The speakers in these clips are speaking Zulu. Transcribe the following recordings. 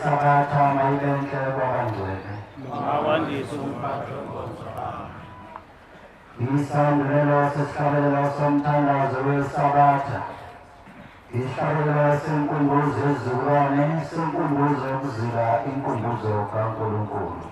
sabatha mayibenhle kwabangcwele. Awandise umphatho womhlaba. Isandulelo sesihlabelelo somthandazo wesabatha. Isihlabelelo senkumbuzo yezizukulwane senkumbuzo yokuzila inkumbuzo kaNkulunkulu.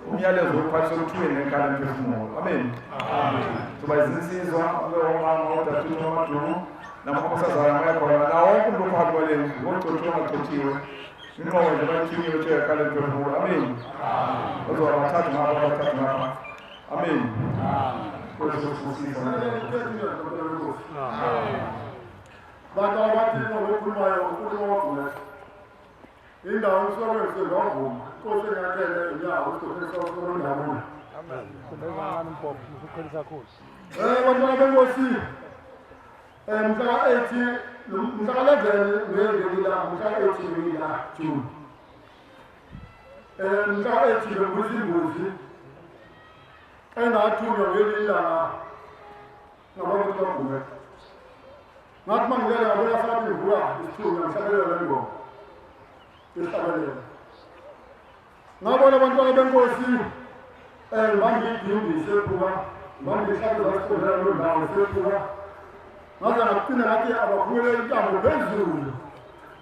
Umyalezo wokuphathisa ukuthumela enkala emphefumulo. Amen. Soba izinsizwa omama odathu amadumo namakhosazana ayakhona nawo wonke umuntu ophakathi kwaleli ngocothiwe ongacothiwe inqobo nje bayithunywe ukuthi enkala emphefumulo. Amen. Bazoba bathathu ngapha bathathu ngapha. Amen. Bantu abathile ngokukhulumayo uNkulunkulu wagcina indawo isokwenze ngavuma Nkosi ngakele inyawo usikhulisa uNkulunkulu. Amen. Kubezana impopho usikhulisa Nkosi. Bantwana benkosi mhla 18 mhla 11 ngelila mhla 18 ngelila June. Mhla 18 nguzimbuzi engathunywa ngelila ngabantu bagcina. Ngathi mangela ngabona sathi vuka isithunywa ngihlabelela ngoma. Isihlabelela. Ngabona abantwana benkosi bangidindise sephuka bangihlabelela isikhundla londawo sephuka. Ngaze ngagcina ngathi abakhulele intambo phezulu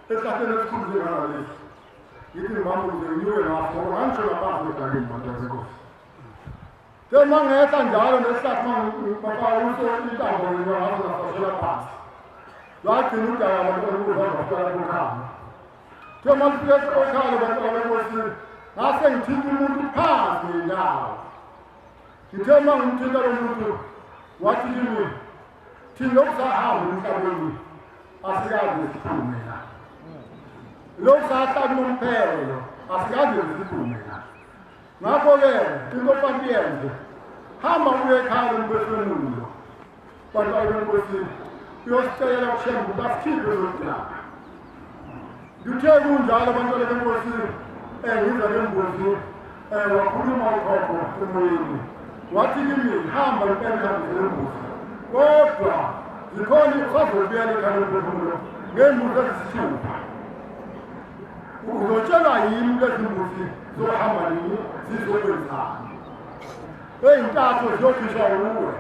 esihlahleni esikhulu ngalesi. Yithi ngibambuze nginyuke ngapha ngangitsho laphansi egangeni bantwana benkosi. Mangehla njalo nesihlahla ngibafaka uso intambo ngazo ngafashela phansi. Lagcina udaba abantwana ukuzafaka kukhanya. Mangifika ekhaya bantwana benkosi ngase ngithinta umuntu phansi ngenyawo. Ngithe mangimthinta lo muntu wathi kimi thina okusahamba emhlabeni asikazi isiphume la. lokhu sahlala nomphelo asikaze ziphume ngakho-ke into fanele yenze hamba uye ekhaya lompefemulo bantwana benkosini uyosicela kushembe ukuthi asikhiphe zodaba ngithe kunjalo abantwana benkosini ngiza ngembuzi wakhuluma ukhokho emoyeni wathi kimi hamba impela ihambise lembuzi kodwa zikhona usazobuyela ekhaya lompefemulo ngey'mbuzi ezisithupha uzotshela yini lezi mbuzi zohamba nini zizokwenzani ey'ntathu ziyokhishwa uwe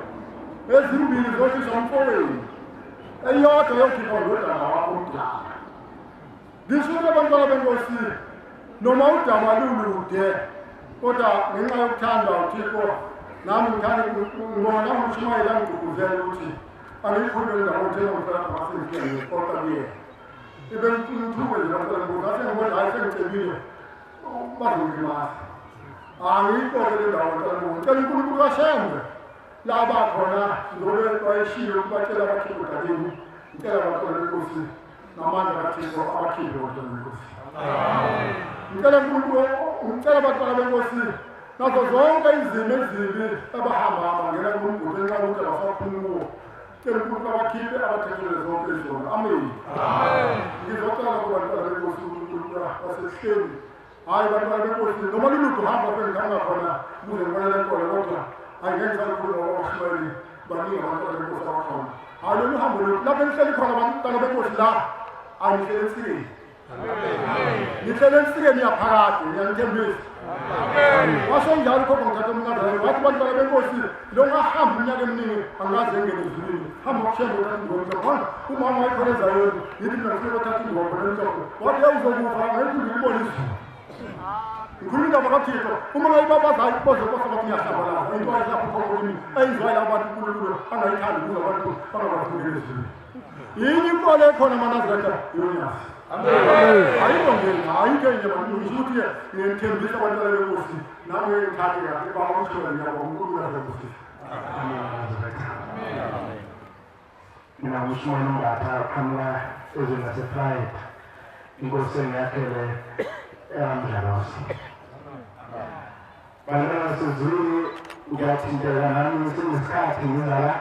ezimbili ziyokhishwa umfowenu eyodwa yokhishwa ndodana wakho omdala ngisho abantwana benkosini noma udaba lulude kodwa ngenxa yokuthanda uThixo nami ngithanda ngibona ngumshumayela ngigqugquzela ukuthi angiyikhulule ndawonye ngomhlaba ngasengihlele kodwa kuye ibe ngithuke nje ngomhlaba ngase hayi sengicebile bazongilasa angiyikholele ndawo ngicela uNkulunkulu kaShembe laba khona ngobe bayishiye ukubatshela abakhiphi dadeni ngicela abantwana benkosi namandla kaThixo abakhiphi abantwana benkosi ngicela uNkulunkulu ngicela abantwana benkosi nazo zonke izimo ezibi abahamba bangena kumgudu ngenxa yokuthi abasaphumulo ngicela uNkulunkulu abakhiphi abathethele zonke izona amen ngizocela kubantwana benkosi uNkulunkulu basesihleni hayi bantwana benkosi noma luludwe hamba ngihamba khona kuze ngibonele nkolo kodwa ayingenza ukukhuluma kwabashumayeli baningi abantwana benkosi abakhona hayi lolu hambo lwethu lapho nihleli khona abantwana benkosi la anihlele ensikeni nihlele ensikeni yaphakade ngiyanithembisa washo njalo ukhokho ngithatha umnqadala wathi bantwana benkosi lo ngahamba iminyaka eminingi angaze engene ezulwini hamba ukushembe uthatha ingoma khona umama wayikhoneza yona yithi mina ngifuna ukuthatha ingoma khona emhlophe wathi uzokufa ngethi ngikubona izulu ngikhuluma bakaThixo uma ngayibabaza ibozo kosa bathi ngiyahlabalaza into ayisapho kimi ayizwayo abantu uNkulunkulu angayithandi kuzo abantu bangabafundeli ezulu yini inkolo ekhona eManazareta yonyasi ayikho ngena ayikho nje abantu ukuthi ngiyethembisa abantwana benkosi nami ngithathe kahle bakushola ngiyabo uNkulunkulu azokusiza mina ngishona ngatha khona ezingasepride inkosi engiyakhele eyamdlalosi bantwana sezulu ngiyathintela nami senesikhathi ngizala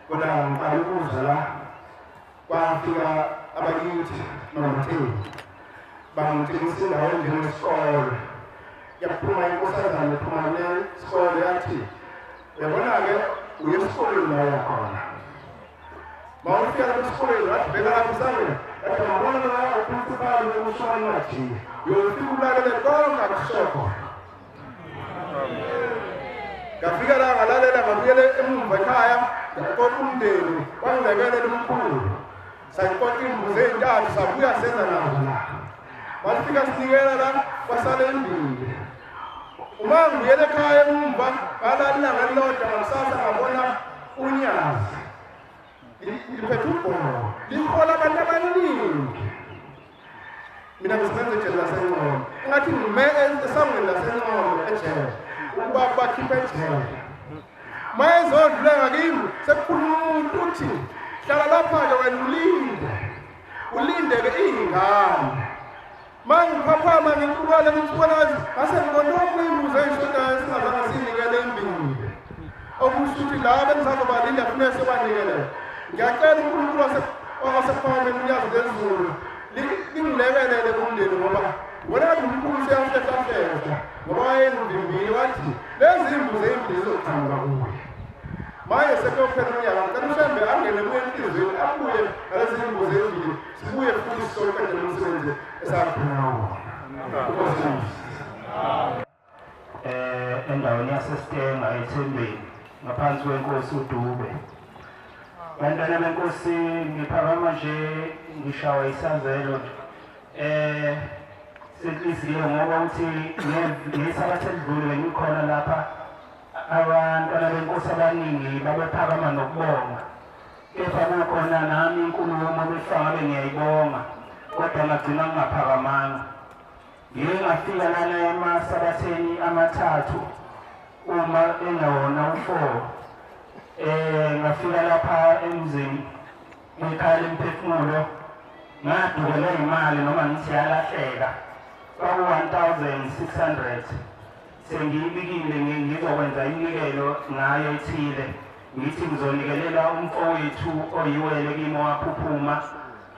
kodwa ngiqala ukuza la kwafika abakithi nomatheni bangitshengisa indawo enjengesikole yaphuma inkosazana ephuma nesikole yathi uyabona-ke uye esikoleni la yakhona ma ufika lapho esikoleni wathi bheka lapho esangweni yathi ngabona la uprinsipali uMshwana Najiye uyofika ulalele konke akushiya khona ngafika la ngalalela ngabuyele emuva ekhaya ngaqoqa umndeni wangilekelela umkhulu sayiqoqa imbuzi ey'ntathu sabuya senza nazo la bafika sinikela la kwasale imbili uma ngibuyele ekhaya emumva ngalali ilanga elilodwa ngakusasa ngabona unyazi liphethe ubholo lihola abantu abaningi mina ngisebenza ejele laseNqolo ngathi ngime esangweni laseNqolo ejele ukuba bakhiphe ejele mayezodlula ngakimi sekukhuluma umuntu uthi hlala lapha-ke wena ulinde-ke iy'ngane ma ngiphaphama ngiqukala ngikubonazi ngase ngibona onke imbuzi ey'shodayo singazange siyinikele embili okusho ukuthi la bengisazobalinda funeke sebanikeleyo ngiyacela uNkulunkulu wasePhakameni uNyazo lezulu lingilekelele kumndeni ngoba wona uNkulunkulu siyamhlehlahleha ngoba wayengivimbile wathi lezi imbuzi ey'mbili zizogcina kuye manje sekuyophela unyaka ngicela uShembe angene kuye enhliziyweni abuye ngalezi imbuzi ey'mbili sibuye futhi sizoqedela umsebenzi esakhona endaweni yaseStenga eThembeni ngaphansi kwenkosi uDube bantwana benkosi ngiphakama nje ngishawa isazelo senhliziyo ngoba ukuthi ngesabatha edlule ngikhona lapha abantwana benkosi abaningi babephakama nokubonga kepha kukhona nami inkulumo behlanga ngiyayibonga kodwa ngagcina ngingaphakamanga ngiye ngafika lana emasabatheni amathathu uma engawona u4 ngafika lapha emzini ngikhaya lemphefumulo ngadukelwe imali noma ngithi yalahleka kwaku-1,600 sengiyibikile ngizokwenza inikelo ngayo ethile ngithi ngizonikelela umfowethu oyiwele kimi owaphuphuma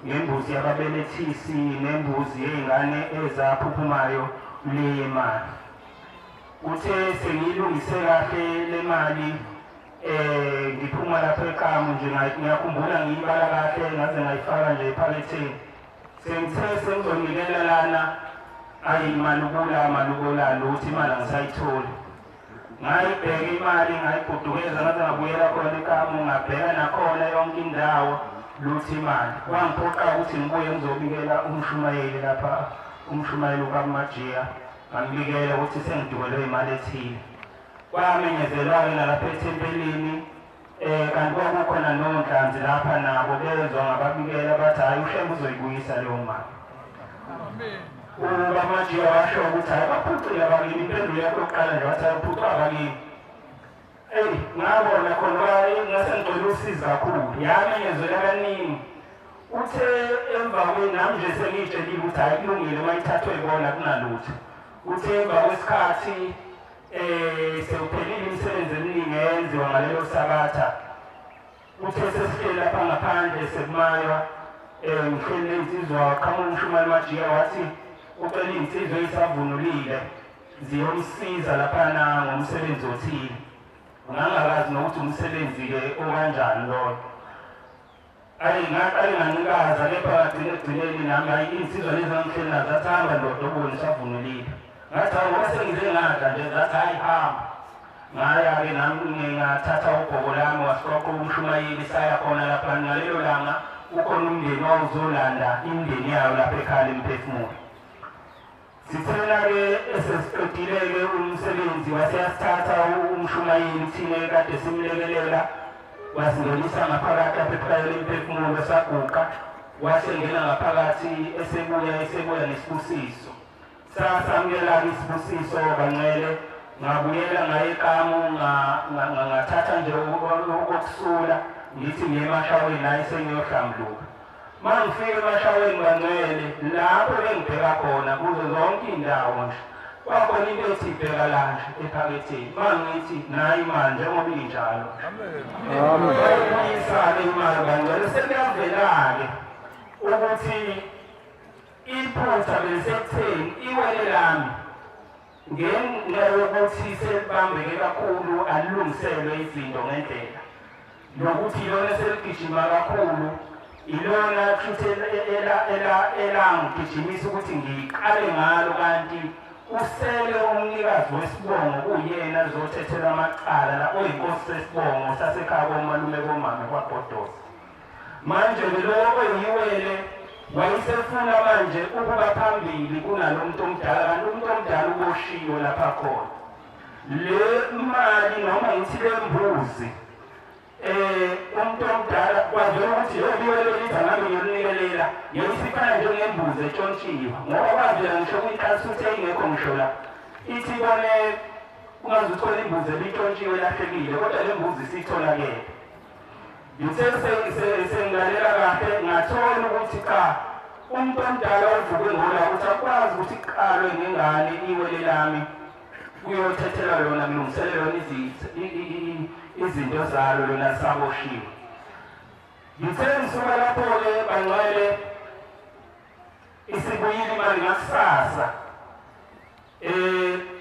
ngembuzi yababelethisi nembuzi yey'ngane ezaphuphumayo leyo mali. Uthe sengiyilungise kahle le mali ngiphuma lapha eqhamu nje ngiyakhumbula ngiyibala kahle ngaze ngayifaka nje ephaketheni sengithe sengizonikela lana ayi malukula ukuthi imali angisayitholi ngayibheka imali ngayibhudukeza ngaze ngabuyela khona eqhamu ngabheka nakhona yonke indawo luthi imali wangiphoqa ukuthi ngibuye ngizobikela umshumayeli lapha umshumayeli ukaMajiya ngambikela ukuthi sengidukelwe imali ethile kwamenyezelwa-ke nalapha ethempelini kanti kwakukhona nonhlanzi lapha nabo bezwa ngababikela bathi hhayi uHlembe uzoyibuyisa leyo mali. ukaMajiya washo ukuthi hhayi baphucile abakini impendulo yakho yokuqala nje wathi ayiphucwa abakini ngabona khona ngase ngicela usizo kakhulu yamenyezelwa kaningi uthe emva nami nje sengiyitshelile ukuthi hhayi kulungile uma ithathwe ibona kunalutho uthe emva kwesikhathi sewuphelile imisebenzi eminingi eyenziwa ngalelo sabatha uthe sesihleli lapha ngaphandle sekumaywa ngihleli ney'nsizwa qhamuka umshumayeli Majiya wathi ucela iy'nsizwa ey'savunulile ziyomsiza laphana ngomsebenzi othile ngangakazi nokuthi umsebenzi-ke okanjani loyo ngaqale ngancikaza kepha ekugcineni nami hayi iy'nsizwa lezi angihleli nazo zathi hamba ndoda obone savunulile ngathi hawu ngoba sengize ngadla nje zathi hayi hamba ngaya-ke nami ngathatha ubhoko lami wasiqoqa umshumayeli saya khona lapha ngalelo langa ukhona umndeni wawuzolanda imindeni yayo lapha ekhaya Emphefumulo. Sithena-ke esesiqedile-ke umsebenzi waseyasithatha umshumayeli thine kade simlekelela wasingenisa ngaphakathi lapha ekhaya Emphefumulo saguqa wasengena ngaphakathi esebuya nesibusiso sasamukela-ke isibusiso kancele ngabuyela ngaye eqhamu ngathatha nje okokusula ngithi ngiye emashaweni naye sengiyohlambuluka uma ngifike emashaweni kancele lapho bengibheka khona kuzo zonke iy'ndawo nje kwakhona into ethi ibheka la nje ephaketheni uma ngithi nayo imali njengoba injalo bayibuyisa-ke imali kancele sekuyavela-ke ukuthi iphutha belisekutheni iwele lami ngenxa yokuthi selibambeke kakhulu alilungiselwe izinto ngendlela nokuthi ilona seligijima kakhulu ilona futhi elangigijimisa ukuthi ngiqale ngalo kanti usele umnikazi wesibongo kuyena azothethela amacala la oyinkosi sesibongo sasekhaya komalume komame kwaBhodoza manje-ke lokho yiwele wayesefuna manje ukuba phambili kunalo muntu omdala kanti umuntu omdala uboshiwe lapha khona le mali noma ngithi le mbuzi umuntu omdala kwazela ukuthi liwele lithi angabe ngiyolunikelela yayisifana njengembuzi etshontshiwe ngoba kwavela ngisho kuyikhalisuthi eyingekho ngisho la ithi bone ungaze uthole imbuzi elitshontshiwe lahlekile kodwa le mbuzi siyitholakele ngithe sengilalela kahle ngathola ukuthi cha umuntu omdala ovuke ngola ukuthi akwazi ukuthi kuqalwe ngengane iwele lami kuyothethela lona kulungiselela lona izinto zalo lona saboshiwe. Ngithe ngisuka lapho-ke bangcwele isibuyile imali ngakusasa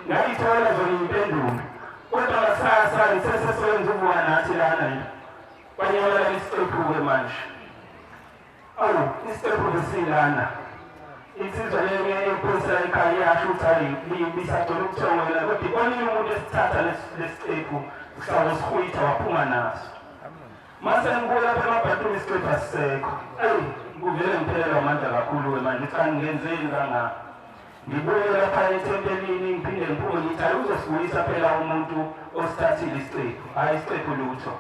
ngayithola zona impendulo kodwa ngakusasa ngisesesebenza ukuvuka nathi lana kwanyamela isitepu-ke manje isitepu besilana insizwa leyo ephosa ekhaya yasho ukuthi hayi bisagcwele ukuthongela kodwa ikona umuntu esithatha lesitepu sisawo sihwitha waphuma naso mase ngibuya lapha emabhathini isitepu asisekho kuvele ngiphelelwa amandla kakhulu-ke manje ukuthi ngenzeni kangaka ngibuye lapha ethempelini ngiphinde ngiphume ngithi hayi uzosibuyisa phela umuntu osithathile isitepu hhayi isitepu lutho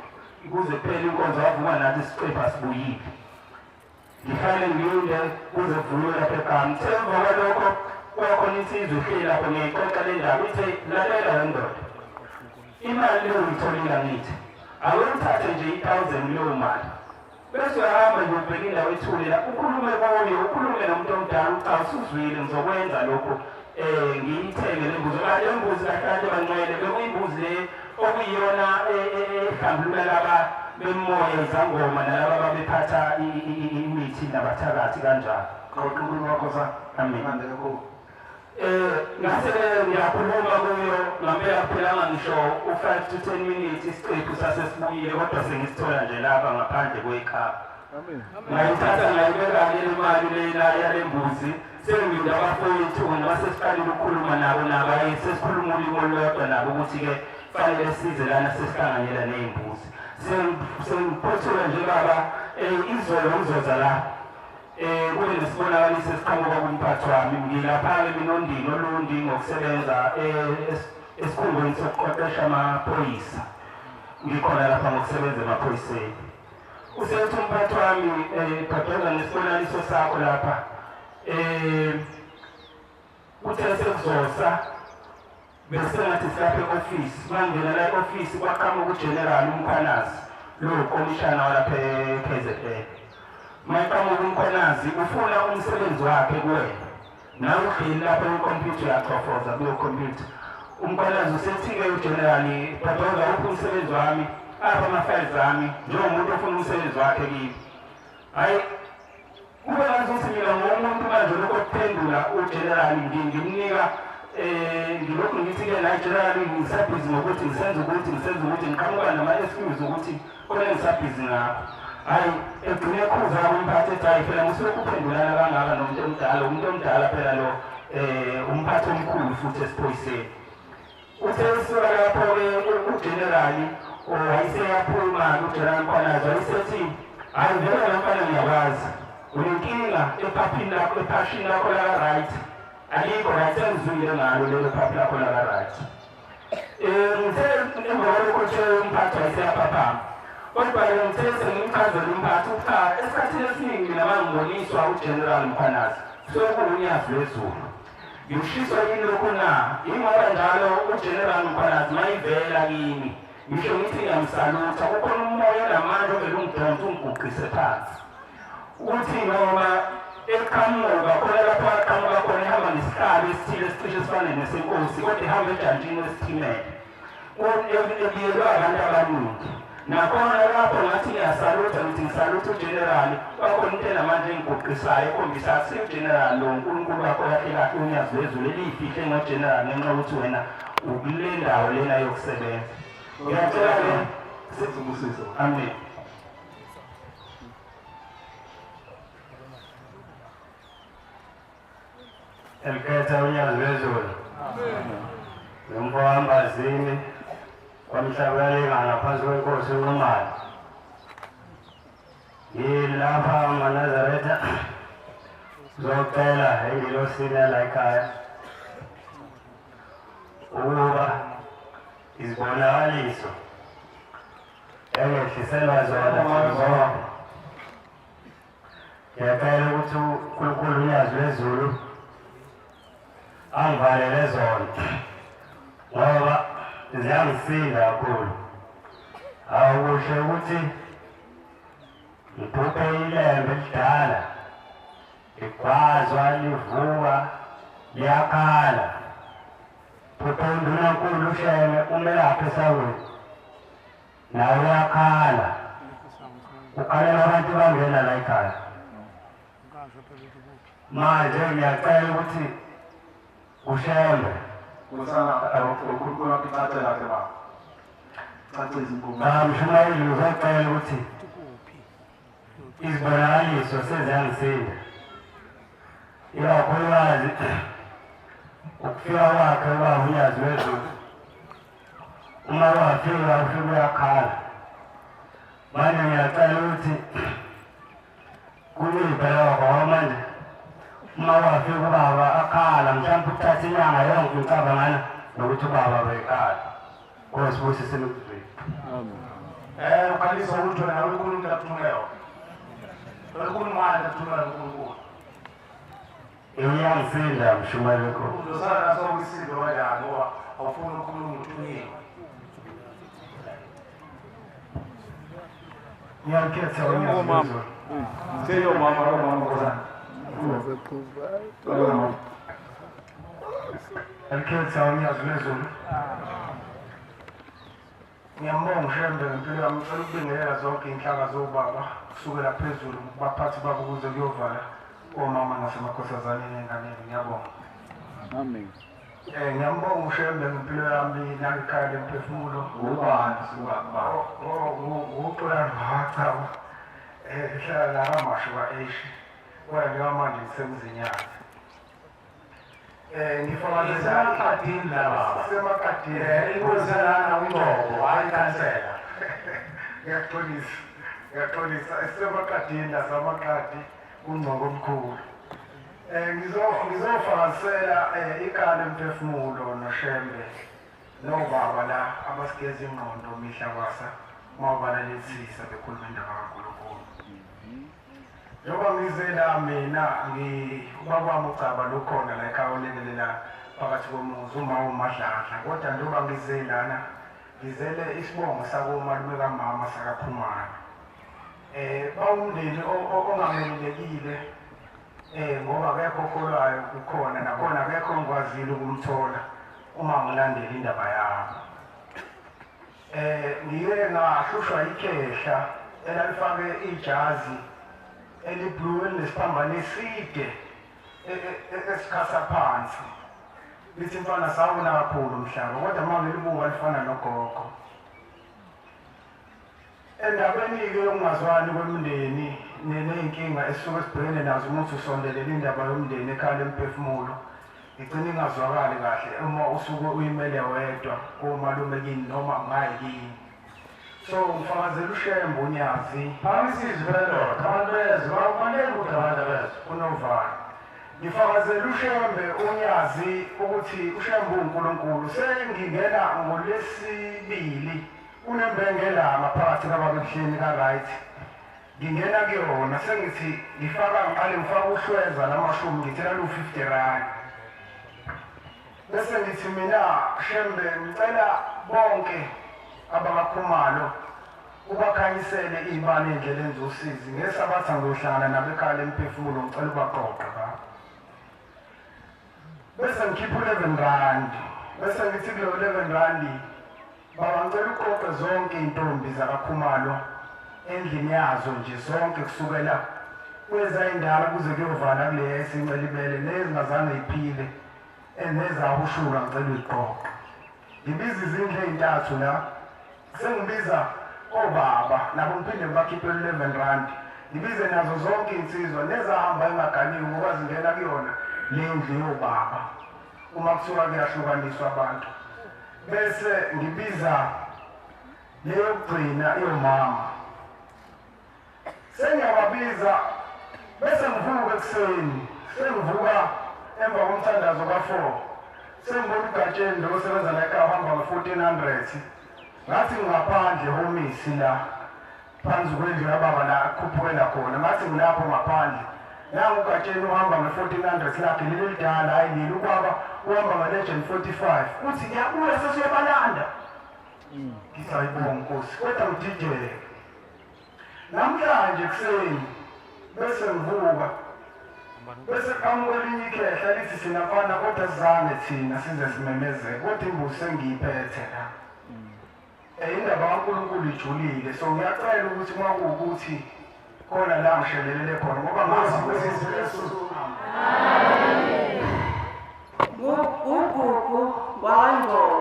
kuze kuphela inkonzo wavuka nathi isitepu asibuyile ngihlale ngiyinde kuze kuvulwe lapha ekhaya ngithe emva kwalokho kwakhona insizwa ihleli lapho ngiyayixoxa le ndaba ithe lalela wendoda imali leyo ngiyitholile ngithi awuyithathe nje 1,000 leyo mali bese uyahamba nje ubheka indawo ethulela ukhulume kuyo ukhulume nomuntu omdala cha usuzwile ngizokwenza lokho ngiyithenge le mbuzi kanti le mbuzi kahle bancwele bekuyimbuzi le okuyiyona ehlambulula laba bemoya izangoma nalaba babephatha imithi nabathakathi kanjalo Khawuqhubeka Nkosi. amen Mandela ku. ngase ngiyakhuluma kuyo ngempela phela ngisho u5 to 10 minutes isiqephu sasesibuyile kodwa sengisithola nje lapha ngaphandle kwekhaya ngayithatha ngayibeka le mali lena yale mbuzi sengibinda abafowethu nabasesiqalile ukukhuluma nabo sesikhuluma ulimi olulodwa nabo ukuthi-ke fanele size lana sesihlanganyela ney'mbuzi sengiphothula nje baba izolo ngizoza la kube nesibonakaliso esiqhamuka kumphathi wami ngilapha-ke mina ondini olundi ngokusebenza esikhungweni sokuqeqesha amaphoyisa ngikhona lapha ngokusebenza emaphoyiseni usethi umphathi wami bhadeza nesibonakaliso sakho lapha kuthe sekuzosa besengathi silapha e-ofisi mangena la e-ofisi kwaqhamuka ujenerali umkhwanazi lowo komishana walapha e-KZN mayaqhamuka umkhwanazi ufuna umsebenzi wakhe kuwena nawe uhleli lapha kwikhompyutha uyachofoza kuyo khompyutha umkhwanazi usethi-ke ujenerali bhadeza uphi umsebenzi wami apha ama-files ami njengomuntu ofuna umsebenzi wakhe kimi hhayi kube ngazuthi mina ngomuntu manje lokho kuphendula ujenerali ngimnika ngilokhu ngithi-ke naye generali ngisabhizi ngokuthi ngisenza ukuthi ngiqhamuka nama-excuse ukuthi khona ngisabhizi ngakho hhayi egcine ekhuza umphathi ethi hayi phela ngusulokhu uphendulana kangaka nomuntu omdala umuntu omdala phela lo umphathi omkhulu futhi esiphoyiseni uthe suka lapho-ke ujenerali wayeseyaphuma-ke ujenerali Mkhwanazi wayesethi hhayi vele lamfana ngiyakwazi unenkinga ephashini lakho laka-right alikho right sengizwile ngalo lelo phaphi lakho laka-right ngithe emva kwalokho nje umphathi wayeseyaphaphama kodwa ngithe sengimchazela umphathi cha esikhathini esiningi mina mangiboniswa ujenerali Mkhwanazi sokuwunyazi lwezulu ngimshiswa yini lokhu na ingoba njalo ujenerali Mkhwanazi mayivela kimi ngisho ngithi ngiyamsalutha kukhona umoya namandla ovele ungidonsa ungiguqise phansi ukuthi noma eqhamuka khona lapho aqhamuka khona ehamba ngesihlalo esithile esicishe esifane nesenkosi kodwa ehamba ejantshini wesitimela ebiyelwe abantu abaningi nakhona lapho ngathi ngiyasalutha ngithi ngisalutha ujenerali kwakhona into enamandla engiguqisayo ekhombisa akusiyo ujenerali lo unkulunkulu wakho kahle kahle unyazi lwezulu eliyifihle ngojenerali ngenxa yokuthi wena ukule ndawo lena yokusebenza ngiyacela-ke Sibusiso. amen elikhetha unyazi lwezulu nomfowambazini wamhlabeleka ngaphansi kwenkosi uNcumane ngilapha eManazaretha zocela engilosini la ekhaya ukuba izibonakaliso engehliselwa zona zonke ngiyacela ukuthi uNkulunkulu unyazi lwezulu angivalele zona ngoba ziyangisinda kakhulu awukusho ukuthi ngibhubhe ilembe elidala ligwazwa livuka liyakhala phuphe undunankulu usheme umelaphi esawini nawe uyakhala ukhalela abantu bangena la ekhaya manje ngiyacela ukuthi ushembe Kusana ukukhuluma kucace kahle ba. Cace izinkulumo. mshumayeli uzocela ukuthi izibonakaliso seziyangisinda ikakhulukazi ukufika kwakhe ubaba unyazi lwezulu uma wafika ufika uyakhala manje ngiyacela ukuthi kulibhela kwakho manje uma wafika ubaba akhala mhlawumbe ukuthatha inyanga yonke ngicabangana nokuthi ubaba bekhala ngosibusise emkuzweni Uqalisa ukuthi wena uNkulunkulu akuthumeleyo. uNkulunkulu manje akuthumela uNkulunkulu. iyangisinda mshumayeli wenkulu Uzosala naso ukisindo kanjani ngoba awufuni uNkulunkulu uthunyiwe. Ngiyakhetha uNyazizwe. Seyo mama kozana. Ngiyakhetha uNyazizwe. Ngiyambonga uShembe ngempilo yami ngicela ukubingelela zonke inhlaka zobaba kusukela phezulu kubaphathi babo ukuze kuyovala omama nasemakhosazaneni enganeni. Ngiyabonga. Amen. Ngiyambonga uShembe ngempilo yami nangekhaya lemphefumulo. Ubani sibaba. Uqolani wachawa ehlala la kamasho ka-Asia kwayo manje ngisemzinyathi. Ngifakazela emakadini laba semakadini inkosilana uNgcobo ayikhansela. Ngiyaxolisa esemakadini lasamakadi uNgcobo omkhulu. Ngizofakazela ikhala emphefumulo noShembe nobaba la abasigeza ingqondo mihla kwasa mawubalalisisa bekhuluma indaba kaNkulunkulu. Njengoba ngize la mina ubabami uCaba lukhona la ekhaya olekelela phakathi komuzi uma uMadladla, kodwa njengoba ngize lana ngizele isibongo sakomalume kamama sakaPhumana. Bawumndeni ongamelulekile ngoba akekho okholwayo kukhona nakhona akekho ongikwazile ukumthola uma ngilandela indaba yami. Ngiye ngahlushwa ikhehla elalifake ijazi eliblue elinesphambano eside esikhasa phansi. Lithi mfana sawubona kakhulu umhlaba kodwa uma ngilibuka lifana nogogo. Endabeni-ke yokungazwani kwemindeni neney'nkinga esisuke sibhekene nazo umuthi usondelele indaba yomndeni ekhaya lemphefumulo igcine ingazwakali kahle uma usuke uyimele wedwa komalume kini noma ngayi kini. So ngifakazela uShembe uNyazi Angisizwe ndoda abantu bezwe bakufanele ukuthi abantu bezwe uNovalo. Ngifakazela uShembe uNyazi ukuthi uShembe uNkulunkulu sengingena ngoLwesibili unembengela phakathi kwababehleni ka-right. Ngingena kuyona sengithi ngiqale ngifaka uhlweza namashumi ngithela lu-50 rand. Bese ngithi mina Shembe ngicela bonke abakaKhumalo ubakhanyisele ibane endleleni zosizi ngesabatha ngiyohlangana nabo ekhaya lemphefumulo ngicela ubaqoqe ba. Bese ngikhipha 11 rand. Bese ngithi kulo 11 rand baba ngicela uqoqe zonke intombi zakaKhumalo endlini yazo nje zonke kusukela kwezayindala kuze kuyovala kule esincelibele nezingazange iphile enezahushula ngicela uyiqoqe. Ngibiza izindlu ezintathu la sengibiza obaba nabo ngiphinde ngibakhiphe 11 rand. Ngibize nazo zonke insizwa nezahamba engaganiwe ngoba zingena kuyona le ndlu yobaba uma kusuka kuyahlukaniswa abantu. Bese ngibiza leyo kugcina iyomama. Sengiyababiza bese ngivuka ekuseni sengivuka emva komthandazo ka4 sengibona uGatsheni lo osebenza la ekhaya uhamba ngo1400 ngathi ngaphandle homisi la phansi kwendlu yababa la khuphukela khona ngathi ngilapho ngaphandle nangu uGatsheni uhamba ngo1400 lakhe leli lidala hayi leli ubaba uhamba ngelegend 45 uthi ngiyabuya sesiyabalanda. Ngisayibonga Nkosi kodwa ngidideke namhlanje kuseni bese ngivuka bese kamwelinye ikhehla lithi sinafana kodwa sizange thina size simemezeke kodwa imbuzi sengiyiphethe la. Indaba kaNkulunkulu ijulile so ngiyacela ukuthi uma kuwukuthi khona la ngishelelele khona ngoba ngazi kwesiZulu. Ugugu waNgcobo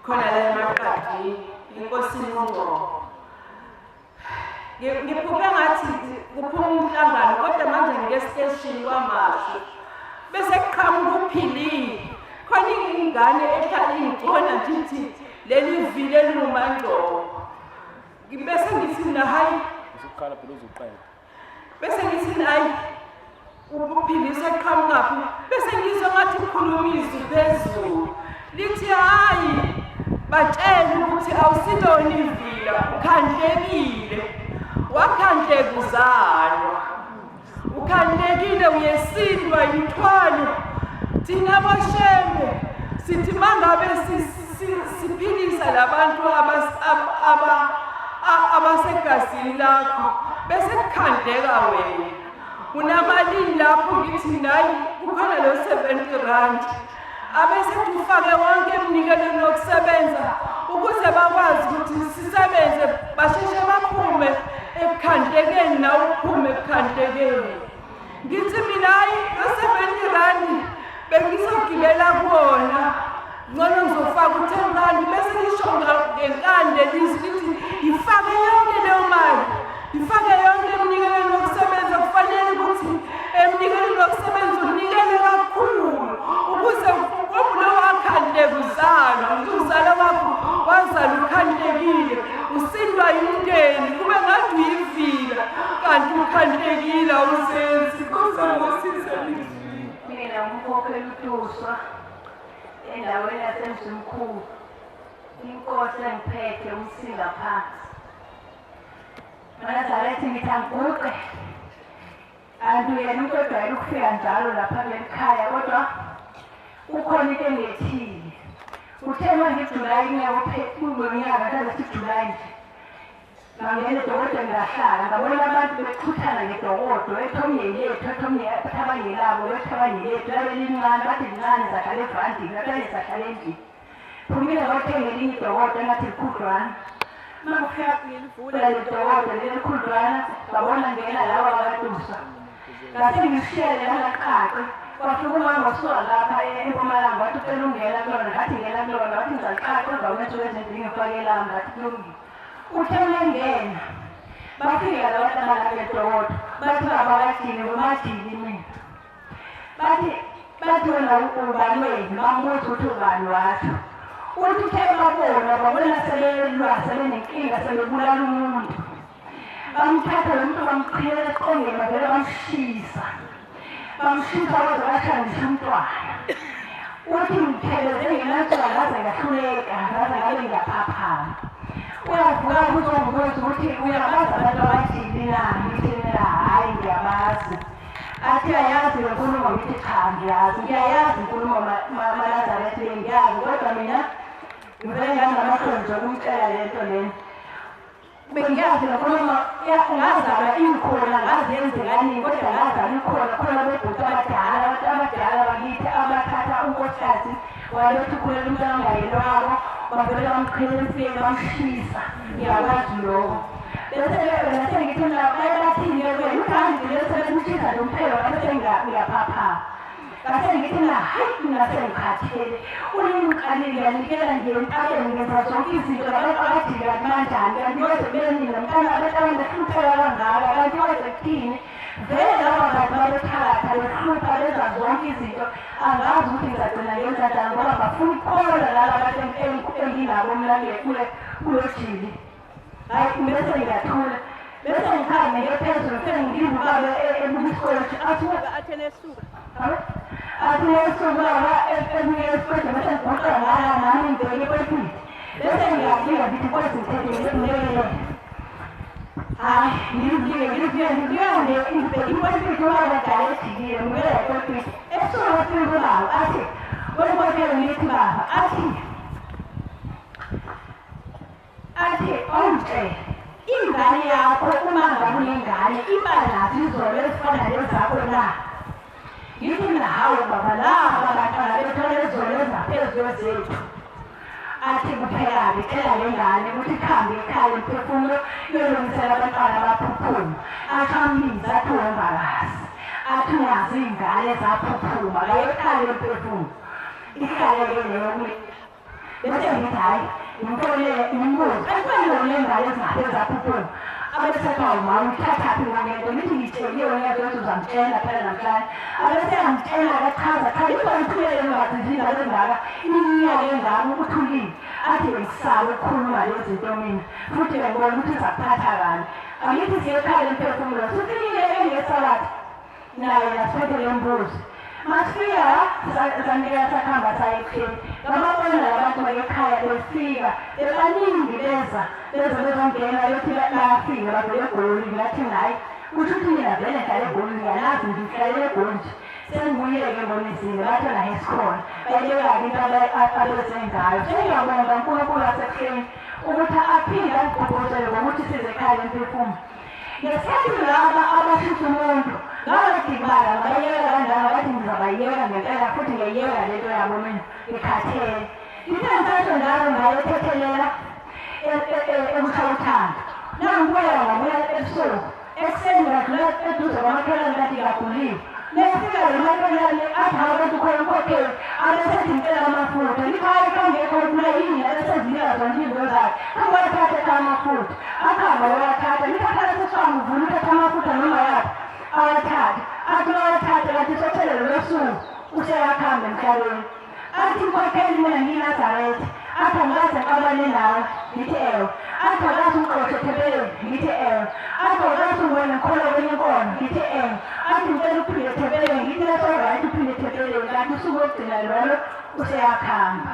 khona la eMaqadi inkosini uNgcobo. Ngiphume ngathi kuphuma umhlangano kodwa manje ngestation kwaMashu bese kuqhamuka uPhilile khona ingane ehlala ingcona ngithi leli vile linuMaNgcobo. Bese ngithi na hayi Usukhala phela uzuqeda. bese ngithi hayi ukuphilisa qhamukaphi bese ngizwe ngathi ukhuluma izwi phezulu lithi hayi batshela ukuthi awusilona ivila ukhandlekile wakhandleka uzalwa ukhandlekile uyesindwa yithwalo thina boShembe sithi mangabe siphilisa labantu abasegazini lakho bese kukhandeka wena. Unamalini lapho ngithi nayi kukhona lo 70 rand. Abese kufake wonke emnikelweni wokusebenza ukuze bakwazi ukuthi sisebenze basheshe baphume ekukhandekeni nawe uphume ekukhandekeni. Ngithi mina hayi lo 70 rand bengizogibela kuwona. Ngcono ngizofaka u10 rand bese ngisho ngenkande lithi ifake yonke leyo mali. Ifake yonke emnikelweni wokusebenza kufanele ukuthi emnikelweni wokusebenza unikele kakhulu ukuze lo wakhandeka uzalo. Uzalo wakho wazala ukhandekile usindwa yimndeni kube ngathi uyivila kanti ukhandekile awusenzi. Mina umkhokhe lutuswa endaweni yasemzimkhulu inkosi engiphethe umsinga phansi. Nazarethi ngithanguqe anduyena umuntu ojwayele ukufika njalo lapha kule khaya kodwa ukhona into engethile. Uthe manje uJulayi ngiyakuphethe kaze Julayi nje ngangena edokotela ngahlala ngabona abantu bechithana ngedokodo ethomyeni lethu ethabanye labo ethabanye lethu labelincane bathi lincane zahlale evandini lapha zahlale endlini. Phumile bathenge elinye idokodo ngathi likhudlwana. Makufika ngilivula ledokodo lelikhudlwana babona ngena laba abatusa. Ngase ngishele langaqaqe kwafika umama osuka lapha eMpumalanga wathi ucela ungena kulona ngathi ngena kulona wathi ngizaqaqe uzawuletha ezindlini ngifakela ngathi kulungile. Uthele ngena bafika labantu abalapha edokodo bathi abawajini ngomajini mina. Bathi wena ubani wenu bambuza ukuthi ubani washo. Uthi uthe babona sebelwa sebenenkinga sebebulala umuntu. Bamthatha lo muntu bamqhiyela eqongeni bavele bamshisa. Bamshisa waze washandisa umntwana. Uthi ngipheleze ngenatsha ngaze ngahluleka ngaze ngabe ngiyaphaphama. Uyavuka ukuthi uyabazi abantu abajini na ngithi hayi ngiyabazi. Athi ayazi lenkulumo ngithi cha ngiyazi. Ngiyayazi inkulumo maNazarethi ngiyazi kodwa mina ngivele ngamaqonzo ukumtshela lento lena. Bengiyazi lenkulumo ngazala ikhona ngazenzekani kodwa ngazala ikhona khona bebhuti abadala bakithi abathatha unkosikazi walethi khona umntwana ongayelwabo bavele bamqhela emfeni bamshisa. Ngiyakwazi lokho. Bese ngithi bayabathini wena uhambi bese bekushisa lo mphelo bese ngiyaphaphama. Ngase ngithi hayi mina sengikhathele ulingiqalile yanikela nje empakeni ngenza zonke izinto abantu abadila kanjani kanti wese benini nomntana abantu behlupheka kangaka kanti wese kuthini vele laba bantu babethakatha behlupha benza zonke izinto angazi ukuthi ngizagcina ngenza njani ngoba bafuna ukukhola laba abantu enginabo mina kulojili. Hayi bese ngiyathula bese ngikhambe ngephezulu sengivuka ebusikole athi nesuka athi nesuka ebusikole bese ngiguqa ngala nami ngibheke kwephi bese ngiyafika ngithi kwesi ngithethe ngilele. Hayi ngibheke kwephi wabadala ejikile ngibele kwephi esuka kwephi baba athi kwephi ngithi baba athi onke ingane yakho uma ngabe unengane iba nazo izolo ezifana lezakho na. Ngithi hawu baba laba abantwana bethole izolo ezaphezulu zethu. Athi kuphela bethela lengane ukuthi ikhambe ekhaya imphefumulo yolungisela abantwana abaphuphuma. Athambiza athi wembakazi athi uyazi ingane zaphuphuma kayekhaya imphefumulo ihlale leyo bese ngithi hayi ngithole imbuzi ayifana lengane ezingaphezulu zaphuphuma. Abesethu awumama uthathaphi ngento ngithi ngitsheliwe ngeke uzamtshela phela namhlanje. Abese angitshela akachaza cha ibangiphile ngathi izindaba ezingaka iminyaka engaka ukuthulile. Athi ngisaba ukukhuluma lezi zinto mina futhi ngibona ukuthi izakuphatha kani. Angithi siyekhaya emphefumulo sifikile engesabathi naye nasiphethe le mbuzi. Masifika zanika sakhamba sayekheni ngababona labantu bakekhaya befika bebaningi bezongena yothi bayafika bavele eGoli. Ngathi hayi kusho ukuthi mina vele ngihlale eGoli ngiyalazi ngihlale eGoli sengibuyeke embonizile bathe naye sikhona bayibeka into abezenzayo. Sengiyabonga uNkulunkulu wasekuhleni ukuthi aphinde asigqugquzele ngokuthi size ekhaya lemphefumulo. Ngesikhathi laba abashisa umuntu ngabadibala ngabayeka kanjalo bathi ngizabayeka ngempela futhi ngiyeka lento yabo mina ngikhathele. Ngithe ngisasho njalo ngayethethelela ebuthawuthanda. Nangibuya ngabuya ebusuku ekuseni ngadlula eduze kwamakhelwane kade kaguliwe. Nefika lemakhelwane athi abantu khona ukhokheli abesethi ngicela amafutha. Ngikhaya kangekho kule yini abesezinika zona izinto zakhe. Angiyathatha ekhaya amafutha. Akhamba wayathatha. Ngithatha lesiswangu uvuna uthatha amafutha noma yaphi. Awathatha. Athi wayathatha kanti sothelelo lwesuku useyakhamba emhlabeni. Athi ukhokheli mina ngiyiNazaretha. Athi angikaze ngixabane nawe. Ngithi ewe. Athi awukaze ungixoshe Thebeleni. Ngithi ewe. Athi awukaze ungwene ngikholwa kwenye inkono. Ngithi ewe. Athi ngicela uphinde Thebeleni. Ngithi that's-all-right uphinde Thebeleni. Kanti usuku lokugcina lolo useyakhamba.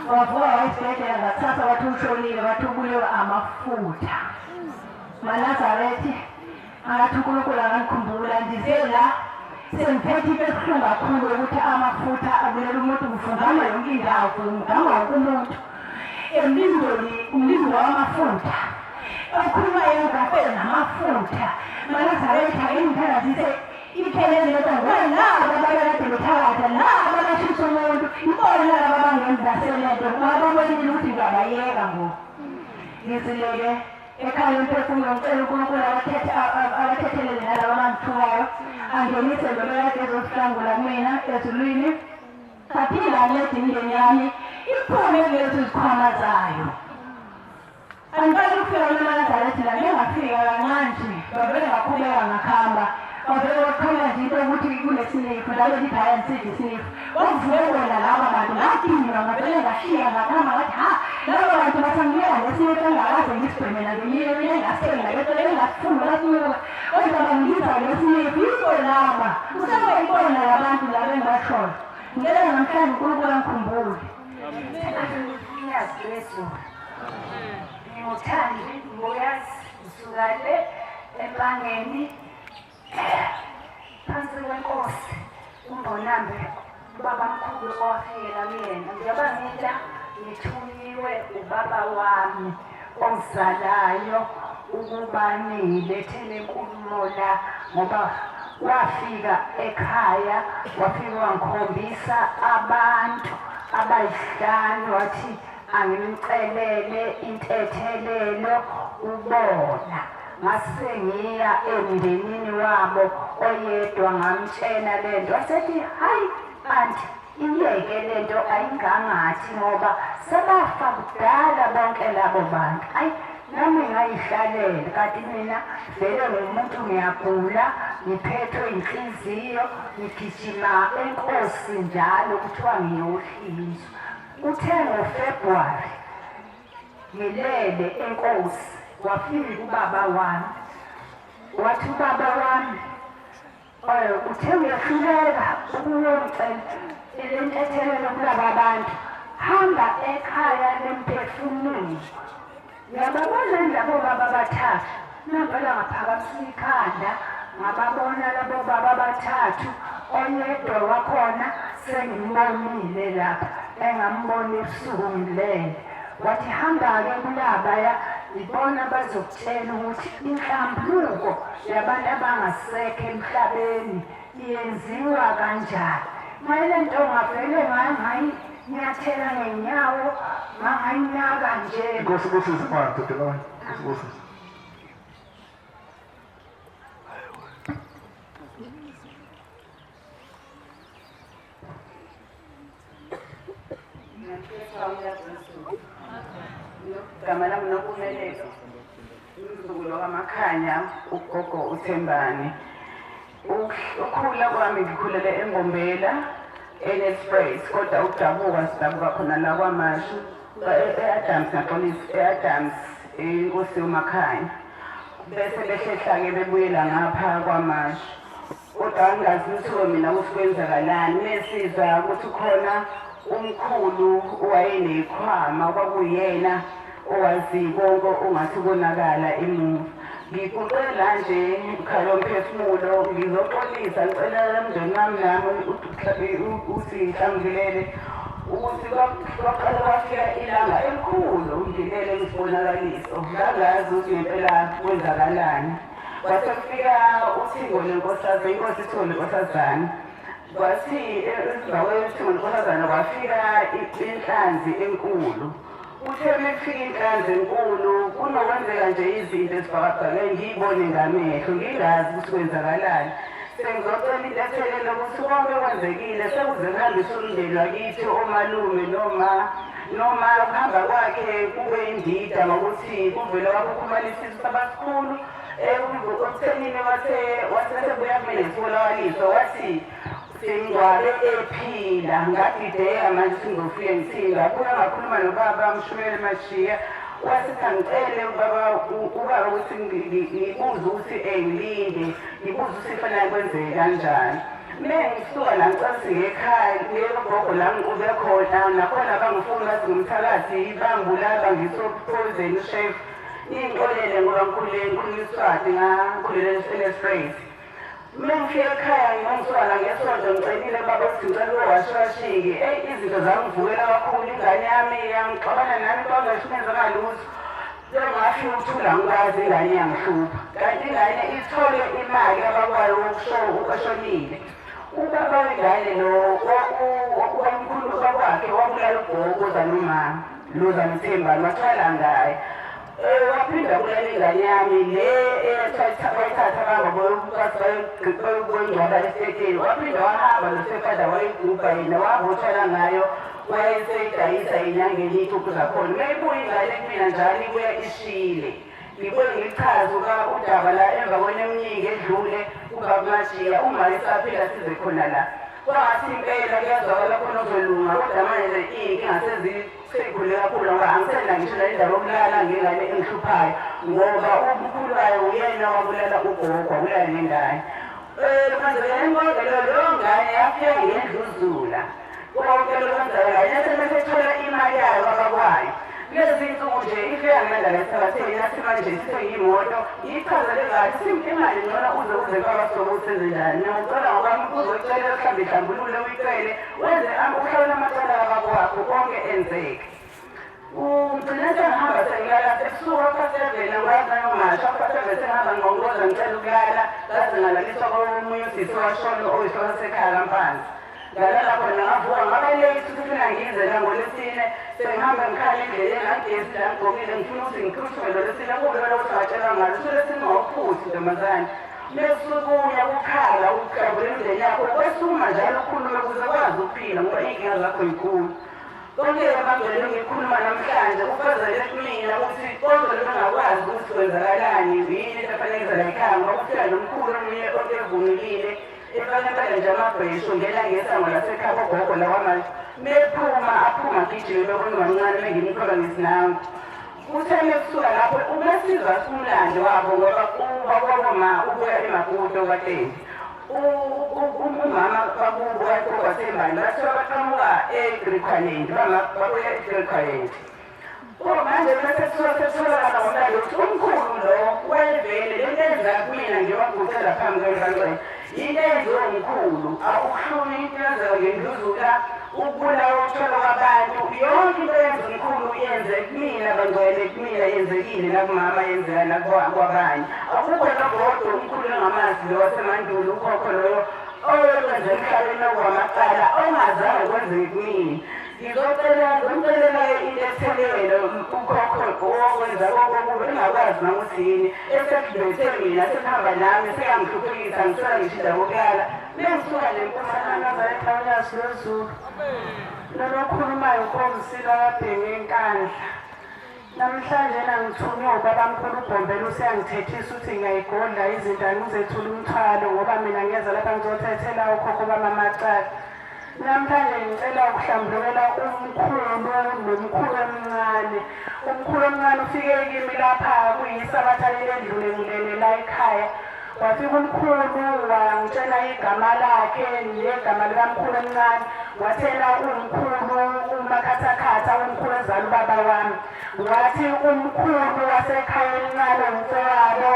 Wavuka wayesibhedlela ngakusasa wathi ushonile wathi ubulewe amafutha. MaNazaretha ngathi uNkulunkulu angangikhumbula ndize la sengiphethe into ebuhlungu kakhulu ukuthi amafutha abulela umuntu kufungama yonke indawo kufungama wonke umuntu. Umlindo wamafutha okhuluma yengabe namafutha. MaNazaretha ingithanda zise iphelele leta laba abakade bethakatha laba abashisa umuntu ibona laba abangenzaselento bababonile ukuthi ngabayeka ngoku. Ngizileke ekhaya emphefumulo ngicela uNkulunkulu abathethelele nalaba abangithukayo angenise lolo yakhe ezosihlangula kumina ezulwini aphinde ancede imindeni yami iphume kulezi zikhwama zayo. Angiqala ukufika kuMaNazaretha la ngingafika kancane bavele ngaqhubeka ngakhamba bavele baqhala nje into ukuthi kunesinifu lalo lithi hhayi angisidi isinifu bavuke bona laba bantu ngadinwa ngavele ngashiya ngakhamba ngathi ha laba bantu basanginika nesinifu engakaze ngisibheme nakenyine engasenga leto engasifunda lasinyuka kodwa bangibiza nesinifu yibo laba usebeyibona labantu laba engibashona. Ngicela namhlanje uNkulunkulu angikhumbule. Yesu ngimuthandi ngoyazi usuka le empangeni phansi kwenkosi uMbonambe ubabamkhulu owafikela kuyena njengoba ngita ngithunyiwe ubaba wami ongizalayo ukuba nilethele inkulumo la ngoba wafika ekhaya wafika wangikhombisa abantu abayisihlanu wathi angimcelele intethelelo ubona. Ngase ngiya emndenini wabo oyedwa ngamtshela lento wasethi hayi anti iyeke lento ayingangathi ngoba sebafa kudala bonke labo bantu. Ayi nami ngayihlalela kanti mina vele ngumuntu ngiyagula ngiphethwe inhliziyo ngigijima enkosi njalo kuthiwa ngiyohlinzwa. Uthe ngoFebruary ngilele enkosi wafika ubaba wami wathi ubaba wami uthe uyahluleka ukuyongicela ilentethelelo kulaba bantu hamba ekhaya lemphefumulo. Ngiyababona labo baba bathathu nampela ngaphakamisa ikhanda ngababona labo baba bathathu oyedwa wakhona sengimbonile lapha engambona ebusuku ngilele. Wathi hamba-ke kulabaya ngibona bazokutshela ukuthi inhlambuluko yabantu abangasekho emhlabeni yenziwa kanjani. Mayele nto ngavele ngayinyathela ngenyawo ngangayinaka nje. Inkosi busise manje Thebelani. Inkosi busise. Igama lami nokumelelo umzukulu wamakhanya ugogo uThembani. Ukhula kwami ngikhulele eNgombela eNelspruit kodwa udabuka sidabuka khona la kwaMashu e-Adams ngaxolisa e-Adams inkosi yomakhanya bese behlehla-ke bebuyela ngapha kwaMashu. Kodwa angazi ukuthi mina kusikwenzakalani mesizwa ukuthi khona umkhulu owayenekhwama kwakuyena owazi konke ongathi konakala emuva. Ngikucela nje ukhalo mphefumulo ngizoxolisa ngicela umndeni wami nami uthi hlangulele ukuthi kwaqala kwafika ilanga elikhulu ngilele isibonakaliso ngangazi ukuthi ngempela kwenzakalani kwase kufika uthingo lenkosazana inkosi ithiwa lenkosazana kwathi ezindaweni uthingo lenkosazana kwafika inhlanzi enkulu uthe mekufika inhlanzi enkulu kunokwenzeka nje izinto ezibhakabhake ngiyibone ngamehlo ngingazi ukuthi kwenzakalani sengizocela intethelelo ukuthi konke kwenzekile sekuze kuhambise umndeni wakithi omalume noma ukuhamba kwakhe kube indida ngokuthi kuvele wakukhumanisisa sabasikhulu ekuthenini wasesebuya kumele sibonakaliswa wathi sengcwabe ephila ngadideka manje singofike ngithini ngabuya ngakhuluma nobaba Mshumele Mashiya wasithi angicele ubaba ukuthi ngibuze ukuthi ngilinde ngibuze ukuthi fanele kwenzeke kanjani ngisuka la ngicela singekhaya ngegogo la ngiqube khona nakhona bangifuna bathi ngumthakathi bangibulala ngisopoison chef ingixolele ngoba ngikhulumiswati ngakhulele eStraits mengifika ekhaya ngisuka ngesonto ngicelile baba ukuthi ngicela uwashashike izinto zangivukela kakhulu ingane yami yangixabana nami kwangashukenzakala lutho ngafika ukuthula ngikwazi ingane yangihlupha kanti ingane ithole imali abakwayo ushonile ubaba wengane lo wamkhulu kwakhe wabulala ugogo zanumama lozamthembani wathwala ngaye waphinda kulala ingane yami le bayithatha bangabokwenjwaba esteteni waphinda wahamba nosefada wayigubha yena wavuthela ngayo wayeseyidayisa enyangeni iy'thuphu zakhona mayibuya ingane kumina njalo ibuya ishile ngibuye ngichaze udaba la emva kweneminyingi edlule ubaba Mashiya uma esaphila size khona la kwangathi impela kuyazwakala khona uzolunga kodwa manje iy'nkinga sezikhule kakhulu ngoba angisena ngisho la indawo yokulala ngengane engihluphayo ngoba umkhulu wayo uyena wabulala ugogo wabulala nengane leyo ngane yafika ngendluzula konke lokwenzakala yasemethethola imali yayo abakwayo lezi nsuku nje ifika ngendlela esithabatheni yathi manje sithenge imoto yichazele kahle imali ngcono uze kwabasobo usenze njani ngicela ngokwami uzoyicela mhlawumbe ihlambulule uyicele wenze uhlawule amacala kababa wakho konke enzeke ugcine sengihamba sengilala sebusuku afasevena ngwazayomasha afasevena sengihamba ngongoza ngicela ukulala ngaze ngalaliswa komunye usisi washona oyihloko sekhaya kaMpanzi ngalala khona ngavuka ngaba late ukufuna ngize la ngoLwesine sengihamba ngikhala endleleni ngagesi la ngigqokile ngifuna ukuthi ngikhuthume loLwesine kube lokho ngatshela ngalo uLwesine ngawuphuthi ntombazane mesukuya ukukhala ukujabula imindeni yakho kwesuma njalo ukhulume ukuze kwazi ukuphila ngoba iy'nkinga zakho yikhulu konke abangcwele ngikhuluma namhlanje ufazele kumina ukuthi konke bengakwazi ukuthi kwenzakalani yini efanekeza la ekhaya ngoba kufika nomkhulu omunye okevunulile efanele nje amabheshu ngela ngesango lasekhaya kogogo lakwamanje aphuma gijime bebona umancane benginikhola ngesinango kuthe mekusuka lapho umesizwa simlando wabo ngoba ubaboma ubuya emakuto kateni umama bakubo kwaSembani bathiwa baqhamuka eGreekland babuya eGreekland manje bese sitholakala ngomlando ukuthi umkhulu lo wayevele lento enza kumina ngiwagucela phambi kwebantwana yinto enziwe umkhulu akuhlumi into yenzeka ngendluzula ukubulawa ukuthola kwabantu yonke into yenza umkhulu yenze kumina bangcwele kumina yenzekile nakumama yenzeka nakwabanye akukho nogodwa umkhulu engamazi lo wasemandulo ukhokho loyo oyokwenza emhlabeni okwamacala ongazange kwenzeke kumina ngizomcelela intethelelo ukhokho owokwenza kokuba engakwazi nokuthi yini esekubethe mina sekuhamba nami sekangihluphekisa ngisuka ngisho indawo yokulala bengisuka nempumalanga zayekhawunyasi lwezulu nolokhulumayo ukhomsila kabhenge enkandla namhlanje nangithunywe ubabamkhulu uGombela useyangithethisa ukuthi ngayigodla izindane uzethula umthwalo ngoba mina ngiyeza lapha ngizothethela ukhokho bamamacala namhlanje ngicela ukuhlambulukela umkhulu nomkhulu omncane umkhulu omncane ufike kimi lapha kuyisabatha endlule ngilele la ekhaya wafika umkhulu wangitshela igama lakhe negama likamkhulu omncane wathela umkhulu umakhathakhatha umkhulu ezala ubaba wami wathi umkhulu wasekhaya elincane umfowabo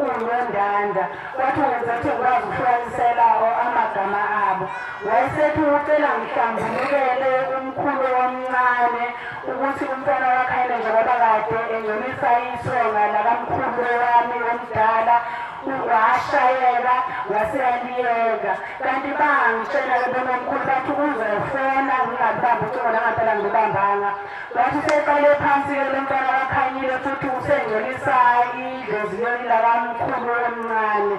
uNondanda wathi wenza ukuthi ngikwazi ukuhlukanisela amagama abo wayesethi ucela ngihlambulukele umkhulu omncane ukuthi umntwana wakhayile njengoba kade engcolisa isonga lakamkhulu wami omdala washayeka waseyaliyeka kanti bangitshela bona omkhulu bathi uzofona ngingabambi ucingo langempela ngibambanga wathi seqale phansi-ke lo mntwana wakhanyile futhi usengcolisa idlozi lakamkhulu omncane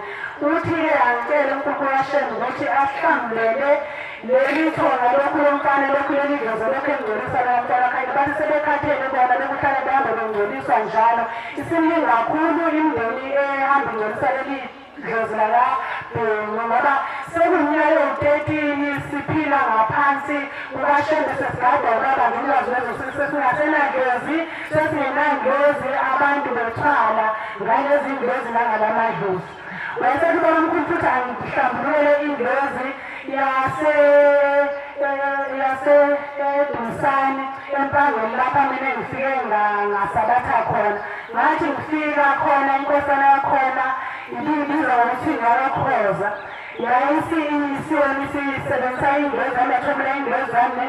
uthi-ke angitshele unkulunkulu washembe ukuthi ahlambulele leli thonga lokhu lomfana lokhu leli dlozi lokhu engcolisa lakamntwana wakhanyile bathi sebekhathele bona bekuhlala behamba bengcoliswa njalo isiningi kakhulu imindeni ehamba ingcolisa leli dlozi lakabhengu ngoba sekunyaka ewu-13 siphila ngaphansi kukashembe sesigada ubaba ngilwazi lezo sesingasenadlozi sesingenandlozi abantu bethwala ngalezi ndlozi nangalamadlozi wayesethi ubaba omkhulu futhi angihlambulule indlozi yasedusane empangweni lapha mina ngifike ngasabatha khona ngathi ngifika khona inkosana yakhona ibiza ngokuthi ngayakhoza yayisiyona isisebenzisa ingezami yathomela ingezami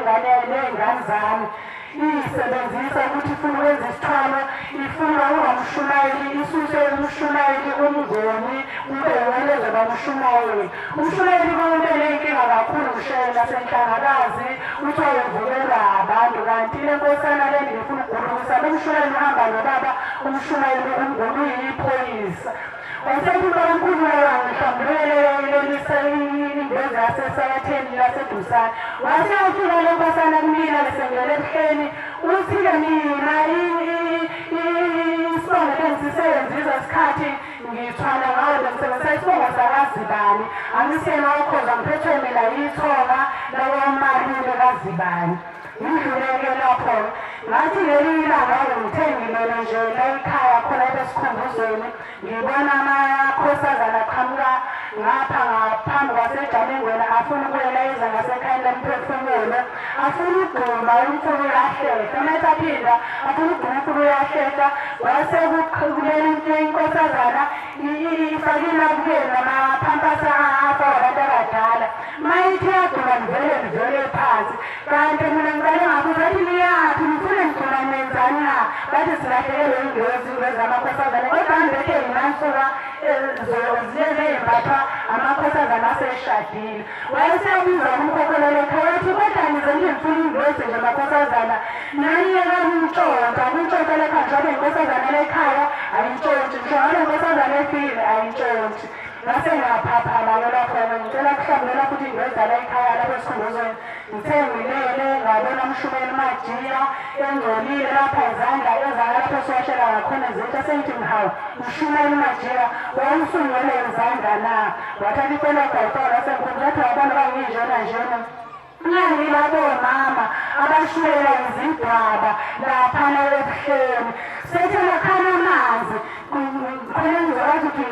ney'ngane zami iyisebenzisa ukuthi ifuna ukwenza isithwalo ifuna ungamshumayeli isuse umshumayeli umngoni ube wena zoba umshumayeli umshumayeli kube nenkinga kakhulu ngishela senhlangakazi uthi wayevukela abantu kanti le nkosana le ngifuna ukugulisa lo mshumayeli uhamba nobaba umshumayeli umngoni uyiphoyisa wayesethi ubaba omkhulu wangihlambulelelisa indlozi yasesayatheni yasedusane waseyafika le nkosana kumina lesengele ebuhleni uthi-ke mina isibongo bengisisebenzisa isikhathi ngithwala ngayo bengisebenzisa isibongo sakazibani angisiyena wakhoza ngiphethwe mina yithonga lakomalume kazibani ngidluleke lapho ngathi leli ilanga ngithe ngimele nje la ekhaya khona ebesikhumbuzweni ngibona amakhosazana aqhamuka ngapha ngaphambi kwasejamengweni afuna ukuyela iza ngasekhayeni lemphefumulo afuna ukugquma umfula uyahlehla methi aphinda afuna ukugquma umfula uyahlehla wayesekuleli inkosazana ifakile abukeli namaphampasa afa wabantu abadala mayithi yagquma nivele phansi kanti mina ngicale ngabuza athi niyaphi nifune ngigquma nenzani na bathi silahlekelwe indlozi ngezamakhosazana kodwa ngibethe yinansuka ziyezeyimbathwa amakhosazana aseshadile wayesebiza umkhokhelo lekhaya wathi kodwa nize ngimfuna indlozi nje amakhosazana nayiyeka kumntshonta lekhaya njengoba inkosazana lekhaya ayintshonti njengoba inkosazana efile ayintshonti ngase ngaphaphama-ke lakhona ngicela kuhlambulela futhi ingezala ekhaya lapho esikhunguzweni ngithe ngilele ngabona umshumeli majiya engcolile lapha izandla ezaka lapho esiwashela ngakhona izinto sengithi ngihawu umshumeli majiya wawusungele izandla na wathatha ipenogayitola sengikhumbuza athi wabona bangiyinjena njena ngiyangilabomama abashulela izidwaba laphana ebuhleni sethi lakhana amanzi khona ngizokwazi ukuthi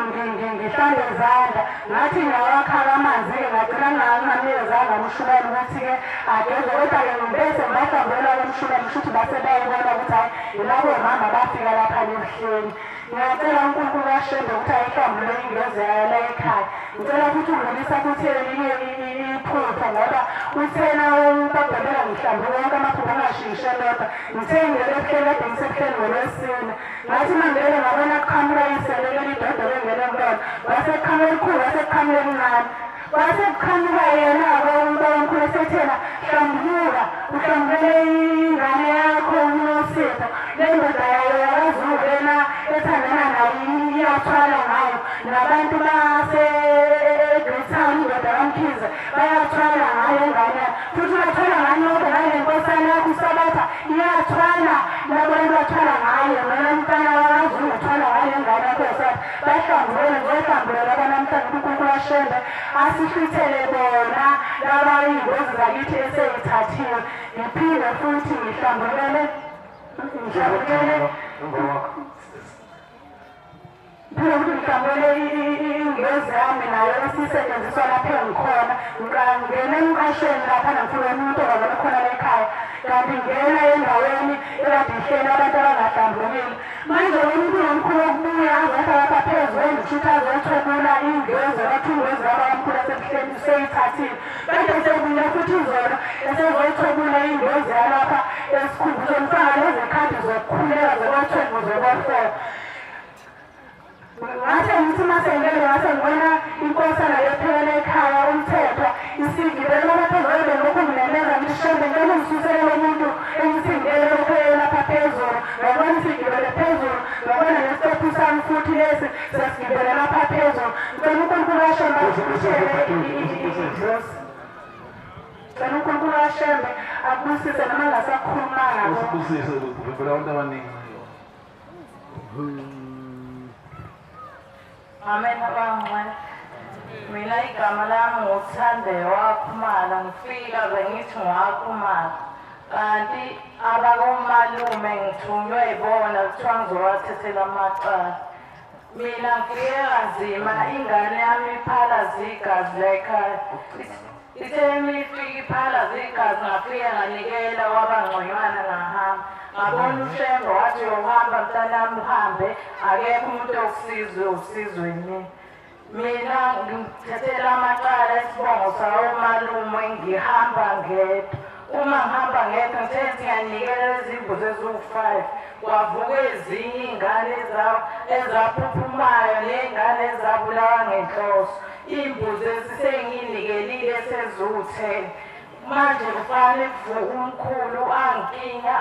ngihlambe izandla ngathi ngiyawakhala amanzi-ke ngagcina ngingamnikezanga umshumela ukuthi-ke ageze kodwa-ke ngibese ngibahlambela komshumela kusho ukuthi base bayibona ukuthi hayi yilabo mama bafika laphana ebuhleni ngiyacela unkulunkulu kashembe ukuthi ayihlambule ingeze yayo la ekhaya ngicela ukuthi ungulisa futhi elinye iphupho ngoba uthena ubabhelela ngihlambule wonke amaphupho angashingishe lodwa ngithe ngilele ebuhleni kade ngisebuhleni ngolwesine ngathi mangilele ngabona kuqhamuka iselele lidodolo engele kulona wasekuqhamuka elikhulu wasekuqhamuka elincane wasekuqhamuka yena-ke ubaba omkhulu esethena hlambuluka uhlambulele ingane yakho unosipho le ndoda yayo yakazulena ethandana nayo iyathwala ngayo nabantu base-Greytown indoda kamkhize bayathwala ngayo engane futhi bathwala ngani yonke ngale nkosana yakho usabatha iyathwala nabantu bathwala ngayo nona mntana wakazulu uthwala ngayo engane yakho esathi bahlambulele njehlambulele abanamhlanje unkulunkulu washembe asihlithele bona laba iy'ngozi zakithi eseyithathiwe ngiphinde futhi ngihlambulele phela ukuthi ngihlambulele ingilozi yami nayo esisetshenziswa lapho engikhona ngingena emqashweni laphana ngifuna umuntu ongabona khona la ekhaya kanti ngena endaweni ekade ihleli abantu abangahlambulukile manje umuntu nomkhulu okubuya azatha lapha phezulu endishutha azothwebula ingeze bathungeze abamkhulu asebuhleni seyithathile kade sebuya futhi izolo esezoyithwebula ingeze yalapha esikhumbuzo mfaka lezikhathi zokukhuleka zoba-12 zoba-4 ngase ngithi masengele ngase ngibona inkosana yephekela ekhaya umthetho isigibele laphezulu lokhu nginemeza ngishembe ngeke ngisusele lo muntu engithingele lophekela lapha phezulu ngabona isigibele phezulu ngabona nesitophu sami futhi lesi sesigibele lapha phezulu ngicela uNkulunkulu ashembe ngicela uNkulunkulu ashembe abusise noma ngasakhuluma ngabo usibusise ukuvimbela abantu abaningi Amen abangcwele. Mina igama lami nguThandewa Wakhumalo ngifika bengithi ngwakhumalo. Kanti abakomalume ngithunywe ibona kuthiwa ngizowathethela amacala. Mina ngifike kanzima ingane yami iphalaza igazi lekhaya. Ithe imifika iphalaza igazi ngafika nganikela wabangconywana ngahamba. Ngabona uShembe wathi uhamba mntanami uhambe akekho umuntu okusizwe usizweni mina ngithathela amacala esibongo sawomalume ngihamba ngedwa uma ngihamba ngedwa ngithe ngiyanikela izimbuzi eziwu-5 kwavuka ezinye iy'ngane ezaphuphumayo ney'ngane ezabulawa ngenhloso iy'mbuzi ezisengiyinikelile seziwu-10 manje kufanele kuvuka umkhulu angikinya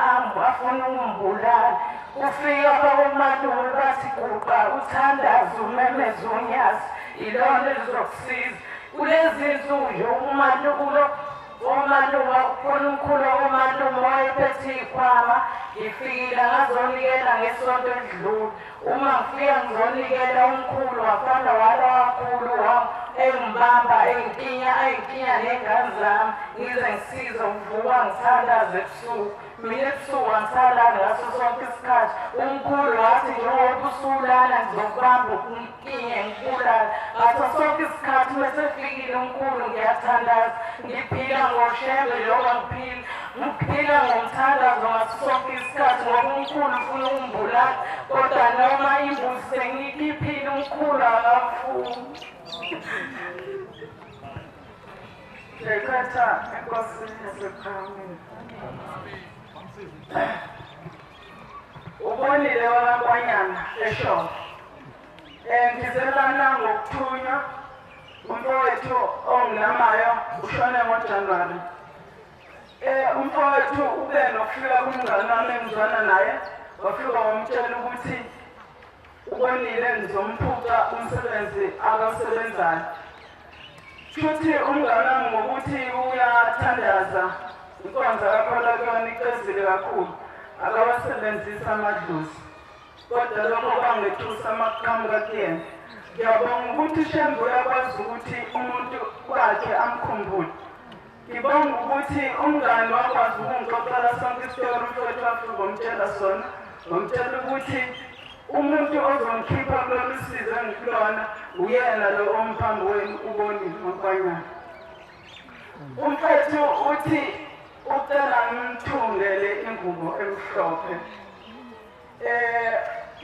afuna ukungibulala ufika kwakomalume bathi guqa uthandaze umemeze uNyasi ilona elizokusiza kulezi nsuku nje umalume khona umkhulu wakomalume wayephethe ikhwama ngifikile ngazonikela ngesonto elidlule uma ngifika ngizonikela umkhulu wafana wala wakhulu engibamba engikinya ney'ngane zami ngize ngisize ukuvuka ngithandaze ebusuku mina ebusuku angisalali ngaso sonke isikhathi umkhulu wathi njengoba usulala ngizokubamba ngikinye ngibulala ngaso sonke isikhathi mesefikile umkhulu ngiyathandaza ngiphila ngoShembe njengoba ngiphila ngomthandazo ngaso sonke isikhathi ngoba umkhulu ufuna ukungibulala kodwa noma imbuzi sengiyikhiphile umkhulu akafuni Lekhatha enkosini yasePhalamende. Ubonile wakakwanyana eShongwe. Ngizelana ngokuthunywa umfowethu ongilamayo ushone ngoJanuwari. Umfowethu ube nokufika kumngane wami engizwana naye wafika wamtshela ukuthi ubonile ngizomphuca umsebenzi akawusebenzayo. Futhi umngane wami ngokuthi uyathandaza inkonzo kakhulu kuyona iqezile kakhulu akawasebenzisa amadlozi kodwa lokho kwangithusa amaqhamuka kuyena ngiyabonga ukuthi Shembe uyakwazi ukuthi umuntu wakhe amkhumbule ngibonga ukuthi umngane wakwazi ukungixoxela sonke isitori umfowethu wafika ngomtshela sona ngomtshela ukuthi umuntu ozongikhipha kulolu sizo engikulona uyena lo omphambi wenu ubonile ngokwanyana umfowethu uthi ucela ngimthungele ingubo emhlophe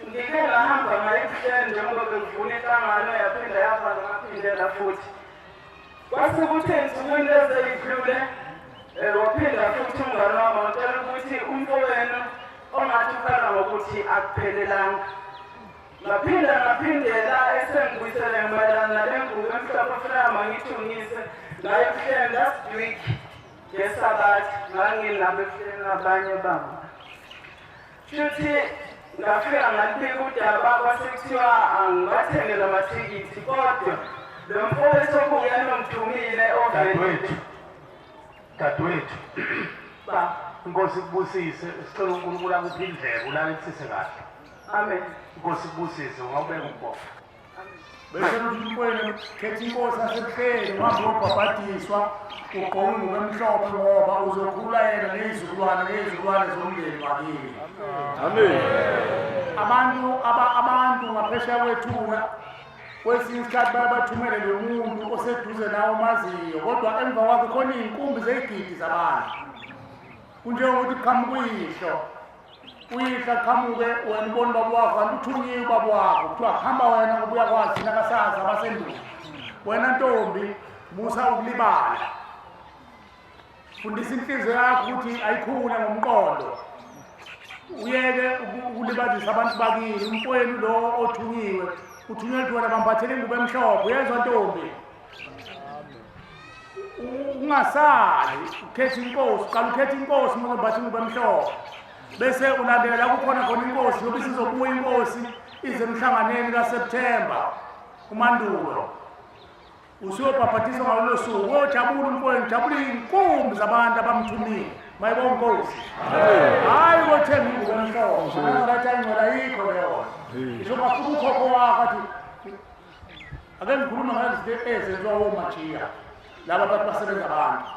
ngike ngahamba ngayo ebuhleni njengoba bekuvula inhlangano yaphinda yavala ngaphindela futhi kwase kuthi ensukwini ezeyidlule waphinda futhi umngane wami watshela ukuthi umfowenu ongathi ukhala ngokuthi akuphelelanga ngaphindela esengibuyisele ngimayelana nale ngubo emhlophe futhi mangithungise ngayo ebuhleni last week ngesabathi nganginabo ebuhleni abanye babo futhi ngafika ngalibika udaba kwasekuthiwa angibathengele amathikithi kodwa lo mfowethu okuyena ongithumile dadewethu ba Inkosi kubusise sicela uNkulunkulu akuphe indlebe ulalelisise kahle amen Inkosi kubusise ungawubeka umboko bese umfowenu khetha inkosi asebuhleni uhambe uyobhabhadiswa ugqoke ingubo emhlophe ngoba uzokhula yena ngezizukulwane zomndeni wakini Amen. abantu ngaphesheya kwethuna kwesinye isikhathi bayabathumele lo muntu oseduze nawo omaziyo kodwa emva kwakhe khona iy'nkumbi zey'gidi zabantu unjengokuthi qhamuka uyihlo qhamuke wena ubona ubaba wakho kanti uthunyiwe ubaba wakho kuthiwa kuhamba wena ngoba uyakwazi thina kasazi abasendulo wena ntombi musa ukulibala fundisa inhliziyo yakho ukuthi ayikhule ngomqondo uyeke ukulibazisa abantu bakini umfowenu lo othunyiwe uthunywe wena bambathele ingubo emhlophe uyezwa ntombi ungasali ukhethe inkosi qala ukhethe inkosi uma uzombatha ingubo emhlophe bese ulandela la kukhona khona inkosi yobe sizobuya inkosi ize emhlanganeni kaSeptember umandulo usiyobhabhathisa ngalolo suku ojabula umfowenu jabula inkumbi zabantu abamthumile mayibonga inkosi hayi ukothenga ingubo emhlophe angathi ayingcola yikho leyo isho ngafuna ukhokho wakho athi ake ngikhuluma ngalezinto ezenziwa omajiya laba abantu basebenza abantu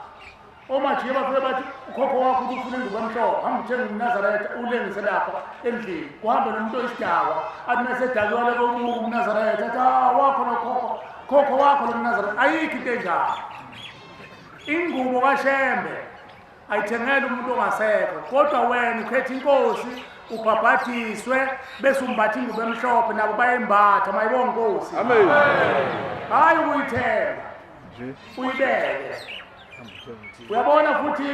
omajiya bafike bathi ukhokho wakho ukuthi ufuna ingubo emhlophe hamba uthenga umNazaretha ulengise lapha endlini kuhambe nomuntu oyisidakwa athi mesedakiwe leko umNazaretha athi wakho nokhokho wakho lo mNazaretha ayikho into enjalo ingubo kaShembe ayithengele umuntu ongasekho kodwa wena ukhetha inkosi ubhabhathiswe bese umbatha ingubo emhlophe nabo bayembatha mayibonga inkosi amen hayi ukuyithenga uyibeke uyabona futhi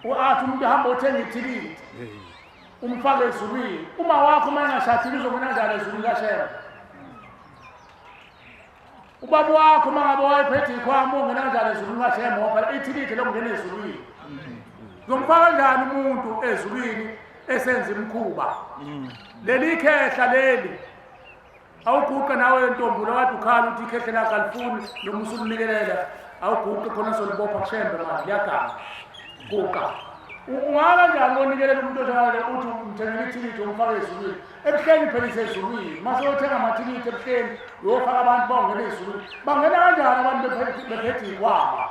uathi umuntu hamba uthenga ithikithi umfake ezulwini uma wakho mayengashadile uzongena njani ezulwini kaShembe ubaba wakho mangabe wayephethe ikhwama ungena njani ezulwini kaShembe ngoba ithikithi lokungena ezulwini uzomfaka njani umuntu ezulwini esenza imkhuba leli khehla leli awuguqe nawe ntombi lo wathi ukhala uthi ikhehla lakho alifuni noma usumnikelela awuguqe khona solibopha kuShembe manje liyagama guqa ungaba njani onikelela umuntu onjalo uthi umthengele ithikithi umfake ezulwini ebuhleni phela isezulwini mase uthenga amathikithi ebuhleni uyofaka abantu bawungena ezulwini bangena kanjani abantu bephethe ikhwama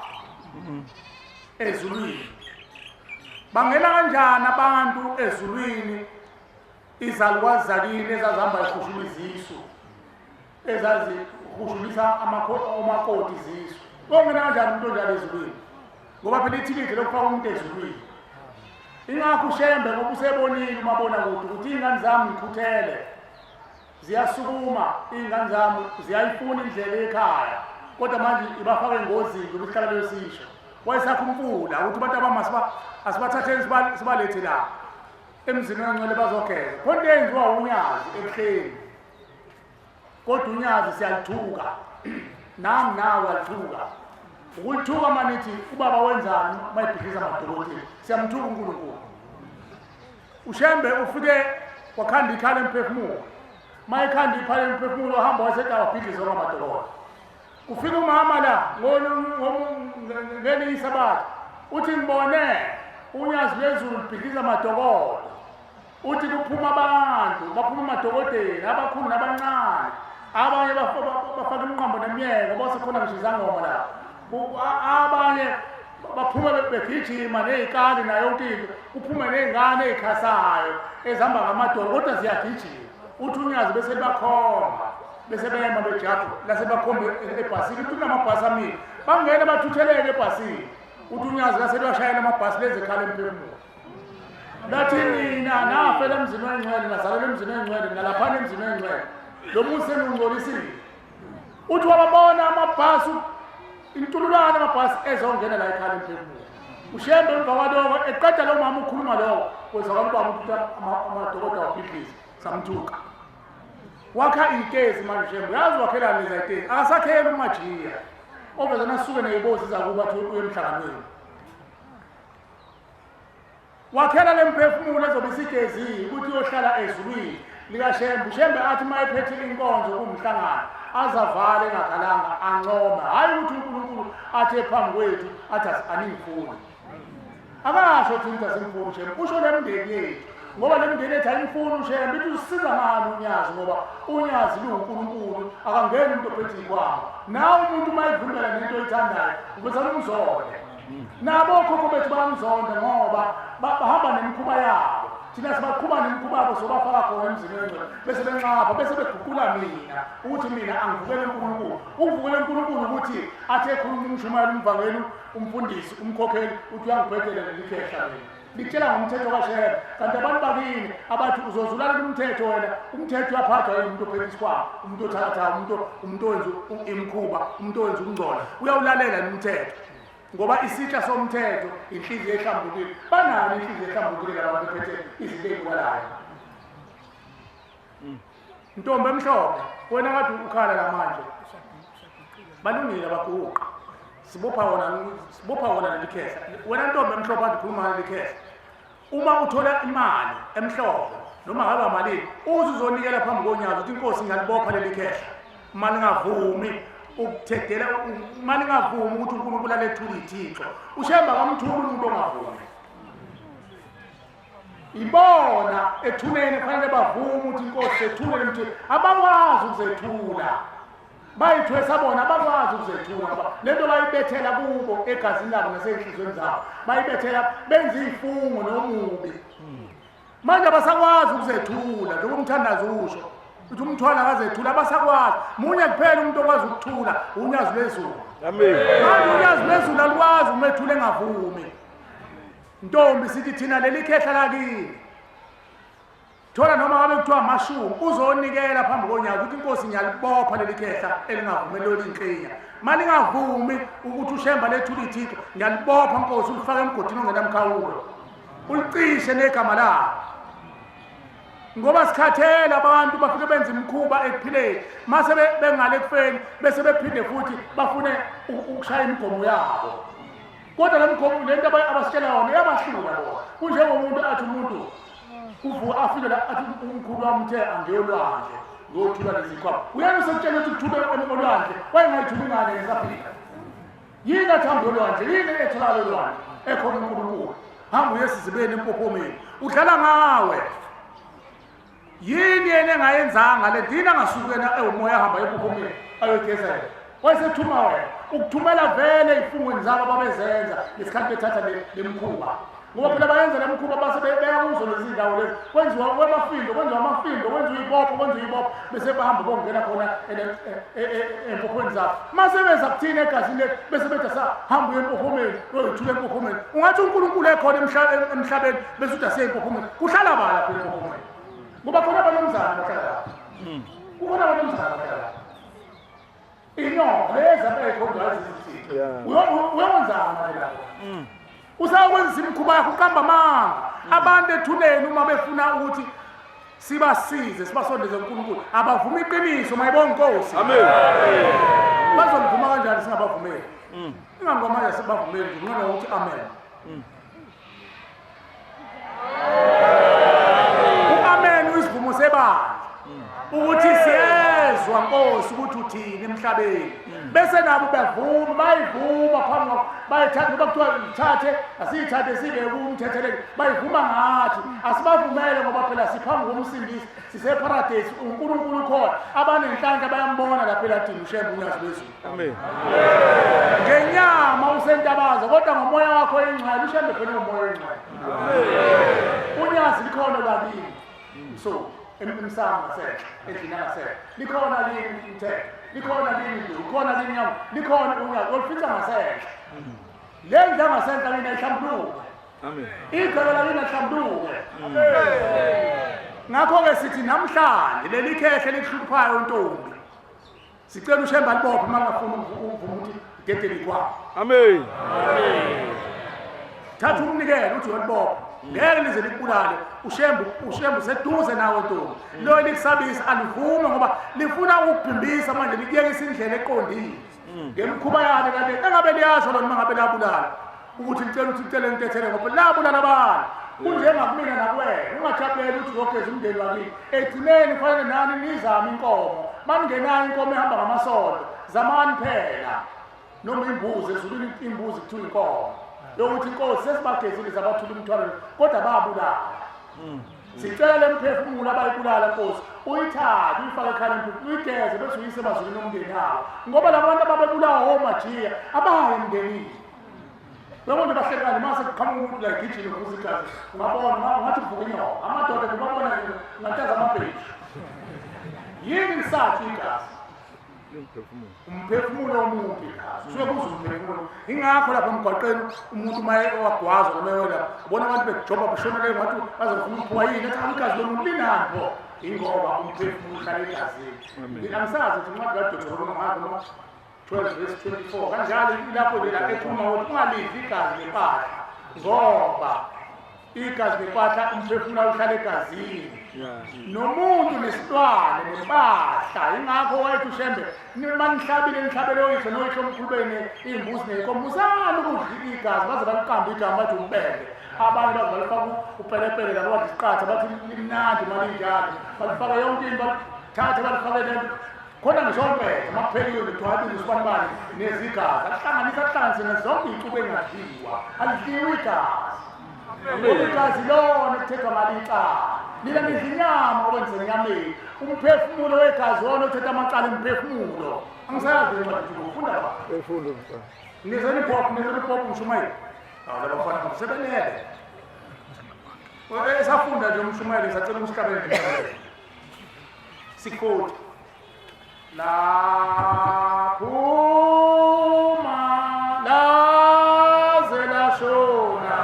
ezulwini bangena kanjani abantu ezulwini izalukwazi zakini ezazihamba zikhushula izisu ezazikhushulisa amakoti izisu bongena kanjani umuntu onjalo ezulwini ngoba phela ithikithi lokufaka umuntu ezulwini ingakho uShembe ngoba usebonile umabona ukuthi iy'ngane zami ngikhuthele ziyasukuma iy'ngane zami ziyayifuna indlela ekhaya kodwa manje ibafaka engozini ukuthi hlala besisho wayesakhumbula ukuthi abantu abama asibathatheni sibalethe la emzini wengcwele bazogeza khona into eyenziwa unyazi ebuhleni kodwa unyazi siyalithuka nami nawe uyalithuka ukulithuka manithi ubaba wenzani mayibhikiza amadokotela siyamthuka uNkulunkulu uShembe ufike wakhanda ikhala emphefumulo mayikhanda ikhala emphefumulo wahamba wasethi awabhikiza kwamadokotela kufika umama la ngeli isabathi uthi ngibone unyazi lezulu libhikiza amadokotela uthi kuphuma abantu baphuma amadokotela abakhulu nabancane abanye bafaka imqambo nemyeka bose khona ngisho izangoma la abanye baphuma begijima nezikali nayo into kuphume nezingane ezikhasayo ezihamba ngamadolo kodwa ziyagijima uthi unyazi bese bakhomba bese bema bejapha lase bakhombe ebhasini uthi namabhasi amile bangena bathutheleke ebhasini uthi unyazi lase bashayela amabhasi lezi ekhala emphefumulo lathi nina nafela emzini wengcwele nazalela emzini wengcwele nalaphana emzini wengcwele lo muntu senungcolisile uthi wababona amabhasi intululwana amabhasi ezongena la ekhala emphefumulo uShembe emva kwaloko eqeda lo mama ukhuluma lokho kwezakala ubaba ukuthi amadokotela wabhidliza samthuka wakha itezi manje uShembe yazi wakhela leza itezi akasakhela umajiya obeza nasuke neyibozi zakuba athi uyemhlanganweni wakhela lemphefumulo ezobe isigezile ukuthi uyohlala ezulwini likaShembe uShembe athi mayephethe inkonzo kumhlangano azavale ngakhalanga ancoma hayi ukuthi uNkulunkulu athe phambi kwethu athi aningifuni akasho ukuthi asimfuni uShembe usho lemndeni yethu ngoba lemndeni yethu ayimfuni uShembe ithi usisiza ngani unyazi ngoba unyazi luNkulunkulu akangeni umuntu ophethe ikwama nawe umuntu mayivumela nento oyithandayo ukuze umzonde nabo okhokho bethu bayamzonda ngoba bahamba nemikhuba yabo thina sibaqhuba nemkhubabo sobafaka khona emzini wengcwele bese benqapha bese beguqula mina ukuthi mina angivukele uNkulunkulu ukuvukela uNkulunkulu ukuthi athi ekhuluma umshumayeli umvangeli umfundisi umkhokheli uthi uyangibhedela lelikhehla mina likutshela ngomthetho kaSheba kanti abantu bakini abathi uzozulala umthetho wena umthetho uyaphathwa yini umuntu ophethe isikhwama umuntu othatha umuntu owenza imkhuba umuntu owenza ukungcola uyawulalela umthetho ngoba isitsha somthetho inhliziyo ehlambulukile banalo inhliziyo ehlambulukile abantu bephethe izinto ezibulalayo Ntombi emhlophe wena kade ukhala lamanje balungile abaguqa sibopha wona lelikhehla wena ntombi emhlophe adikhuluma ngelikhehla uma uthola imali emhlophe noma ngabe amalini uzonikela phambi konyazo uthi inkosi ngalibopha lelikhehla mali ngavumi ukuthedela mali ngavumi ukuthi uNkulunkulu alethule ithixo ushemba kamthula umuntu ongavumi ibona ethuneni kufanele bavume ukuthi inkosi ethule lemthini abakwazi ukuzethula bayithwesa bona abakwazi ukuzethula lento bayibethela kubo egazini labo nasenhlizweni zabo bayibethela benza izifungo nomubi manje abasakwazi ukuzethula njengoba umthandazo usho uthi umthwala akazethula abasakwazi munye kuphela umuntu okwazi ukuthula unyazi lwezulu amen manje unyazi lwezulu alwazi umethule engavumi Ntombi sithi thina lelikhehla lakini thola noma ngabe kuthiwa amashumi uzonikela phambi konyazo ukuthi inkosi ngiyalibopha lelikhehla elingavumeleli inkinga mali ngavumi ukuthi ushemba lethule ithixo ngiyalibopha inkosi ulifaka emgodini ongenamkhawulo ulicishe negama lakho ngoba sikhathela abantu bafike benza imkhuba ekuphileni mase bengale kufeni bese bephinde futhi bafune ukushaya imigomo yabo kodwa lemgomo lento abasitshela yona yabahlula bona kunjengomuntu athi umuntu uvuka afike la athi umkhulu wami uthe angiyolwandle ngothula lezikhwama uyena usekutshela ukuthi kuthube olwandle wayengayithuli ngane ngesaphila yini athamba olwandle yini etholakala olwandle ekhona uNkulunkulu hamba uyesizibeni empophomeni udlala ngawe yini yena engayenzanga le dina ngasukena umoya hamba empophomeni ayogeza wayesethuma wena ukuthumela vele ifungweni zabo babezenza ngesikhathi bethatha lemkhuba ngoba phela bayenza lemkhuba base beyakuzo lezi ndawo lezi kwenziwa amafindo kwenziwa ibopho bese bahamba bongena khona empophweni zabo mase beza kuthina egazini bese bethi sahamba empophomeni uyithule empophomeni ungathi uNkulunkulu ekhona emhlabeni bese uthi aseyempophomeni kuhlala bala phela empophomeni ngoba khona abanomzana bahlala lapha kukhona abanomzana bahlala lapha leza bekhonza izithi uyawenzana lapho usakwenza imkhuba yakho uqamba amanga abantu ethuleni uma befuna ukuthi sibasize sibasondeze uNkulunkulu abavuma iqiniso mayibonga inkosi amen bazomvuma kanjani singabavumeli ingangoma manje sibavumeli ngona ukuthi amen uamen uyisivumo sebandla ukuthi siyezwa Nkosi ukuthi uthini emhlabeni bese nabo bavuma bayivuma phambi bayithatha ngoba kuthiwa ithathe asiyithathe sibe kumthetheleke bayivuma ngathi asibavumele ngoba phela siphambi komsindisi siseparadise uNkulunkulu khona abanenhlanhla bayambona lapha eladini ushemba unyazi lwezulu amen ngenyama usentabaza kodwa ngomoya wakho engcwele ushembe phela umoya engcwele amen unyazi likhona lakini so emsamo ngasenhle endlini ngasenhle likhona lini umthetho likhona lini indlu likhona lini nyawo likhona unyawo olufitha ngasenhle le ndlu ngasenhle lina ihlambuluke amen igceke lakini ihlambuluke amen ngakho-ke sithi namhlanje leli khehla likuhluphayo Ntombi sicela ushemba libophe uma ngafuna uvuma ukuthi idedele kwakho amen thatha umnikelo uthi uyolibopha ngeke lize likubulale ushembu seduze nawe Ntombi lo likusabisa alivume ngoba lifuna ukubhimbisa manje likuyekisa indlela eqondile ngemkhuba yalo kanti engabe liyasho lona mangabe labulala ukuthi licela ukuthi licele ngitethele ngoba labulala abantu kunjengakumina nakuwena ungajabuleli ukuthi uzogeza umndeni wakini egcineni kufanele nani nizame inkomo maningenayo inkomo ehamba ngamasondo zamani phela noma imbuzi ezulwini imbuzi kuthiwa inkomo yokuthi inkosi sesibagezile zabathula umthwalo kodwa babulala sicela lemphefumulo abayibulala Nkosi uyithathe uyifake ekhaya emphefumulo uyigeze bese uyise emazulwini omndeni yawo ngoba labantu ababebulawa omajiya abayi emndenini Bebona bahlekani mase kuqhamuka umuntu la igijini ukuze igazi. Ungabona ngathi kuvuka inyoka. Amadoda ngibabona ngantaza amabheji. Yini lisathi igazi? Umphefumulo womuntu igazi. Suke kuze umphefumulo. Ingakho lapha emgwaqeni umuntu maye wagwaza noma wena ubona abantu bejoba beshonele ngathi bazofuna ukuphuka yini ethi igazi lomuntu linapho. Ingoba umphefumulo uhlala egazini. Ngiyasazi ukuthi incwadi kaDr. Noma 12:24 kanjalo ilapho lela ekhuluma ukuthi ungalidli igazi lempahla ngoba igazi lempahla umphefumulo uhlala egazini nomuntu nesilwane nempahla ingakho wayethi ushembe nihlabele oyise noyisho omkhulubeni imbuzi neyikomuzana ukudla igazi baze baliqamba igama bathi umbele abanye baze balifaka upelepele labo bathi isiqatha bathi limnandi malinjalo balifaka yonke into bathathe balifake lento khona ngisho mpethe amapheliwe kuthiwa isibanibani nezigazi ahlanganisa zonke iy'cubu engadliwa alidliwa igazi igazi lona kuthethwa ngalicala lila ngidla inyama okwenze enyameni umphefumulo wegazi wona othetha amacala emphefumulo angisayazi encwadi ufunda ba nizeni iphopu umshumayeli labafana sebelele esafunda nje umshumayeli sacela umsihlabeni sikhodi la phuma laze lashona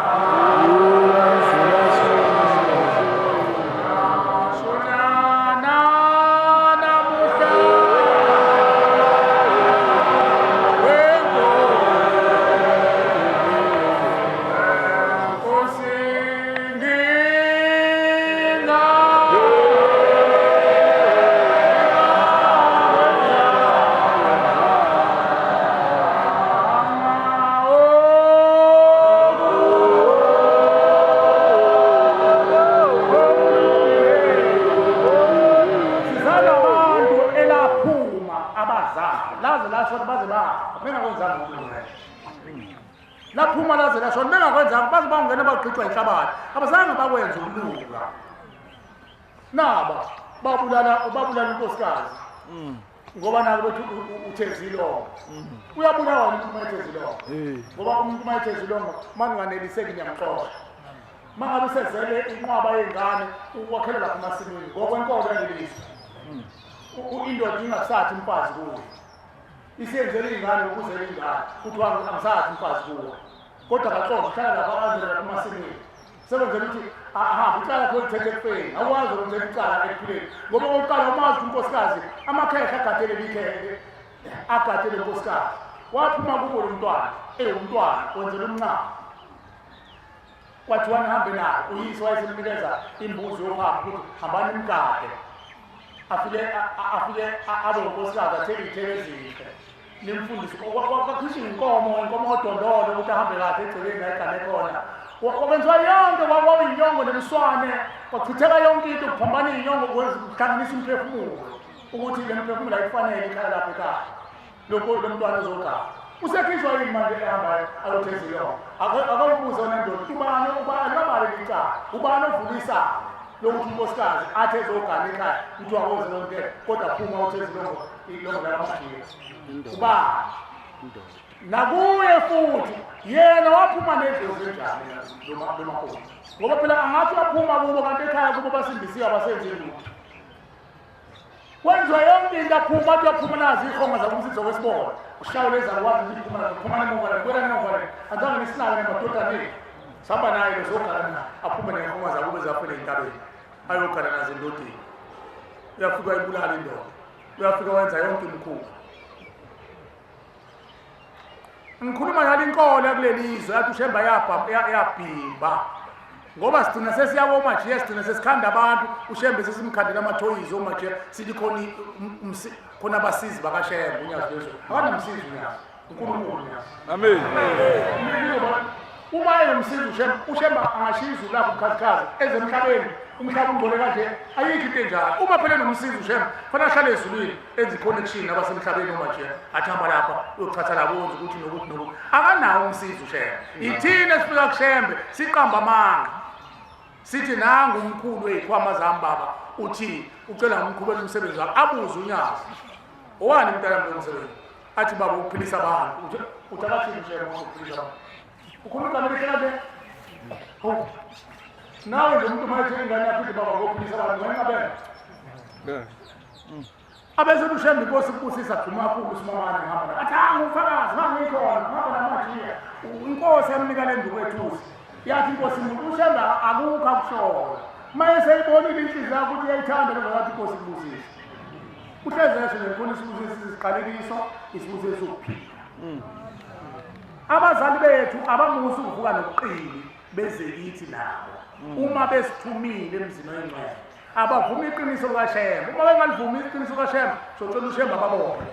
laphuma laze lashona bengakwenzanga baze bangena bagqitshwa inhlabathi abazange bakwenza ukulunga naba babulala unkosikazi ngoba nabo bethi uthezilongo uyabulawa umuntu uma ethezilongo ngoba umuntu uma ethezilongo manginganeliseki ngiyamxosha mangabe usezele inqwaba yengane ukwakhelela lapha emasimini ngokwenkolo yangelizwe indoda ingasathi umfazi kuyo isiyenzele ingane ukuzela ingane kuthi angisathi umfazi kuwo kodwa kaxoxa hlala lapha azela lapha emasimini sebenzela ukuthi ahambe icala lakho lithethe ekufeni akwazi ukwenzela icala ekuphileni ngoba okokuqala umazi unkosikazi amakhehla agadele likhehle agadele unkosikazi waphuma kubo lo mntwana umntwana wenzela umncane kwathiwa nihambe naye uyise wayesemnikeza imbuzi yokuhamba ukuthi hambani imgade afike abe unkosikazi athele iy'thelo ezinhle nimfundise kwakhishwa inkomo odondolo ukuthi ahambe kahle egcekeni la igane khona kwakwenziwa yonke kwakuyinyongo nemiswane kwachitheka yonke into kuphambana iy'nyongo kuhlanganisa umphefumulo ukuthi le mphefumulo ayifanele ikhaya lapho ekhaya lo mntwana ezogama usekhishwa yini manje ehambayo ayothezilongo akawubuze nendoda ubani babale licala ubani ovulisayo lokuthi unkosikazi athi ezogama ekhaya kuthiwa kozelonke kodwa phuma uthezilongo ilongo lakamajika ubani nakuye futhi yena waphuma nedlozi enjani lomakhosi ngoba phela angathi waphuma kubo kanti ekhaya kubo basindisiwe abasenzi lutho kwenziwa yonke into aphuma athi waphuma nazi iy'honga zakumsizo kwesibona ushawule ezakwazi ukuthi phuma nemuva kwela nemuva azange nisinake nemadodana sihamba naye lozogala aphume ney'honga zakube zafele ey'ntabeni ayogala nazo endodeni uyafika ayibulala indoda uyafika wenza yonke imkhulu ngikhuluma yali inkolo yakulelizwe yathi ushemba yabhimba ngoba sigcina sesiyabo omajiya sigcina sesikhanda abantu ushembe sesimkhandela amathoyizi omajiya sithi khona abasizi bakashembe unyazi lezo akanamsizi unyazi unkulunkulu unyazi amen uma enomsizi ushemba angashiya izulu lakho bukhazikhazi ezemhlabeni umhlaba ungcole kanje ayikho into enjalo uma phela nomsizi ushemba fanele ahlale ezulwini enze i-connection nabasemhlabeni omajiya athi hamba lapha uyokuthatha labonze ukuthi nokuthi akanawo umsizi ushemba ithina esifika kushembe siqamba amanga sithi nangu umkhulu wey'khwama zami baba uthi ucela ngimqhubela umsebenzi wakho abuze unyazi owani mntanami lo msebenzi athi baba ukuphilisa abantu uthi akathini ushemba ukuphilisa abantu ukhuluma igama elihle kanje hawu nawe nje umuntu manje ingane yakho ithi baba ngophilisa abantu ngiyabela abezwe ushembe inkosi kubusisa duma kakhulu usimamane ngihamba athi ngufakazi mangikhona ngihamba namajiya inkosi yamnika le nduku ethusi yathi inkosi umuntu ushembe akukho akushona maye seyibonile inhliziyo yakho ukuthi uyayithanda lento yathi inkosi kubusisa uhlezesho ngifuna isibusisa isiqalekiso isibusisa sokuphila abazali bethu abamusa ukuvuka nokuqili bezekithi nabo uma besithumile emzini wengcwele abavuma iqiniso likaShemba uma bengalivumi iqiniso likaShemba socela uShemba ababophe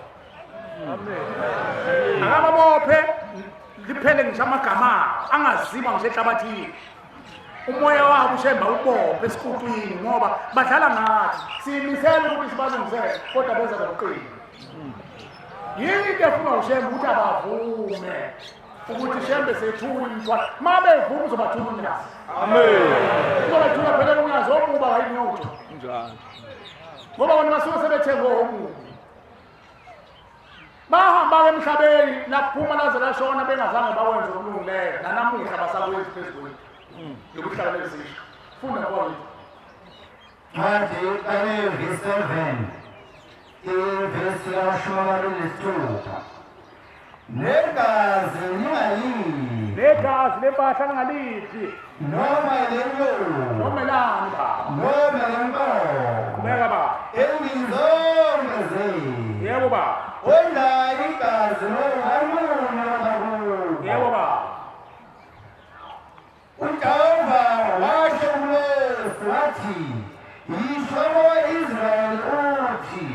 amen akababophe liphele ngisho amagama angaziwa ngisho ehlabathini umoya wabo uShemba ubophe esiquqwini ngoba badlala ngathi simisela ukuthi sibalungisele kodwa beza nokuqina yini ke funa uShemba ukuthi abavume ukuthi Shembe sethula umthwalo mabe vuma uzobathula unyazi amen uzobathula phela unyazi omuba kayinyutho njalo ngoba bona basuke sebethe ngomu bahamba emhlabeni laphuma laze lashona bengazange bawenze ukulungileyo nanamuhla basakwenza phezulu yokuhlala lezisho funda kwayo Manje verse 7 verse ya 16 negazi lingaliphi negazi lempahla ngalithi noma lenyoni noma lamba noma lenkomo kubeka ba engizongeze yebo ba ondlala igazi nohamuna kakhulu yebo ba uJehova washo kuMose wathi yisho Israyeli uthi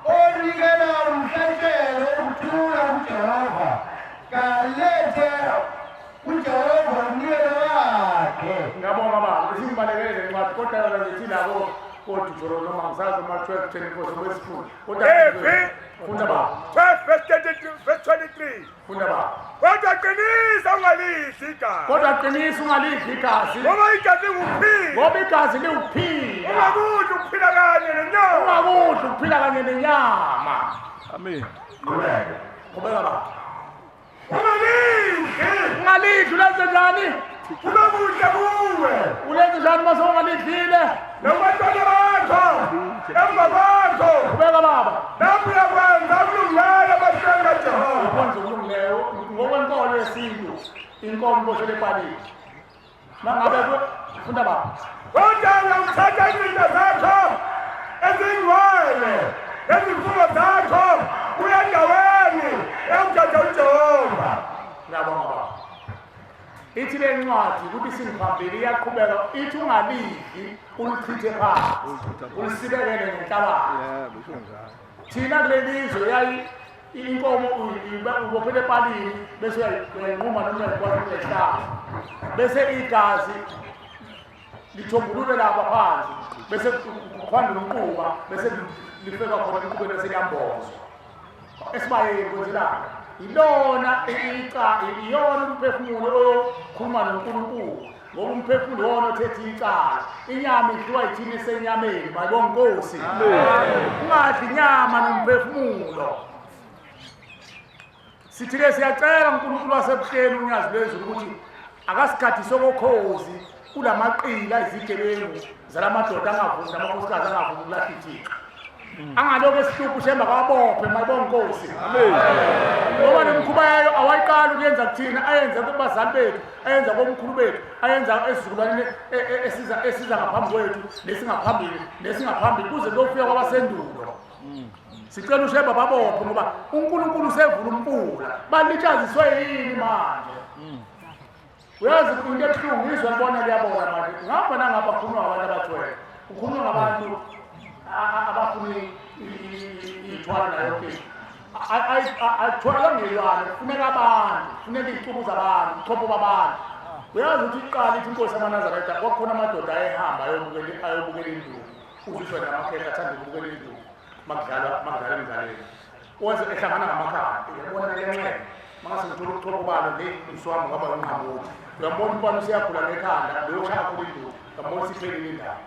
onikela umhlatshelo ukuthula kuJehova kalethe uJehova umnikelo wakhe ngabonga baba isimbalekele incwadi kodwa yona ngithi labo kodwa joro noma ngisazi uma 12:10 kwesifunda kodwa funda baba 12 verse 23 funda baba kodwa qinisa ungalidli igazi kodwa qinisa ungalidli igazi ngoba igazi nguphila ngoba igazi liwuphila ungakudli ukuphila kanye nenyama ungakudli ukuphila kanye nenyama amen kubeka baba ungalidli ulenze njani kube kuhle kuwe ulenze njani uma songalidlile nabantwana bakho emva kwakho kubeka baba lapho uyakwenza ukulungela abahlenga Jehova ukwenza ukulungileyo ngokwenkolo yesintu inkomo iboshele epalini mangabe funda baba kodwa uyamthatha izinto zakho ezingcwele nezifungo zakho uya endaweni emthatha uJehova ngiyabonga baba ithi le ncwadi ukuthi singiphambili iyaqhubeka ithi ungalidli ulichithe phansi ulisibekele ngenhlabathi thina kule lizwe yayi inkomo ubophele epalini bese uyanquma noma uyakwazi ukuyihlaba bese igazi lithombulule lapha phansi bese kukhanda umquba bese lifeka khona enkubeni eseyambozwa esibayeni kwenzelana ilona iyona umphefumulo oyokhuluma noNkulunkulu ngoba umphefumulo wona othethe icala inyama idliwa yithini esenyameni bayibonga Nkosi ungadli inyama nomphefumulo sithi-ke siyacela uNkulunkulu wasebuhleni unyazi lwezulu ukuthi akasikhathi sokokhozi kulamaqila izigebengu zalamadoda angavumi namakhosikazi angavumi ukulahla ithixo angalokho esihlupho Shemba kabophe mayibonga Nkosi ngoba nemkhuba yayo awayiqala ukuyenza kuthina ayenza kubazali bethu ayenza komkhulu bethu ayenza esizukulwaneni esiza ngaphambi kwethu nesingaphambili kuze kuyofika kwabasendulo sicela uShemba babophe ngoba uNkulunkulu usevula umpula balitshaziswe yini manje uyazi into ebuhlungu izwe libona liyabona manje ngapha nangapha kukhulunywa ngabantu abathwele kukhulunywa ngabantu abafuna ithwala nayo ke ayithwala ngeyana kufuneka abantu kufuneka izicubu zabantu uthopho babantu uyazi ukuthi iqala ithi inkosi yamaNazaretha kwakukhona amadoda ayehamba ayobukela induku uzishwe namakhehla athanda ukubukela induku makudlala emdlalweni wenze ehlangana ngamakhaya uyabona lenxele mangase ngithola uthopho balo le mswami ngaba ngingaboni uyambona umfana usiyakhula ngekhanda loyoshaya khulu induku uyambona siphelile indaba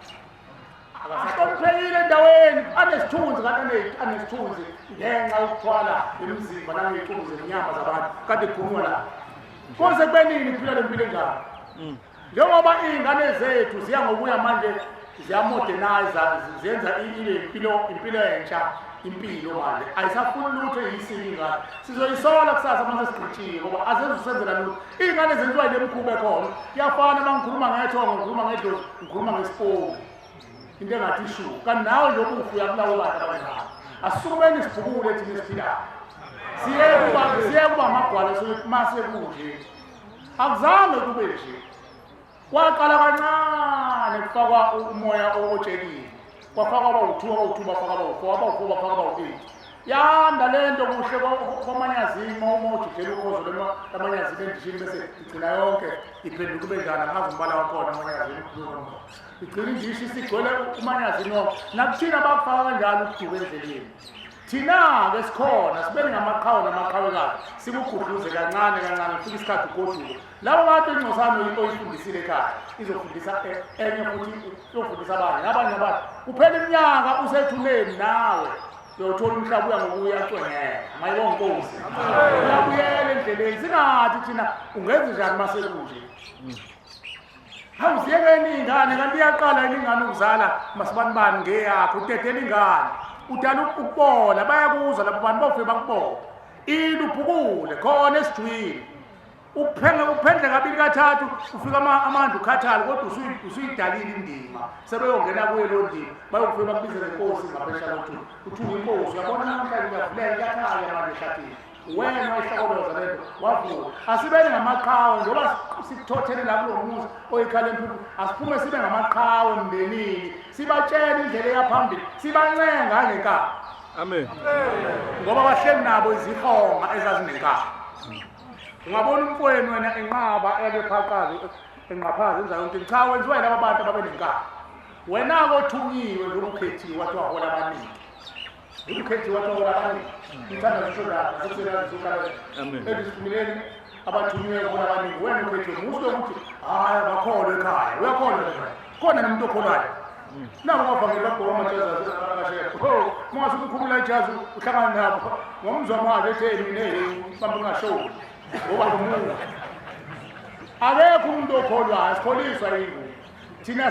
akasahloniphekile endaweni anesithunzi kanti anesithunzi ngenxa yokuthwala imizimba nangezicubu zenyama zabantu kade kukhulunywa la konse kubenini kuphila lempilo enjalo njengoba iy'ngane zethu ziya ngokuya manje ziyamodernize zenza impilo entsha impilo manje ayisafuni lutho eyisile ingane sizoyisola kusasa manje sigqitshiwe ngoba azezusenzela lutho iy'ngane zenziwa yile mkhuba ekhona iyafana uma ngikhuluma ngethongo ngikhuluma ngedlozi ngikhuluma ngesiponi into engathi ishu kanti nawe njengoba ufuya kulawo bantu abanjalo asisukubeni sibhukule thina esiphilayo siye kuba amagwala masekunje akuzange kube nje kwaqala kancane kufakwa umoya otshekile kwafakwa abawu-2 bafaka abawu-4 abawu-4 bafaka abawu-8 yanda le nto kuhle kwamanyazini uma ujijela ukhozo lamanyazini endishini bese igcina yonke iphenduka kube njani angazi umbala wakhona amanyazini igcina indishi isigcwele umanyazini wonke nakuthina bakufaka kanjalo ukuduka endleleni thina-ke sikhona sibe ngamaqhawe namaqhawekazi sikugudluze kancane kancane kufika isikhathi ugoduka labo bantu ingcosana oyifundisile ekhaya izofundisa enye futhi izofundisa abanye nabanye abantu kuphela iminyaka usethuleni nawe uyothola umhlaba uya ngokuya acwengela mayibonge Nkosi uyabuyela endleleni singathi thina ungenza njani masekunje awuziyekeni iy'ngane kanti iyaqala ingane ukuzala masibanibani ngeyakho utetela ingane udala ukubola bayakuzwa labo bantu bawufike bakubona ili uphukule khona esijwini uphendle kabili kathathu ufika amandla ukhathale kodwa usuyidalile indima sebeyongena kuyo leyo ndima bayokufika bakubizele Nkosi ngaphesha lokuthi uthuka inkosi uyabona namhlanje uyavuleka iyakhaya manje ehlathini wena wayihlokoloza lento wavuka asibeni ngamaqhawe njengoba sikuthothele la kulo muzi oyikhala empilo asiphume sibe ngamaqhawe emndenini sibatshele indlela eyaphambili sibancenga ngenkani Amen. ngoba bahleli nabo izihonga ezazinenkani ungabona umfweni wena enqaba ebephaqazi enqaphazi enza yonke cha wenziwa yilabo bantu ababenenkani wena-ke othunyiwe lokukhethiwe wathi wahola abaningi ukukhethiwe wathi wahola abaningi ngithanda zisho lapha edisiphumileni abathunyiwe kuhola abaningi wena ukhethiwe musuke ukuthi hhayi abakholwa ekhaya uyakholwa ekhaya khona nomuntu okholwayo nabo bavangeli bagqoka amajazi akashekho mongasuke ukhumula ijazi uhlangane nabo ngomzwamalo etheni bambe ungashoni ngoba lomuntu akekho umuntu okholwayo sikholiswa yini thina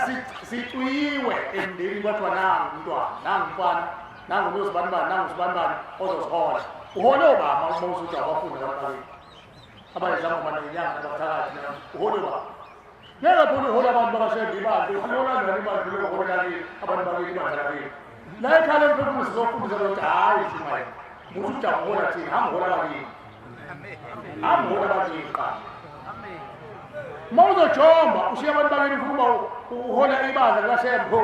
sicwiyiwe emndeni kwathiwa nangu umntwana nangu umfana nangu unozibanibani nangu uzibanibani ozosihola uhole obama uma uzuthi abafunda abakakeni abayizangoma nenyanga nabathakathi uhole obama ngeke phela uhole abantu bakashembe ibandla uhola njani ibandla lokuholakini abantu bakeli ibandla lakini la ekhaya emphefumulo sizofundisa ukuthi hhayi shumaye muthi ujabuhola thina hamhola bakini hamhola bakini qala uma uzojomba ushiya abantu bakini ufuna uba uhola ibandla likashembe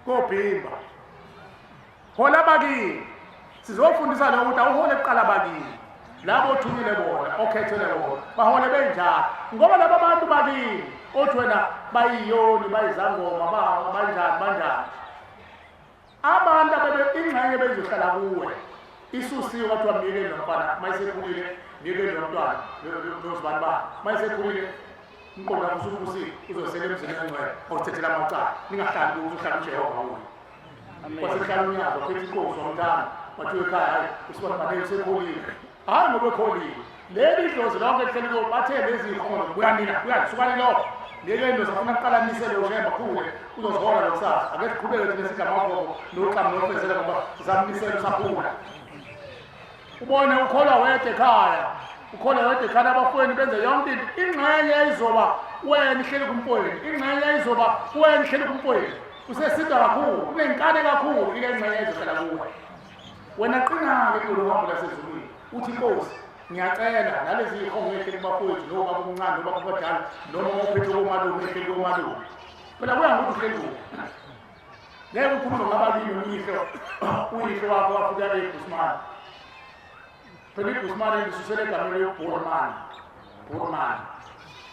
kobhimba hola bakini sizofundisa lo ukuthi awuhole kuqala bakini labo othunyile bona okhethele bona bahole benjani ngoba laba bantu bakini othi wena bayiyoni bayizangoma banjani abantu ingxenye bezohlala kuwe isusiwe kwathiwa mnikeli nomfana mayisekhulile mnikeli nomntwana nozibanibani mayisekhulile umqondo wakho usufusile uzosela emzini engcwele awuthethela amacala ningahlali kuwo uhlala uJehova kuwe kwasehlala unyaka phethe inkosi womntana wathiwa ekhaya hayi usibanibani usekhulile hayi ngoba ekholile leli dlozi lonke lihleli kuwo bathe lezi ikhona kuyanina sukani lokho leli ndozi afuna kuqala nisele ushemba khule uzozihola lokusasa ake siqhubeke thina sidla amavovo noqamu nofezela ngoba sizamnisela usakhula ubone ukholwa wedwa ekhaya ukholwa wedwa ekhaya abafweni benze yonke into ingxenye izoba wena ihleli kumfweni ingxenye izoba wena ihleli kumfweni usesida kakhulu unenkane kakhulu ile ngxenye izohlala kuwe wena qina-ke kulo hambo lasezulwini uthi Nkosi ngiyacela nalezi ikhongo ehleli kubafowethu noma kumncane noma kubadala noma uphethe komalume ehleli komalume phela kuya ngokuthi uhleli kuwo ngeke ukhulume ngababili uyihlo wakho wafika eBhusmani phela iBhusmani lisusele egameni loBhurman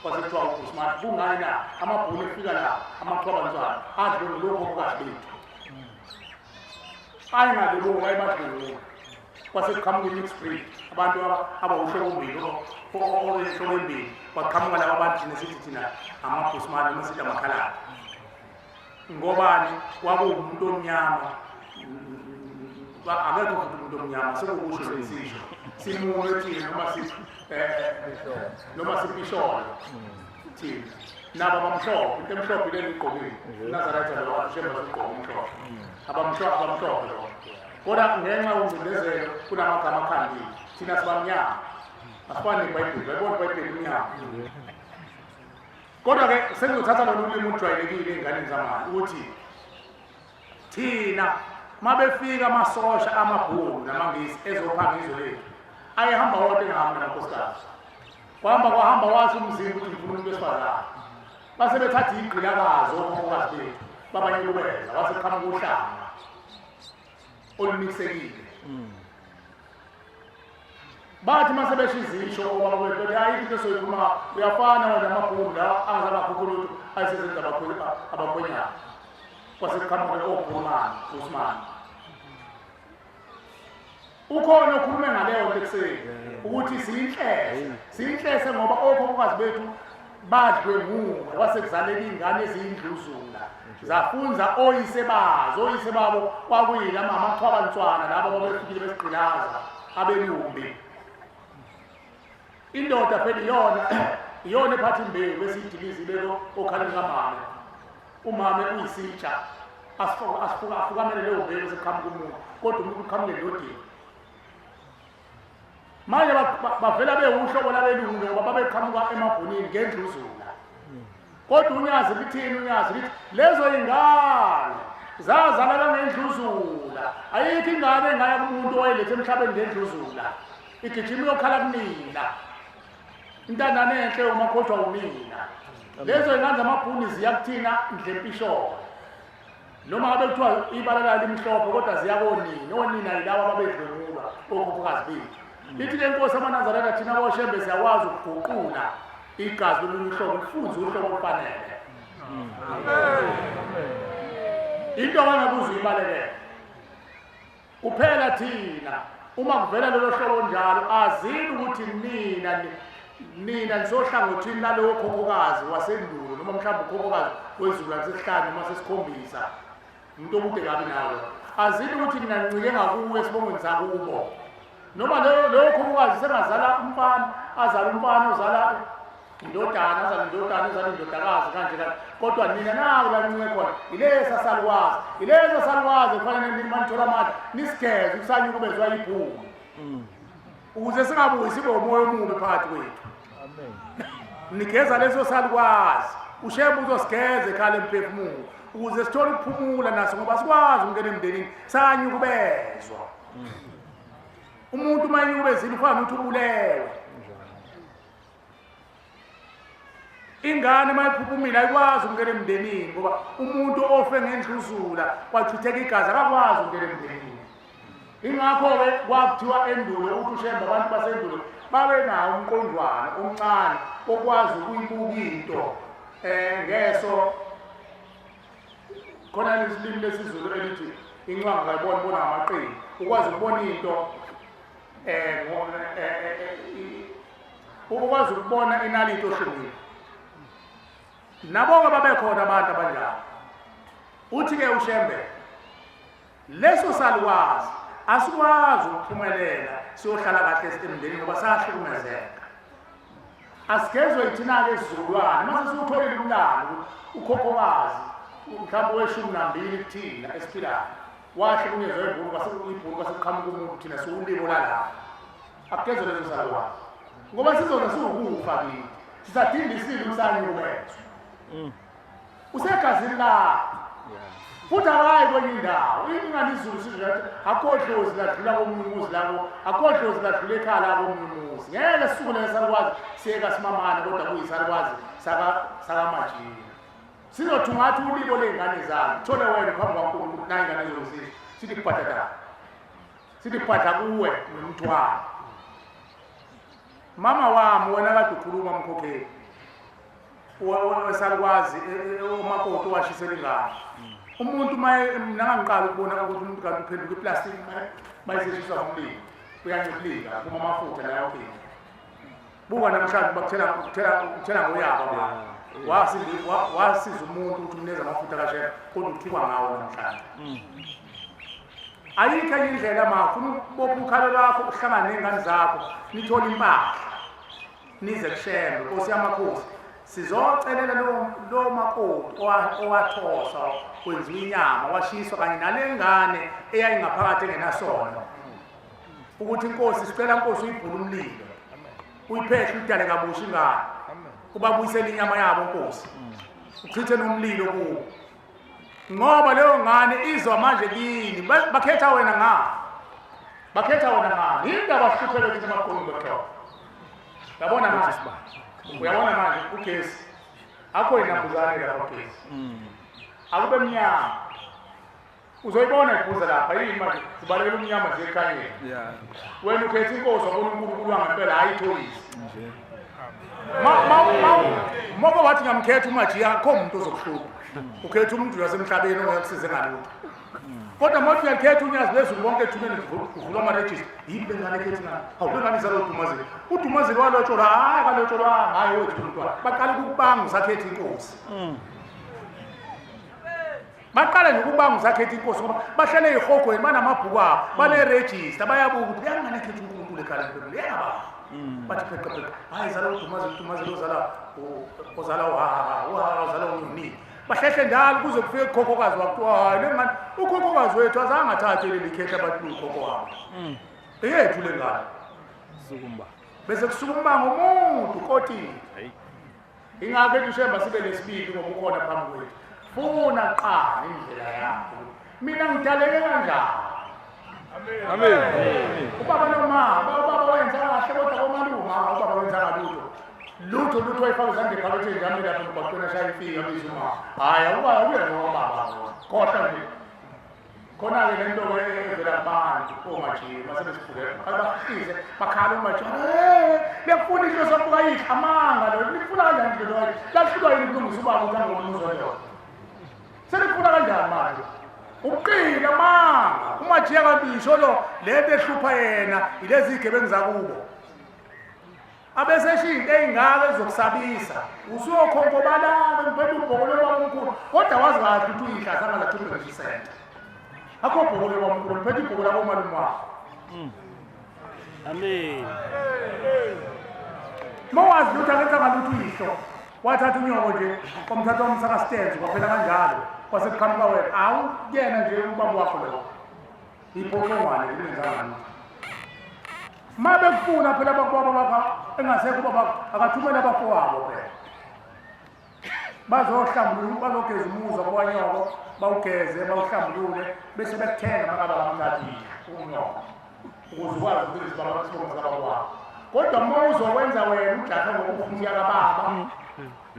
kwasekuthiwa uBhusmani kungani na amabhunu efika la amaxhobanzwana adle ngolokho okukazi bethu ayingalelungu ayimadlelungu kwasekuqhamuka i-mixed abantu abawuhlokombili orenhlobo embili baqhamuka laba abantu thina sithi thina amabhusmani noma sithi amakhaladi ngobani kwakuwumuntu omnyama akekho futhi umuntu omnyama sekukusho lesisho simuwe thina noma sipisholo thina nabo abamhlophe into emhlophe leli igqokile Nazareth lo ashemba sigqoka umhlophe abamhlophe kodwa ngenxa yokungcindezelo kunamagama akhambile thina sibamnyama asifani neBhayibheli bayibona iBhayibheli imnyama kodwa ke sengizothatha lolu limi ujwayelekile enganeni zamanje ukuthi thina mabefika amasosha amabhulu namangisi ezophanga izwe lethu ayehamba wonke ngahamba nankosikazi kwahamba wathi umzimba ukuthi ngifuna umuntu wesifazane base bethatha igqilakazi okhokazi bethu babanyukubeza waseqhamuka uhlanga olumiksekile bathi mase beshizisho obaba bethu hayi into soyikhuluma uyafana wena amabhulu la angazabakhukhulu ayisebenza abakhonyana kwaseqhamuka okhulumani Usman ukhona okhulume ngaleyo nto ekuseni ukuthi siyinhlese ngoba okhokwazi bethu badlwengula wasekuzaleka ingane eziyindluzula zafunza oyise babo kwakuyila mama axhwabantwana labo babefikile besigqilaza abelumbi indoda phela iyona ephatha imbewu besiyidilizi lelo okhaleni kamama umama uyisitsha asifukamele leyo mbewu seqhamuka umuntu kodwa umuntu uqhamuke endodeni manje bavela bewuhlobo labelungu ngoba babeqhamuka emabhunini ngendluzula kodwa unyazi lithi lezo ingane zazalana ngendluzula ayikho ingane engaya kumuntu owayelethe emhlabeni ngendluzula igijima yokhala kunina intandane enhle umakhohlwa unina lezo ingane zamabhuni ziyakuthina ndlempisholo noma ngabe kuthiwa ibala limhlophe kodwa onina yilabo ababedlwengulwa okhokhokazi bethu lithi le nkosi amaNazaretha thina boshembe siyakwazi ukuguqula igazi lolunye uhlobo lifunze uhlobo olufanele into abangakuze uyibalekele kuphela thina uma kuvela lelo hlobo njalo azini ukuthi nina nisohlangothini lalowo khokhokazi wasendulo noma mhlawumbe ukhokhokazi wezulu lasesihlanu noma sesikhombisa umuntu omude kabi nawe azini ukuthi nina nicike ngakuwe esibongweni sakubo noma lowo khokhokazi sengazala umfana azala umfana ozala indodana azala indodakazi kanje kodwa nina nawe la nicike khona ilesa salwazi kufanele nimanithola amandla nisigeze kusanye kubezwa ibhulu ukuze singabuyi sibe umoya omubi phakathi kwethu nigeza leso salwazi ushembe uzosigeze ekhaya emphefumulo ukuze sithole ukuphumula naso ngoba sikwazi ukungena emndenini sanyukubezwa umuntu mayukubezile ufana ukuthi ubulewe ingane mayiphuphumile ayikwazi ukungena emndenini ngoba umuntu ofe ngendluzula kwachitheka igazi akakwazi ukungena emndenini ingakho-ke kwakuthiwa endulo ukuthi ushembe abantu basendulo babe nawo umqondwana omncane okwazi ukuyibuka into ngeso khona isilimi lesizulu elithi incwanga kayibona ngamaqini ukwazi ukubona into ukwazi ukubona inaliti ohlungile nabo-ke babekhona abantu abanjalo uthi-ke ushembe leso salwazi asikwazi ukuphumelela siyohlala kahle emndenini ngoba sahlukumezeka asigezwe yithina-ke isizukulwane mase siwutholile umlando ukhokhokazi mhlawumbe we12 kuthina esiphilayo wahlukunyezwa ibhulu kwaseqhamuka umuntu thina siwulibo lalapha akugezwe lezo salwazi ngoba sizona siwukufa kithi sisadindisile umsanyukubezwa usegazini lakho futhi akayi kwenye indawo ingani izulu sizathi akhodlozi ladlula komunye umuzi labo akhodlozi ladlula ekhaya labo komunye umuzi ngeke sisuku lesalwazi siyeka simamana kodwa kuyisalwazi sakamajini sizothi ungathi ulibo ley'ngane zami thole wena phambi kwankulunkulu nayingane zozisi sithi kuphatha sithi kuphatha kuwe nomntwana mama wami wena kade ukhuluma mkhokheli wesalwazi umakoti owashisela ingane umuntu nangangiqala ukubona ukuthi umuntu kanti uphenduka iplastiki mayiseshiswa ngumlilo uyancukulika kuma amafutha la yoke buka namhlanje bakuthela ngoyaba wasiza umuntu ukuthi umneza amafutha kashela kodwa uthikwa ngawo namhlanje ayikho enye indlela mafuna ukubopha ukhalo lwakho uhlangane ney'ngane zakho nithole impahla nize kushembe Nkosi yamakhosi sizocelela lo makoti owathosa kwenziwa inyama washiswa kanye nale ngane eyayingaphakathi engenasono ukuthi inkosi sicela Nkosi uyibhule umlilo uyiphethe udale kabusha ingane ubabuyisela inyama yabo Nkosi uchithe nomlilo kuwo ngoba leyo ngane izwa manje kini bakhetha wena ngani indaba sihluphele ukuthi amaqondo bekho yabona manje uyabona manje ugesi akho inambuzane lapha ugesi akube mnyama uzoyibona ibhuza lapha yini manje sibalekela umnyama nje ekhanyeni wena ukhetha inkosi wabona uNkulunkulu wangempela ayitholisi nje Mama wathi ngamkhetha uMajiya akho umuntu ozokuhlupha ukhetha umuntu wasemhlabeni ongakusize ngalutho kodwa manje uyakhetha unyazi lezulu wonke ethumeni kuvulwa ama-register yimbe ngane khethi ngane awubengane izalo udumazile udumazile walotsholwa hayi kalotsholwa ngayo wethu umntwana baqale ukubanga usakhetha inkosi baqale nokubanga usakhetha inkosi ngoba bahlele ey'hogweni banamabhuku abo banerejista bayabuka ukuthi yangane khetha uNkulunkulu ekhaya lempilo yaba bathi pheqapheqa hayi zala udumazile ozala unini bahlehle njalo kuze kufike ukhokhokazi wakuthiwa hayi lengane ukhokhokazi wethu azange athathe leli khetha bathi ukhokho wabo eyethu le ngane sukumba bese kusukumba ngomuntu kotini ingakho ethi ushemba sibe nesibili ngoba ukhona phambi kwethu funa qala indlela yakho mina ngidaleke kanjani amen ubaba nomama ubaba wenza kahle kodwa komalunga ubaba wenza kalutho lutho wayifaka izandla ephakathi njalo lapho ngibaqona shaya ifika bizuma hayi ubaba uye nobaba kodwa nje khona-ke le nto evela abantu oMajiya masebesiphule abafise bakhala uMajiya bekufuna into sokukayikho amanga lo lifuna kanjani into loyo lafika yini kulungisa ubaba ukuthi angomuzwa leyo selifuna kanjani manje uqile amanga uMajiya kabisho lo lento ehlupha yena ilezi igebengu zakubo abeseshinto ey'ngaka ezokusabisa usuyokhonkobalanga ngiphethe ubhokolo lwabamkhulu kodwa wazi kahle ukuthi uyihlahla angaza-2% akho ubhokolo lwabamkhulu ngiphethe ibhokolo labomalume wakho amen mawazi lutho akenza ngalutho uyihlo wathatha unyoko nje kwamthatha wamsakastenzi kwaphela kanjalo kwasekuqhamuka wena awuyena nje ubaba wakho lo iphokongwane linenzangani ma bekufuna phela bakubaba bakho engasekho ubaba akathumele abafowabo phela bazogeza umuzwa kwanyoko bawugeze bawuhlambulule bese bekuthenga makaba bamthathile unyoko ukuze ukwazi ukuthi sibabasibonga sabakwabo kodwa uma uzokwenza wena udlaka ngokufuna kababa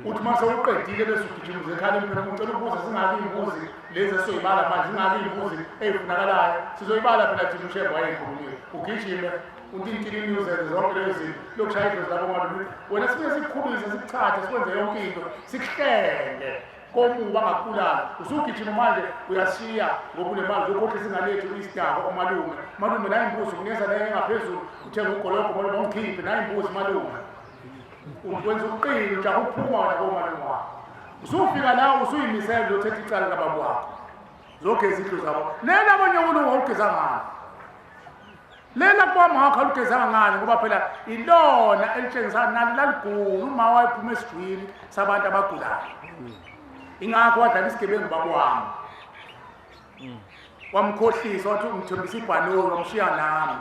uthi mase uqedile bese ugijima ekhaya empela ucela ukubuza zingaki imbuzi lezi esizoyibala manje zingaki imbuzi ezifunakalayo sizoyibala phela thina ushemba wayekhulumile ugijime untintini news zonke lezi lokushaya idlozi labomalume wena sibe sikukhulise sikuchathe sikwenze yonke into sikuhlenge komuba ngakhulana usugijima manje uyashiya ngobule manje ukhohlisa ingalethu isidako malume la imbuzi kunikeza naye ngaphezulu uthenga ugoloko malume ongikhiphe naye imbuzi malume ukwenza uqine nje ukuphuma wena komalume wakho usufika la usuyimisela lothetha icala kababa wakho zogeza izindlu zabo lela abanye ukulunga ugeza ngani lela kwamaka alugezanga ngani ngoba phela ilona elitshengisa nalo laligulo uma wayephuma esidwini sabantu abagulayo ingakho wadlala isigebengu bakwami wamkhohlisa wathi ngithembisa ibhanoni wamshiya nami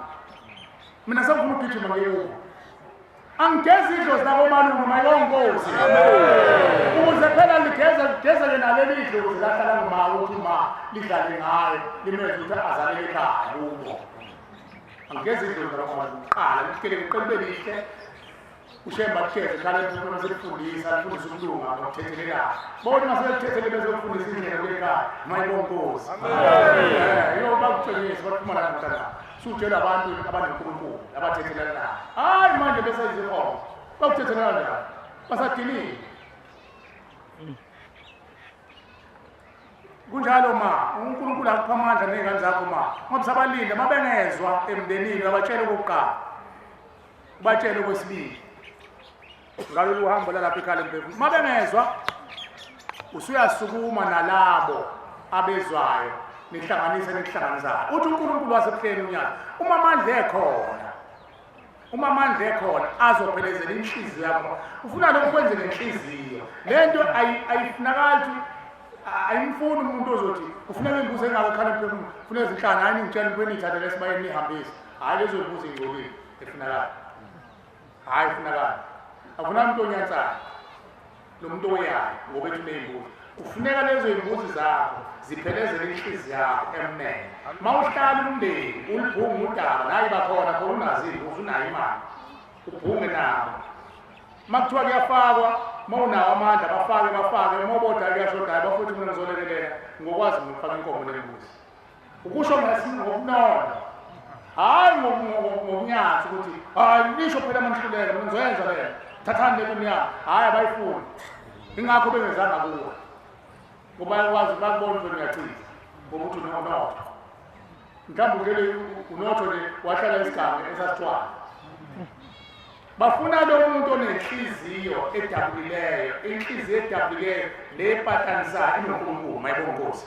mina sengifuna ukugijima ngekubo angigezi idlozi labomalume mayonkosi ukuze phela ligezele naleli idlozi lahlala ngima ukuthi ma lidlale ngayo limenze ukuthi azalele ekhaya kubo angigezi idlozi labomalume qala lihlele ngeqembe lihle ushemba kuhleze khala empilweni selifundisa lifundisa ukulunga ngokuthethelekayo bona maselithethele bezofundisa indlela kwekhaya mayibonkosi yiyo bakutshengisa baphumana namhlanje sutshela abantu abanenkulunkulu abathethelanayo hayi manje besayizihongo bakuthethelana njani basadinile kunjalo ma uNkulunkulu akupha amandla nezingane zakho ma ngoba sabalinde mabengezwa emndenini abatshele okokuqala batshele okwesibili ngalolu hambo lalapha ekhaya emphefumulo mabengezwa usuyasukuma nalabo abezwayo nihlanganise nikuhlanganisayo uthi uNkulunkulu wasebuhleni unyaka uma amandla ekhona azophelezela inhliziyo yakho ufuna lokhu kwenze ngenhliziyo lento ayifunakali ukuthi ayimfuni umuntu ozothi kufuneka imbuzi engaka khala emphefumulo kufuneka izinhlanga hayi ngitshela ukuthi nithathele esibayeni nihambise hayi lezo mbuzi ingcolile efunakala hayi efunakala akuna umuntu onyansayo lo muntu oyayo ngoba ethi uneyimbuzi kufuneka lezo imbuzi zakho ziphelezele inhliziyo yakho emnene mawuhlala umndeni ulibhunga udaba naye bakhona khona unazile usunayo imali ubhunge nawo makuthiwa kuyafakwa mawunawo amandla bafake mawubodwa kuyashodayo bafuthi mina ngizolekelela ngokwazi ngokufaka inkomo nembuzi ukusho ngokunona hayi ngokunyathi ukuthi hayi nisho phela amanhluleka mina ngizoyenza leyo thathani le kunyaka hayi abayifuni ingakho bengezanga kuwo ngoba yakwazi bakubona ukuthi uyachiza ngokuthi unotho mhlawumbe ngele unotho le wahlala isigaba esasithwala bafuna lo muntu onenhliziyo edabukileyo inhliziyo edabukileyo lepatanisayo inonkulunkulu mayibongozi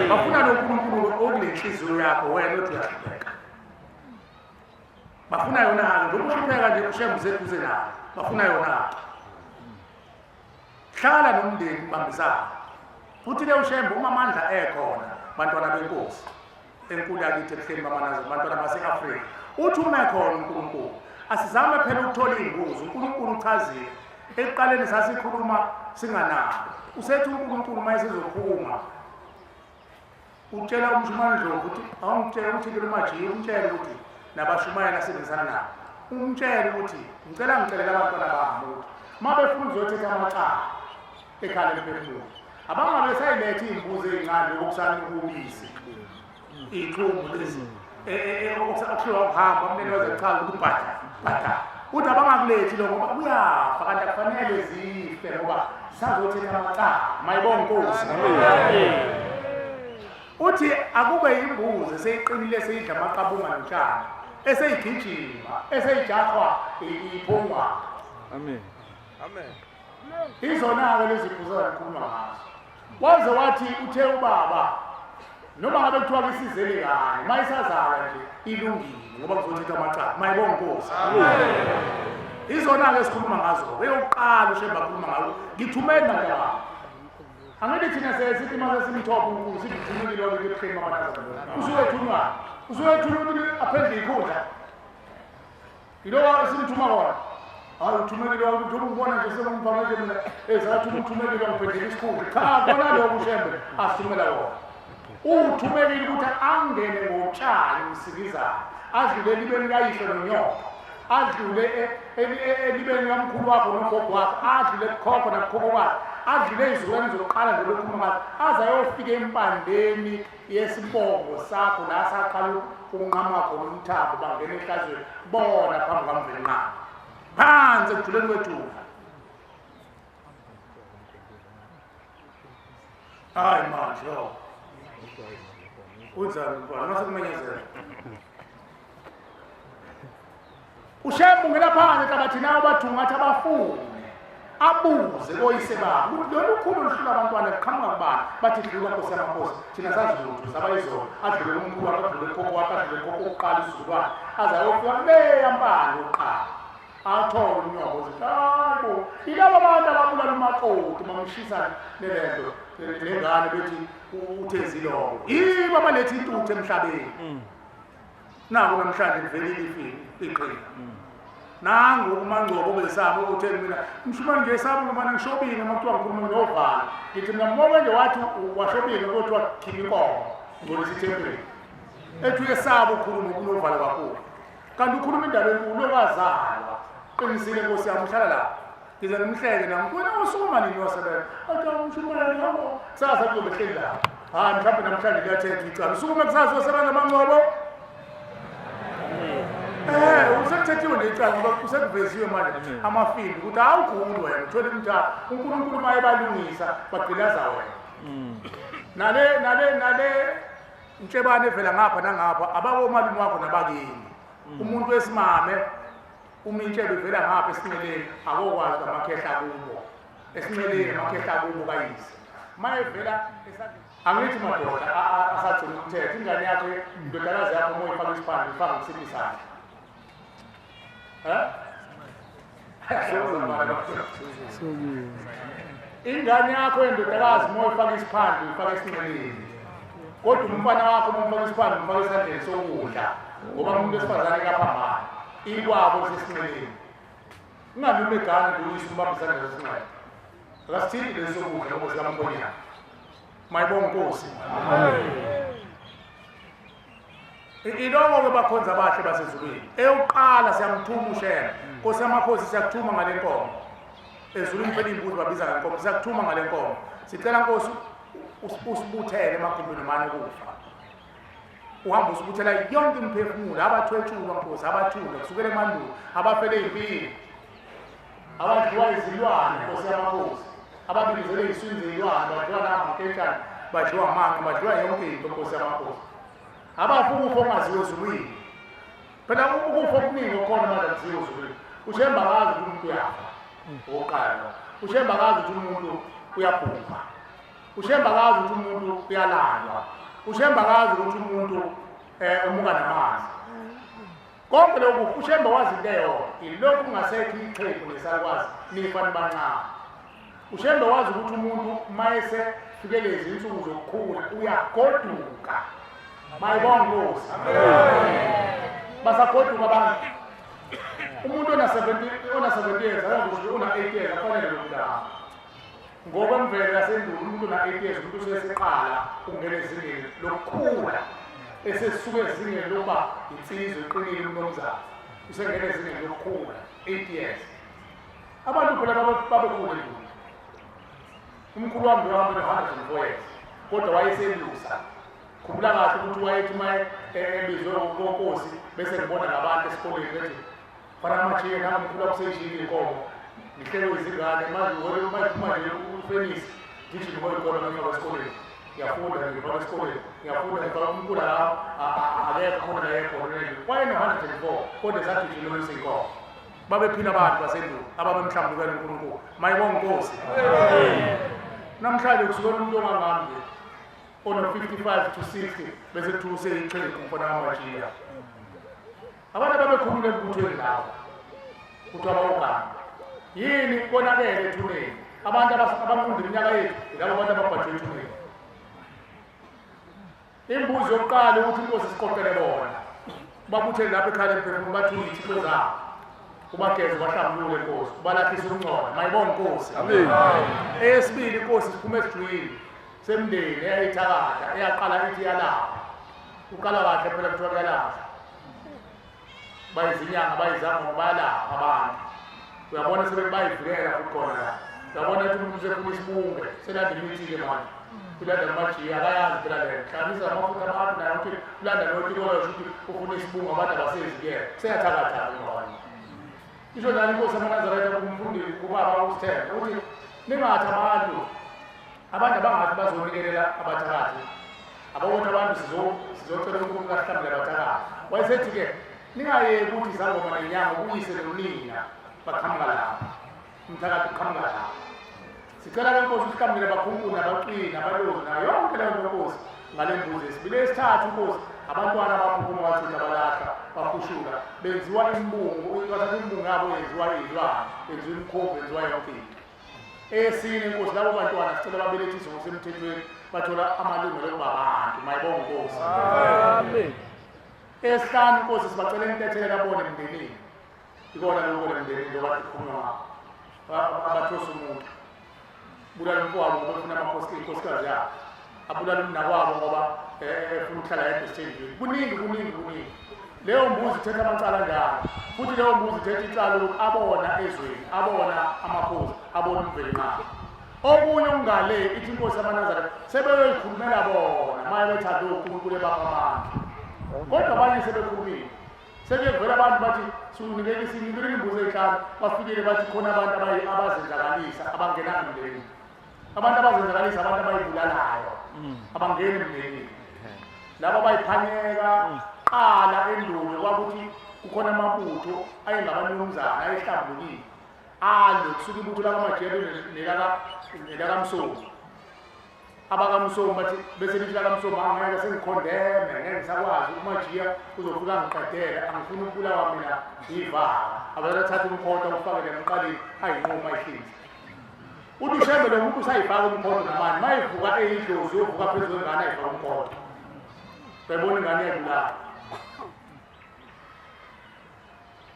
bafuna lo nkulunkulu okulenhliziyo yakho wena othi uyahlupheka bafuna yona lokuhlupheka nje ushembuze eduze nayo bafuna yona hlala nomndeni bambisana futhi le ushembe uma amandla ekhona bantwana benkosi enkulu yakithi ebuhleni bamanazi bantwana base-Afrika uthi uma ekhona uNkulunkulu asizame phela ukuthola imbuzi uNkulunkulu uchazile ekuqaleni sasikhuluma singanabo usethi uNkulunkulu mayesizophuma utshela umshumane Ndlovu ukuthi awungitshela ukuthi ke majiya umtshele ukuthi nabashumayela asebenzisana nabo umtshele ukuthi ngicela abantwana bami ukuthi mabefuna uzothetha amacala ekhaya lemphefumulo abangabe sayilethe imbuzi ezincane okusana ukubisi iqhumbu lezi okuhamba umnene wazechaza ukuthi bada uthi abangakulethi lo ngoba uyafa kanti akufanele zife ngoba sazothetha amacala mayibonga inkosi uthi akube imbuzi seyiqinile seyidla amaqabunga notshani eseyigijima eseyijahwa iphungwa Amen. izona-ke lezi mbuzi azikhuluma ngazo waze wathi uthe ubaba noma ngabe kuthiwa kisizele kanye mayisazala nje ilungile ngoba kuzothetha amacala mayibonga inkosi izona-ke sikhuluma ngazo eyokuqala ushemba akhuluma ngayo ngithumele nandaba angithi thina sesithi mase simthopha uNkulunkulu sithi thumile lokho ebuhleni bamanazana usuyethulwa ukuthi aphendle ikhundla yilowa simthuma kona hayi uthumekile ukuthi ubona nje sekumfaka nje mina ezathi uthumekile ngiphendle isikhundla cha kona lokho ushembe asithumela wona uthumekile ukuthi angene ngotshani umsikizayo adlule libeni likayihlo nonyoka adlule elibeni kamkhulu wakho nogogo wakho adlule ebukhokho nabukhokho wakho adlule izizukulwane zokuqala nje lokhuluma ngakho aze ayofika empandeni yesibongo sakho la saqala ukunqama khona umthambo bangena ehlazweni bona phambi kwamvenqama phansi ekujuleni kwethuba hayi manje unjani mntwana masekumenyezela ushembe ungena phansi ehlabathini abathunga athi abafune abuze koyise babo ukuthi lolu khulu luhlula abantwana liqhamuka kubani bathi dlula nkosi yamakhosi thina sazi lutho sabayizona adlule umkhulu wakhe adlule khokho wakhe adlule khokho oqala isizukulwane aze ayofika kuleya mpande yokuqala athole unyoka uzithi hayibo yilabo abantu ababulala umakoti bamshisa lelento nengane bethi uthezilongo yibo abaletha intuthu emhlabeni naku namhlanje livelile iqhinga nangu umangcobo besabo utheni mina mshumane nje esabo ngoba ngishobile makuthiwa ngikhuluma novala ngithi mina ngoba nje wathi washobile kodwa khipha inkomo ngolesithempeli ethi esabo ukhuluma kunovala kakhulu kanti ukhuluma indaba enkulu lokazalwa qinisile nkosi yami uhlala la ngize ngimhleke nami kuwena usukuma nini wasebenza athi umshumane yabo sasa kuzobe hleli la hayi mhlawumbe namhlanje kuyathetha icala usukuma kusasa uyosebenza amangcobo usekuthethiwe necala ngoba usekuveziwe manje amafilm ukuthi awukhulu wena uthole umntana uNkulunkulu mayebalungisa bagqilaza wena nale ntshebane evela ngapha nangapha abakomalume wakho nabakini umuntu wesimame uma intshebe ivela ngapha esinceleni akokwazi amakhehla kubo esinceleni amakhehla kubo kayise mayevela esandleni Angithi madoda asagcina umthetho ingane yakho indodakazi yakho uma uyifaka isiphandle ifaka ngisiphi isandla. Ingane yakho indodakazi uma uyifaka isiphandle uyifaka esinqeleni. Kodwa umfana wakho uma umfaka isiphandle umfaka esandleni sokudla ngoba umuntu wesifazane kaphambana ikwabo sesinqeleni. Ungalume igane ngiyisa umbamba isandla sesinqele. Akasithi leso kudla ngoba sikaMkhonyana. Mayibonge Nkosi. Iloko ke bakhonza abahle basezulwini. Eyokuqala siyamthuma ushela. Nkosi yamakhosi siyakuthuma ngale nkomo. Ezulwini phela imbuzi babiza ngenkomo siyakuthuma ngale nkomo. Sicela Nkosi usibuthele emagumbini manje ukufa. Uhamba usibuthela yonke imphefumulo abathwetshulwa Nkosi abathula kusukela emandulo abafele impilo. Abadliwa izilwane Nkosi yamakhosi. Ababilizele isizwe izilwane badliwa namaketshana badliwa amanga badliwa yonke into Nkosi yamakhosi. Abafuku ufo ngaziwe ezulwini. Phela ukufa okuningi okhona manje akuziwe ezulwini. Ushemba kazi ukuthi umuntu uyafa. Oqala. Ushemba kazi ukuthi umuntu uyabhubha. Ushemba kazi ukuthi umuntu uyalandwa. Ushemba kazi ukuthi umuntu umuka namanzi. Konke lokhu ushemba wazi leyo ilokhu kungasekho iqheqhu nesakwazi nifani bancane. Ushemba wazi ukuthi umuntu mayese fikeleze insuku zokukhula uyagoduka. Mayibonge Nkosi. Basagoduka abantu. Umuntu ona 70 years akusho una 8 years afanele ukudala. Ngoba emvelo yasendulo umuntu una 8 years umuntu useseqala ungena ezingeni lokukhula. Esesisuke ezingeni lokuba insizwe iqinile unomzana. Usengena ezingeni lokukhula 8 years. Abantu phela babekhulu. Umkhulu wami wahamba no-104 years. Kodwa wayeselusa. Khumbula kahle ukuthi wayethi maye ebizwe uNkosi bese ngibona ngabantu esikoleni bethi fana amachiye nami mkhulu akuseshini inkomo ngihlelo izingane manje ufenisi ngithi ngoba ikona ngifaka esikoleni ngiyafunda ngifaka esikoleni ngiyafunda ngifaka umkhulu la akekho khona la ekhona waye no-104 kodwa zathi nje lolisa inkomo babephila abantu basendulo ababemhlambukela uNkulunkulu mayibonge Nkosi namhlanje kusukela umuntu ongangami ono 55 to 60 bese kuthuse iqheqhu mfana wamajiya. Abantu ababekhulule embuthweni lawo kuthiwa bawuganga. Yini konakele ethuneni? Abantu abanqunda iminyaka yethu yilabo bantu ababhajwe ethuneni. Imbuzi yokuqala ukuthi Inkosi siqoqele bona. Babuthele lapha ekhaya emphefumulo bathule izithixo zabo. Ubageze bahlambulule Nkosi, ubalahlise ukungcola. Mayibonge Nkosi. Amen. Eyesibili Inkosi siphume esijwini. Semndeni eyayithakatha eyaqala ithi yalapha. Uqala kahle phela kuthiwa yalapha. Bayizinyanga bayizama bayalapha abantu. Uyabona sebebayivikela kukhona la. Uyabona ukuthi umuntu usefuna isibunge selanda imithi-ke manje. Ulanda amajiya akayazi phela le. Hlanisa amafutha abantu nayo ukuthi ulanda notikoloyo ukuthi ufuna isibunge abantu abasevikela. Seyathakatha ngone. Isho nani Inkosi yamaNazaretha kumfundi kubaba uSithemba ukuthi ningathi abantu abangathi bazonikelela abathakathi abawona abantu sizocela uNkulunkulu kahlambule abathakathi wayesethi-ke ningayeki ukuthi izangoma nenyanga kuyise nonina baqhamuka lapha umthakathi uqhamuka lapha sicela-ke Nkosi usihlambule bakhunkulu nabaqini abalozi nayo yonke leyo nto Nkosi ngale mbuzi esibili esithathu Nkosi abantwana abaphuphuma bathutha balahla baphushula benziwa imbungu bathatha imbungu yabo yenziwa iy'lwane yenziwa imkhombe yenziwa yonke into. Esine Nkosi labo bantwana sicela babelethiswe ngokusemthethweni bathola amalungelo okuba abantu mayibonge Nkosi. Amen. Esihlanu Nkosi sibacela intethelelo abone emndenini. Ikona lokho emndenini ngoba ikhuluma abathosa umuntu. Bulala umfowabo ngoba ufuna inkosikazi yabo. Abulala umnakwabo ngoba efuna ukuhlala yedwa esithendweni. Kuningi. Leyo mbuzi ithetha amacala njalo. Futhi leyo mbuzi ithetha icala ukuthi abona ezweni, abona amakhosi, abona umveli ngabo. Okunye ungale ithi Inkosi yamaNazaretha sebeyoyikhulumela bona maye bethanda uNkulunkulu ebaphamandla. Kodwa abanye sebekhulumile. Sekuyevela abantu bathi sinikele imbuzi ehlanu bafikile bathi khona abantu abazenzakalisa abangenanga emndenini. Abantu abazenzakalisa abantu abayibulalayo abangeni emndenini. Laba bayiphanyeka qala endulo kwakuthi kukhona amabutho ayengabanumzana ayehlambulukile kusuka ibutho lakamajele nelakamsoli abakamsomo bathi bese lithi lakamsomo angeke sengikhondeme ngeke ngisakwazi umajiya uzofika ngiqedela angifuni ukubulawa mina yivaka abathatha umkhonto ufake emqaleni ayinqoma ihlinzi uthi ushembe lo muntu usayifaka umkhonto namanje mayivuka eyidlozi uyovuka phezulu kwengane ayifaka umkhonto bayibona ingane yadlula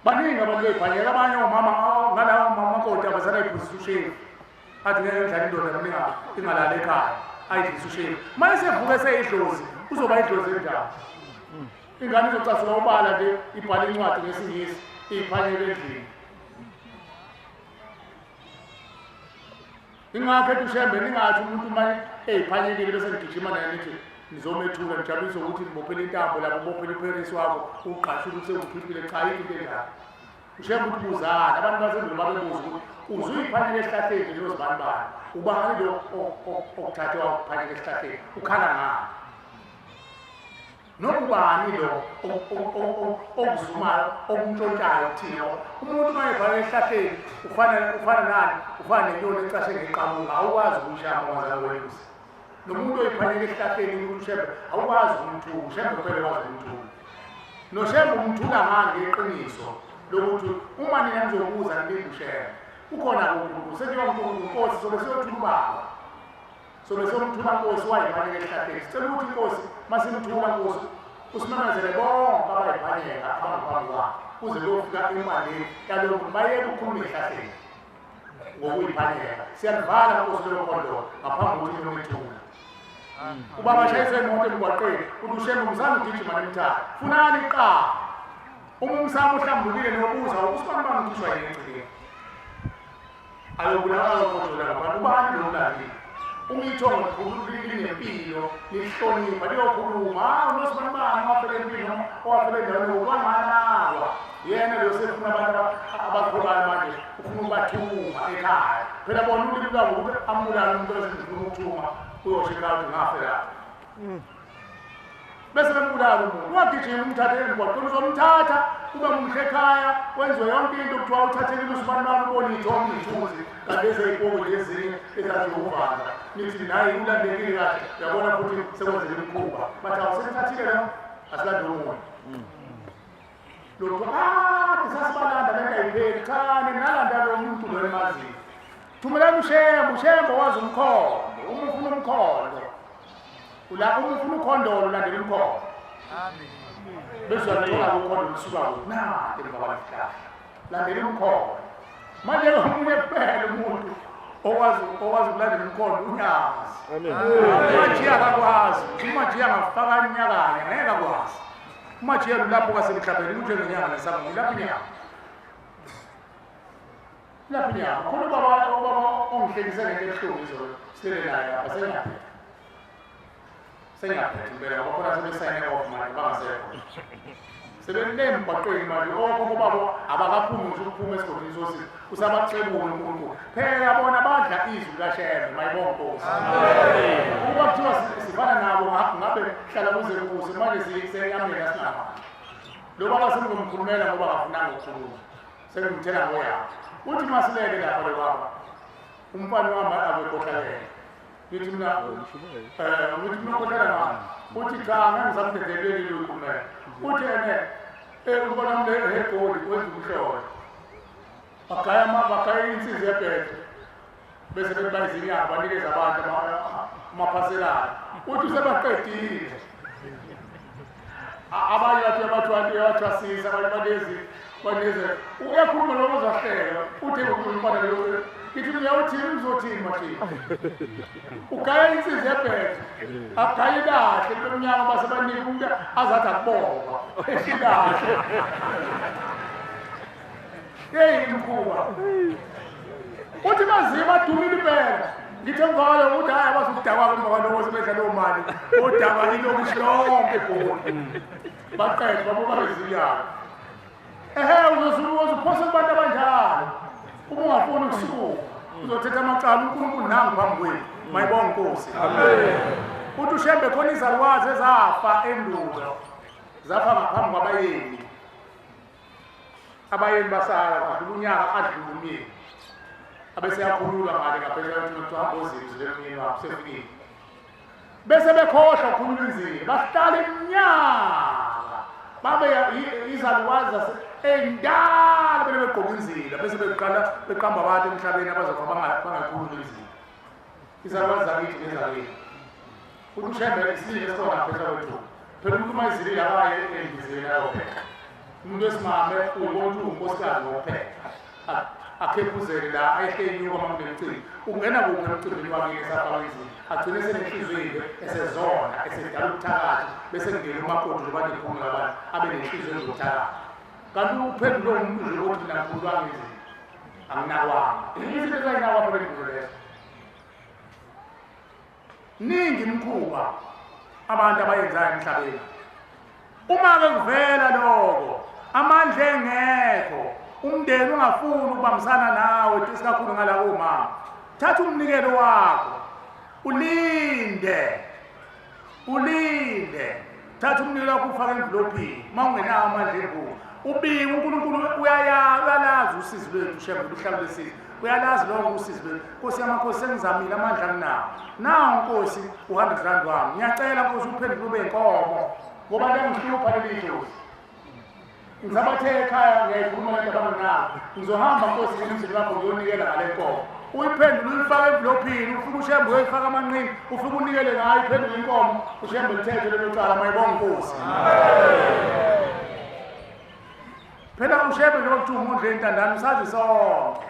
baningi abantu beyibhanyela abanye omama ngalawo mamakoti abazala iphuzisa ushefu athi ngeke ngidlala indoda mina ingalala ekhaya ayidlisa ushefu manje sevuka eseyidlozi uzoba idlozi enjani ingane izocasula ubala nje ibhala incwadi ngesingisi iyiphanyele endlini ingakho ethi ushembe ningathi umuntu manje eyiphanyekile bese ngigijima naye nithi nizomethula ngijabulise ukuthi nibophele intambo lapho ubophele upherisi wakho uqashe ukuthi sekuphiphile cha into enjalo ushembe ukuthi buzana abantu basendulo babebuza ukuthi uzuyiphanyeke esihlahleni nje nozibanibani ubani lo okuthathe wakuphanyeke esihlahleni ukhala ngani nokubani lo okuzumayo okuntshontshayo thina umuntu mayebhale esihlahleni ufana nani ufana nenyoni ecashe ngeqamuka awukwazi ukushamba wazakweluse nomuntu oyiphanyeke esihlahleni ushembe awukwazi ukumthula ushembe kuphela wazi ukumthula noshembe umthula ngani ngeqiniso lokuthi uma nina nizobuza nilinde ushembe ukhona uNkulunkulu sekuyiwa uNkulunkulu Nkosi sobe siyothula ubaba sobe somthula Nkosi wayiphanyeke esihlahleni sicela ukuthi Nkosi masimthula Nkosi usimemezele bonke abayiphanyeka abangaphambi kwakhe kuze kuyofika emalini yalokhu bayeke ukukhuluma esihlahleni ngokuyiphanyeka siyalivala Nkosi leyo khondo ngaphambi kokuthi nomethula ubaba shayise imoto emgwaqeni uthi ushembe umzana ugijima nemthatha funani qa uma umsamo uhlambulile nobuza usibani ngishwa yini egcikeni ayobulawa kodwa lapha ubani lo mlali umithongo khululile nempilo nihlonipha liyokhuluma unosibani wafela empilo owafela endaweni ukwanganakwa yena lo sefuna abantu abakhulayo manje ufuna ukubathuma ekhaya phela bona ulimi lwabo ukuthi ambulala umuntu osefuna ukuthuma uyoshika ukuthi ngafela bese bembulala umuntu wagijima umthatha emgwaqeni uzomthatha ube mumhle ekhaya wenziwe yonke into kuthiwa uthathekile usibani bami ubone ithombe ithunzi kanti ezeyipoko nje ezinye ezaziwuvanza nithi naye ulandekile kahle uyabona futhi sekwenzele imikhuba bathi awusemthathile lo asilande omunye lokhu sasibalanda bengayipheli cha ninalanda lo muntu lo emaziyo thumelani ushembe wazi umkhondo uma ufuna umkhondo ula uma ufuna ukhondolo ulandela umkhondo bese uyathola umkhondo usuka kuphi emvakwalifika landela umkhondo manje omunye kuphela umuntu okwazi ukulandela umkhondo unyazi umajiya akakwazi umajiya angafaka inyakanya ngeke akwazi umajiya lapho kasemhlabeni kunjengenyanga nesamba lapho inyanga lapho inyanga khona ubaba ongihlekise ngento ebuhlungu izolo silele naye lapha senyaphethe impela ngoba sebesayine off manje bangasekho sebelele emgwaqweni manje okhokho babo abakaphumi ngisho ukuphuma esigodini sosi usabacebula uNkulunkulu phela bona badla izwi kaShembe mayibonke Nkosi ukuba kuthiwa sifana nabo ngabe hlala kuze kuze manje siyamela sinama lo baba sengomkhulumela ngoba akafunanga ukukhuluma sengimthela ngoya uthi masileke lapha lo baba umfana wami abekhohlakele ngithi mina ukhohlela ngani uthi cha ngangizamdedeleli lokukhulumela uthi ubona mle hegoli wenza umhlolo bagaya insizwa yebhede bese bebayizinyanga banikeza abantu amaphaselana uthi sebaqedile abanye bathi yathwasisa abanye baneze uyakhuluma lokho uzahleka uthe ukhulumana lo kithi uyawuthini uzothini mathini ugaya insizwa yebhede agayi kahle bemnyama basebanika umuntu azathi akubonga esikahle imkhuba uthi baziva badumile impela ngithe ngalo ukuthi hayi abasukudakwa kwemvakaloko sebedla leyo mali odaba ilokushi lonke egoli baqede babuka bezinyanga uzophose kubantu abanjalo uma ungafuni ukusuka uzothetha amacala uNkulunkulu nangu phambi kwenu mayibonge Nkosi uthi ushembe khona izalukwazi ezafa endulo zafa ngaphambi kwabayeni basala adlula unyaka adlula umyeni abeseyakhululwa ngale ngaphela ukuthi uhambe ozizwe lemini wabo sefikile bese bekhohlwa ukukhuluma inzilo bahlala iminyaka babe izalukazi endala bele begqoka inzilo bese beqamba abantu emhlabeni abazofa bangakhulumi inzilo izalukazi zakithi nezakithi ukuthi ushembele isizwe esona phela kwethu phela umuntu uma izilile akaye endizeni ayopheka umuntu wesimame ubona unkosikazi wopheka akhephuzele la ayehle inyuka mambe emcimbi ungena kuphi emcimbini wakhe esafaka izini agcine senenhliziyile esezona esedala ubuthakathi bese ngene umakoti lobantu ekhuluma abantu abe nenhliziyo ezobuthakathi kanti uphendule umuntu nje ukuthi mina ngikhulu wami izini anginakwanga izinto ezayinakwapha bendulo lezo ningi mkhuba abantu abayenzayo emhlabeni uma-ke kuvela lokho amandla engekho umndeni ungafuni ukubambisana nawe isikakhulu ngala komama thatha umnikelo wakho ulinde thatha umnikelo wakho ufake envelophini uma ungenawo amandla enkulu ubike uNkulunkulu uyalazi usizi lwethu shembe luhlalo lesizwe uyalazi lonke usizi lwethu Nkosi yamakhosi sengizamile amandla anginawo nawo Nkosi u100 wami ngiyacela Nkosi uphendule ube inkomo ngoba ngihlupha leli dlozi ngizabathe ekhaya ngiyayikhuluma lento abanginabo ngizohamba Nkosi ngemizini yakho ngiyonikela ngale nkomo uyiphendule uyifake envelophini ufike ushembe uyifaka amanqini ufike unikele ngayo iphendule inkomo ushembe lithethe lelo cala mayibonga Nkosi phela ushembe lokuthi umuntu entandane usazi sonke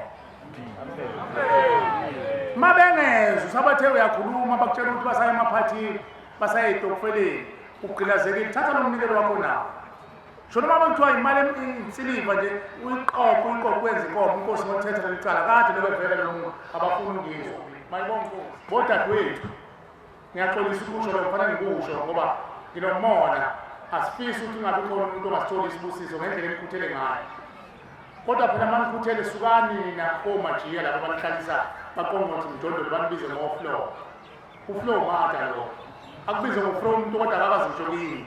mabengezwe sabathe uyakhuluma bakutshela ukuthi basaye emaphathini basaye etokfeleni ugqilazekile thatha nomnikelo wakho nawo shona uma kuthiwa imali insiliva nje uyiqoqo kwenza inkomo Inkosi ngothetha lelicala kade lebevela lo muntu abafuna ukizwa mayibonga Nkosi bodadewethu ngiyaxolisa ukusho lokho kufanele ngikusho ngoba nginomona asifisi ukuthi ungabi khona umuntu ongasitholi isibusiso ngendlela engikhuthele ngayo kodwa phela manikhuthele sukani na komajiya labo banihlalisa baqongothi mjondolo banibize ngoflow uflow mata lo akubize ngoflow umuntu kodwa akakazisho kini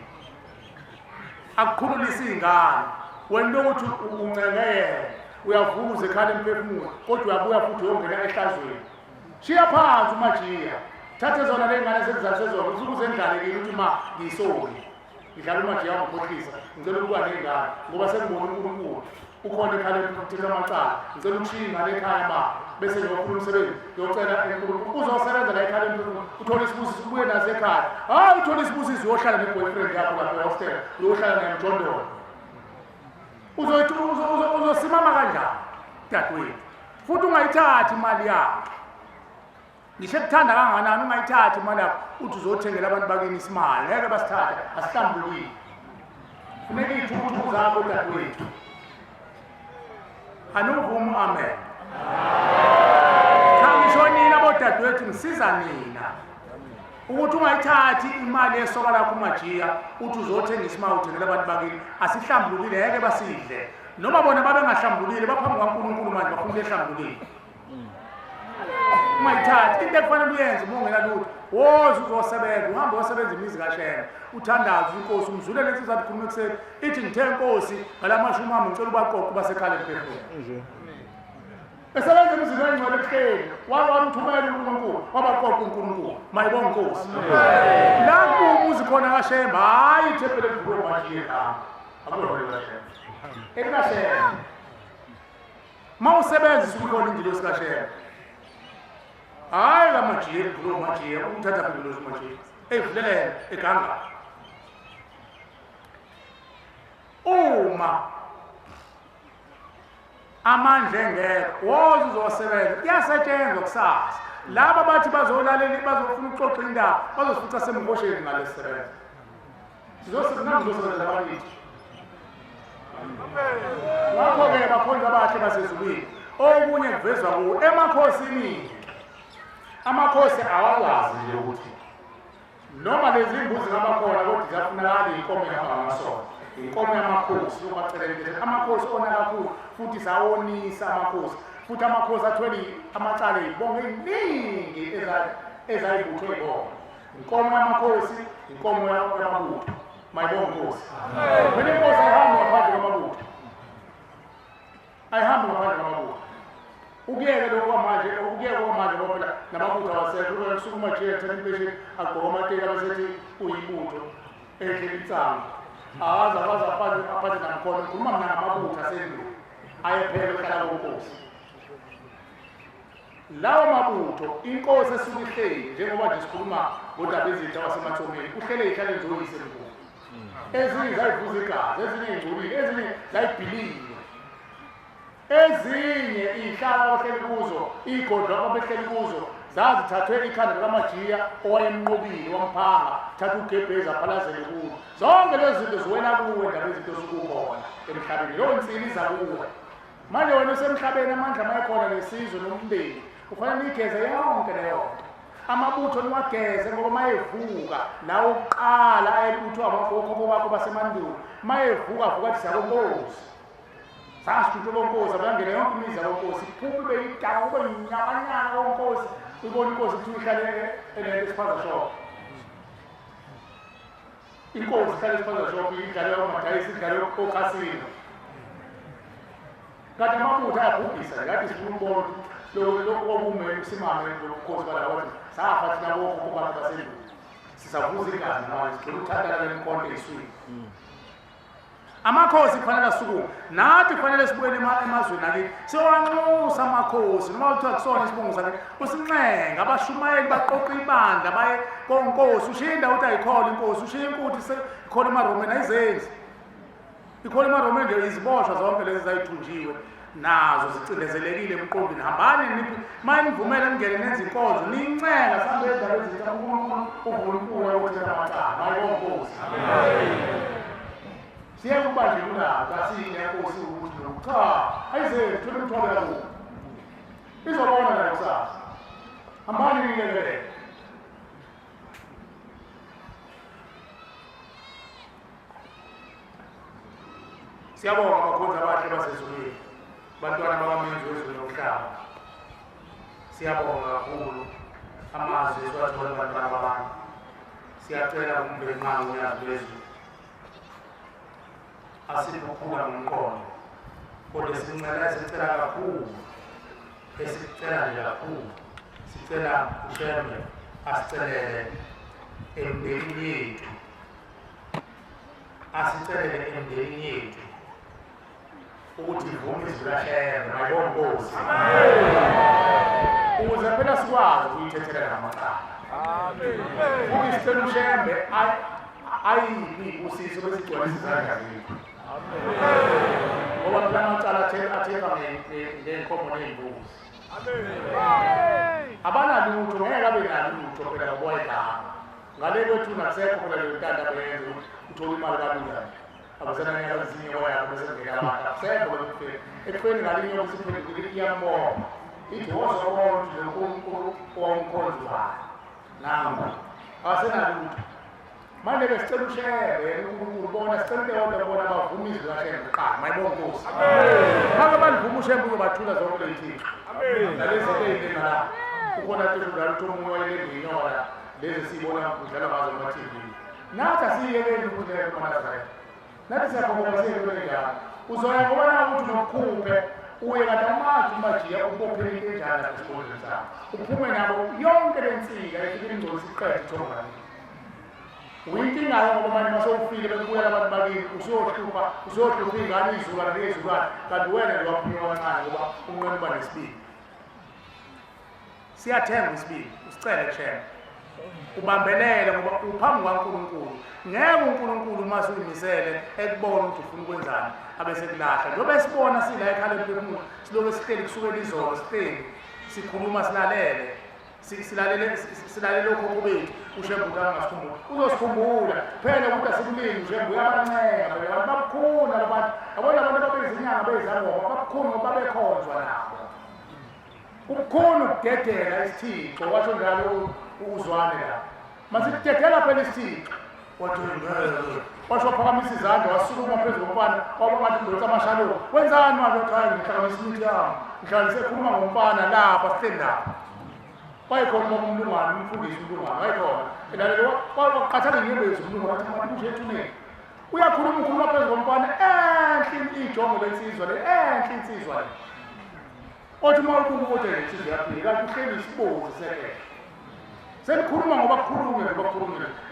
akukhululisa ingane wena ukuthi uncengeye uyavuza ekhaya emphefumulo kodwa uyabuya futhi uyongena ehlazweni shiya phansi umajiya thathe zona lengane sekuzasezona usuke uzendlale kini ukuthi ma ngisoni ngidlala umajiya wangikhohlisa ngicela ukuba nengane ngoba sengibona uNkulunkulu ukhona ekhaya emphefumulo amacala ngicela ukushiya ingane ekhaya ma bese ngiyofuna umsebenzi ngiyocela enkulunkulu uzosebenza la ekhaya emphefumulo uthole isibusiso ubuye naso ekhaya hayi uthole isibusiso uyohlala ne-boyfriend yakho lapha ehostel uyohlala nemjondolo uzosimama kanjani dadewethu futhi ungayithathi imali yakho ngisho ekuthanda kangakanani ungayithathi imali yakho uthi uzothengela abantu bakini isimali ngeke basithathe asihlambulukile funeka iy'thukuthuku zakho dadewethu anovuma amen kangisho nina bodadewethu ngisiza nina ukuthi ungayithathi imali esoka lakho umajiya uthi uzothengisa imali uthengela abantu bakini asihlambulukile ngeke basidle noma bona babengahlambulukile baphambi kwaNkulunkulu manje bafuna ehlambulukile ungayithathi into ekufanele uyenze uma ungena lutho woze uzosebenza uhambe uyosebenza imizi kaShembe uthandaze iNkosi umzulele insizwa akhuluma ekuseni ithi ngithe Nkosi ngalamashumi ami ngicela ubaqoqe basekhala emphefumulo esebenza emzini engcwele ebuhleni wamthumela uNkulunkulu wabaqoqa uNkulunkulu mayibonga Nkosi lapho umuzi khona kaShembe hayi ithempeli elivulo manje akuloyo kaShembe ekaShembe mawusebenzisa ukukhona ingilosi kaShembe hayi lamajiya elivulo majiya uthatha ingilosi majiya evulelela eganga uma amandla engekho woze uzosebenza kuyasetshenzwa kusasa laba bathi bazolalela bazofuna ukuxoxa indaba bazofica semnkosheni ngalesebenza sizosebenza labakithi ngakho-ke bakhonza abahle basezulwini okunye kuvezwa kuwo emakhosini amakhosi awakwazi nje ukuthi noma lezi mbuzi ngabakhona kodwa ziyafunakala iy'nkomo ehamba ngamasonto inkomo yamakhosi yokubacelelele amakhosi ona kakhulu futhi sawonisa amakhosi futhi amakhosi athwele amacala ey'bongo ey'ningi ezayibuthwe ibona inkomo yamakhosi inkomo yamabutho mayibonga Nkosi phela inkosi ayihambi ngaphandle kwamabutho ayihambi ngaphandle kwamabutho ukuyeke lokho kwamanje ngoba namabutho awasekho kusukuma nje ethembesheni agqoka amateki abasethi uyibutho ehleli itsanga awazi aphathe namkhona ngikhuluma mina ngamabutho asendulo ayephela ehlala konkosi lawo mabutho inkosi esuke ihleli njengoba nje sikhuluma ngodaba ezitha wasemathomeni uhlele ihlale njoyise enkulu ezinye zayivuza igazi ezinye ingcolile ezinye zayibhilile ezinye ihlala abahleli kuzo igodla abahleli kuzo zazithathwe ikhanda lamajiya owayemnqobile wamphanga thatha ugebhezi aphalazele kuwo zonke lezi zinto ziwena kuwe ndaba izinto zikukhona emhlabeni leyo nsini iza kuwe manje wena usemhlabeni amandla amayekhona nesizwe nomndeni kufanele niyigeze yonke leyo amabutho niwageze ngoba mayevuka lawo uqala ayekuthiwa abakhokho bakho basemandulo mayevuka avuka athi siyakonkosi sasithuthwe konkosi abangene yonke imizi yakonkosi iphume idaka kube nyamanyana konkosi ibona inkosi kuthi ihlale enento esiphaza shop inkosi ihlale esiphaza shop idlale amadayisi idlale okhasini kanti amabutho ayabhubhisa ngathi sifuna umbona lokho okume usimame lokukhosi bala wathi safa thina lokho kubantu basendulo sisavuza igazi manje sicela ukuthandana lenkonto eswini amakhosi kufanele asukume nathi kufanele sibuyele emazweni akithi siwanxusa amakhosi noma kuthiwa kusona isibongo sakhe usinxenga abashumayeli baqoqa ibandla baye konkosi ushinda uthi ayikhole inkosi ushiya inkuthi ikhole emaromeni ayizenzi ikhole emaromeni nje iziboshwa zonke lezi zayithunjiwe nazo zicindezelekile emqondweni hambani niphi manivumele ningene nenze inkonzo nincenga sambe endaba ezitha uNkulunkulu uvunkulu wokuthela amacala hayi konkosi siye kubanje kunabo kasine inkosi ukuthi cha ayize thule umthwalo yakho izobona la kusasa hambani nilekele siyabonga abakhonzi abahle basezulwini bantwana bakamenzi wezulu nomhlaba siyabonga kakhulu amazwi esiwathola bantwana babantu siyacela kumbenqanga uyazi wezulu asikukhula ngomqondo kodwa sicela kakhulu esicela nje kakhulu sicela ushembe asicelele emndenini yethu asicelele emndenini yethu ukuthi ivume izilahlewe mayonkosi ukuze phela sikwazi ukuyithethela ngamaqala ukisicela ushembe ayibi usizo besigcwalisa izandla zethu ngoba phela amacala atheka ngenkomo ney'mbuzi abanalutho ngeke abe nalutho phela ngoba igama ngale kwethu nakusekho phela leyo ntanda benze uthole imali kalula abasenangeka ezinye wayakho besengeka abantu akusekho bekufeni ekufeni ngalinye yokusiphendukile iyambonga ithi wozobona nje uNkulunkulu owamkhonzayo namba asenalutho manje besicela ushebe uNkulunkulu bona sicela bona bavuma izwi kaShembe kuqala mayibonga Nkosi ngakho balivuma uShembe uzobathula zonke ley'thixo nalezi ey'ningi la ukhona tezudala uthi omunye wayelendinyola lezi siyibona kudlala ngazo kuma-TV nathi asiyekeli ukudlela kumanazareth nathi siyakhongobasekele njalo uzoya ngoba nawo ukuthi nokukhuphe uye kanti amazi umajiya ubophele into enjani lapha esikhondleni sakho uphume nabo yonke le nsika efike ingcolisa iqede ithongani uyinkingayo ngoba manje masewufile bekubuyela abantu bakini usuyohlupha ingane izulwane nezulwane kanti wena nje waphunywa kancane ngoba unqena uba nesibili siyathenga isibili usicele kushembe ubambelele ngoba uphambi kwaNkulunkulu ngeke uNkulunkulu uma uyimisele ekubona ukuthi ufuna ukwenzani abesekulahla njengoba esibona sila ekhaleni phefumulo siloku sihleli kusukela izolo sihleli sikhuluma silalele lokho bethu uShembe ukuthi angasikhumbula uzosikhumbula phela ukuthi asikulingi uShembe uyabanceka abantu babukhuna abantu abona abantu ababezinyanga bezangoma babukhuna ngoba babekhonzwa nabo ukukhona ukudedela isithixo washo njalo uzwane la masikudedela phela isithixo wathi washo phakamisa izandla wasukuma phezu komfana kwaba ngathi udonsa amashalo wenzani manje cha ngihlanganisa imithi yami ngihlanganise khuluma ngomfana lapha sihleli lapha wayekhona umlungwane umfundisi umlungwane wayekhona elalelo waqathala ngenyembezi umlungwane wathi abantu ushethuneni uyakhuluma ukhuluma phezu komfana enhle ijongo lensizwa le enhle insizwa le othi uma ububude nje yaphila kanti uhleli isibozi seke senikhuluma ngoba kukhulume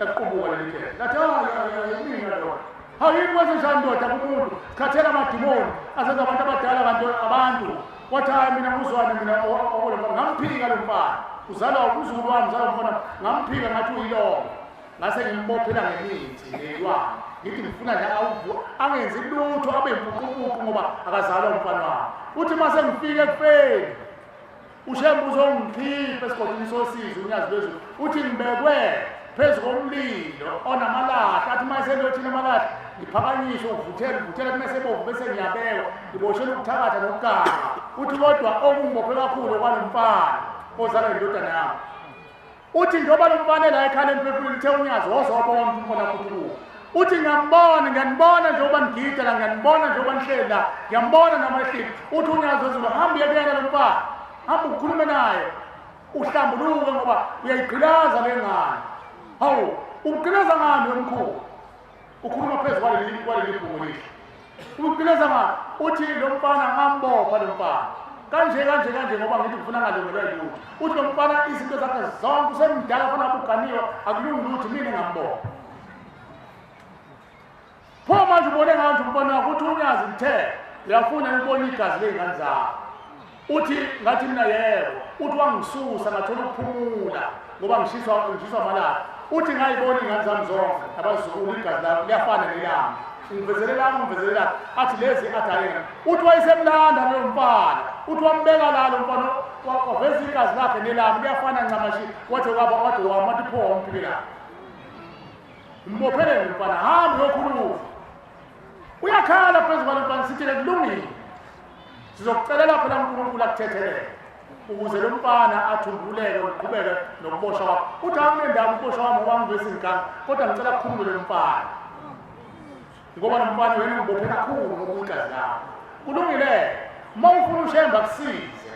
yaqubuka lelike lathi mina lo hayini wasenjani ndoda kumuntu sikhathela amadimoni asenza abantu abadala kanti abantu wathi hayi mina nguzwane mina ngamphika lo mfana uzalwa umzukulu wami uzalwa umfana ngamphika ngathi uyilongo ngase ngimbophela ngemithi ngeyilwane ngithi ngifuna nje angenzi lutho abe impucupucu ngoba akazalwa umfana wami uthi mase ngifike ekufeni ushembu uzongikhipha esigodini sosizi unyazi lwezulu uthi ngibekwe phezu komlilo onamalahla athi mase lothina amalahla ngiphakanyiswe uvuthela kumese bovu bese ngiyabekwa ngiboshela ukuthakatha nokuganga uthi kodwa okungibophe kakhulu kwalomfana ozalwa indodana yami uthi njengoba lo mfana la ekhaya emphefumulweni uthe unyazi wozobona umfana kuthuluka uthi ngiyanibona njengoba ngigida la ngiyanibona njengoba nihleli la ngiyambona namahliphi uthi unyazi wezulu hamba uyekuyena lo mfana hamba ukhulume naye uhlambuluke ngoba uyayigqilaza le ngane hawu ugqilaza ngani wemkhulu ukhuluma phezu kwaleli bhuku lihle ugqilaza ngani uthi lo mfana ngambopha lo mfana kanje ngoba ngithi ngifuna ngalungelwa yilutho uthi lo mfana izinto zakhe zonke usemdala fana buganiwe akulungi lutho mina ngambopha pho manje ubone nganje umfana ukuthi unyazi lithe uyafuna ukubona igazi ley'ngane zakho uthi ngathi mina yebo uthi wangisusa ngathola ukuphumula ngoba ngishiswa amalanga uthi ngayibona iy'ngane zami zonke abazukulu igazi lami liyafana nelami ngivezelelanga athi lezi adayena uthi wayesemlanda loyo mfana uthi wambeka lalo mfana waveza igazi lakhe nelami liyafana ncamashi wathi wamathi pho wamphikela mbophelele mfana hambe yokhuluma uyakhala phezu kwalo mfana sithi kulungile sizokucelela phela uNkulunkulu akuthethelele ukuze lo mfana athumbuleke uqhubeke nokuboshwa kwakho uthi anginendaba ukuboshwa kwami ngoba ngivese inkani kodwa ngicela kukhulume lo mfana ngoba lo mfana wena ngibophe kakhulu ngokugazi lakho kulungile uma ufuna ushembe akusize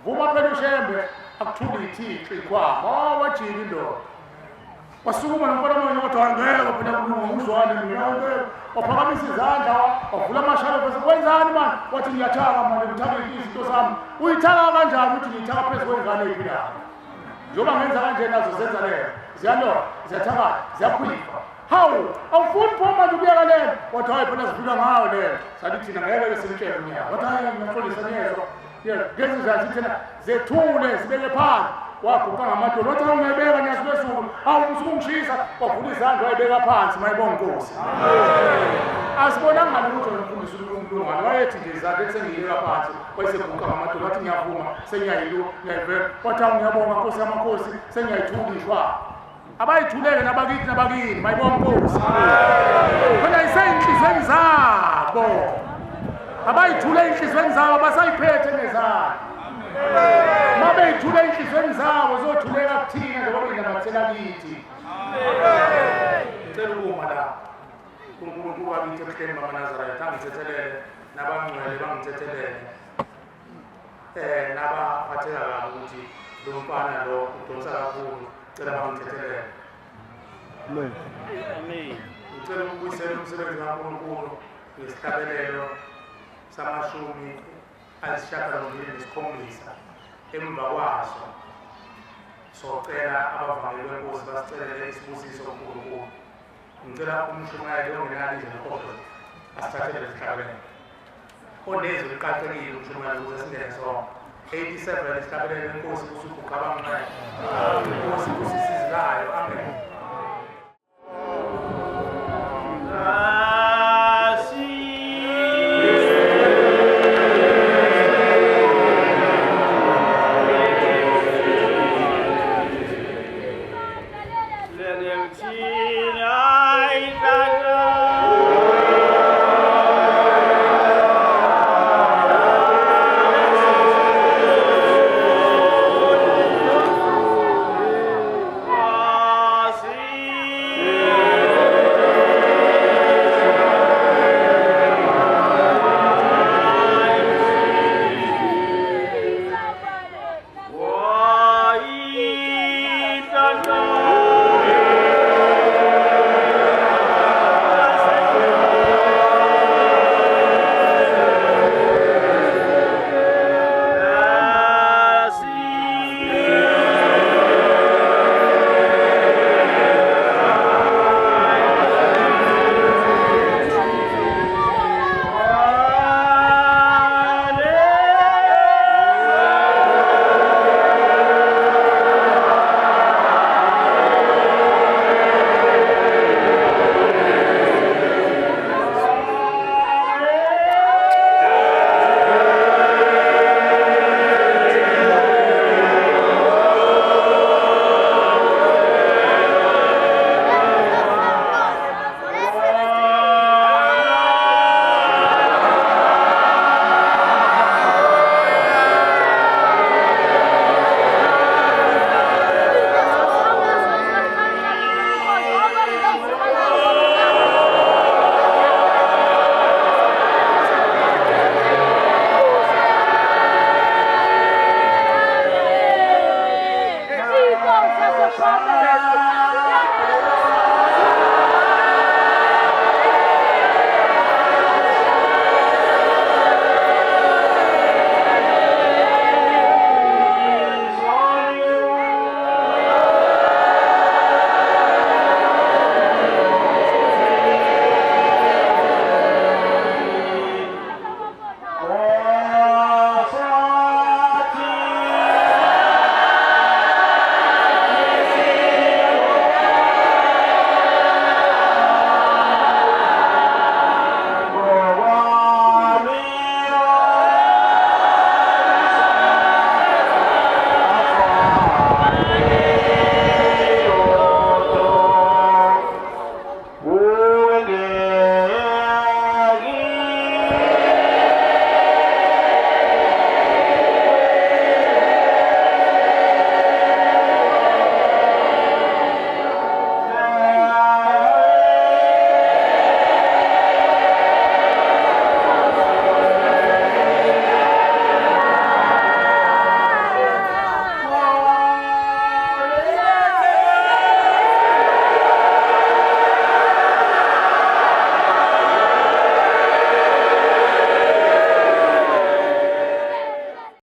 vuma phela ushembe akuthule ithixi kwama wajika indoda wasukuma nomfana manje kodwa angeke phela kulunguzwane mina waphakamisa izandla wavula amashalo bese kwenzani manje wathi ngiyathaka manje ngithakile izinto zami uyithaka kanjani uthi ngiyithaka phezu kwengane eyiphilayo njengoba ngenza kanje nazo zenza leyo ziyalola ziyathakala ziyakhwipha hawu awufuni pho manje ukuyeka lento wathi hayi phela zifika ngayo leyo sathi thina ngeke simtshele unyaka wathi hayi ngiyaxolisa nyezo ngezi zathi thina zethule zibeke phansi waguqa ngamadolo wathi awungayibeka nyazi lwezulu hawu usungishisa wavula izandla wayibeka phansi mayibonga Nkosi asibonanga lutho nomfundisi uNkulunkulu wayethi nje izandla sengiyibeka phansi wayeseguqa ngamadolo wathi ngiyavuma ngiyayivela wathi ngiyabonga Nkosi yamakhosi sengiyayithulishwa abayithuleke nabakini mayibonga Nkosi phela iseyinhlizweni zabo abayithule inhlizweni zabo basayiphethe ngezandla mabe ithule inhlizweni zabo zothuleka kuthina njengoba inamathela kithi ngicela ukuma la uNkulunkulu wakithi ebuhleni bamaNazaretha angithethelele nabangcwele bangithethelele nabaphatheka kabi ukuthi lo mfana lo udonsa kakhulu ngicela bangithethelele amen ngicela ukubuyisela umsebenzi kaNkulunkulu ngesihlabelelo samashumi ayisishiyagalombili nesikhombisa emva kwaso socela abavangeli benkosi basicelele isibusiso kuNkulunkulu ngicela umshumayeli ongenali nokhohlo asithathele isihlabelelo onezwi liqaqekile umshumayeli ukuze singene sonke 87 isihlabelelo inkosi kusuku uqabanga inkosi kusisizilayo amen Yes. Amen.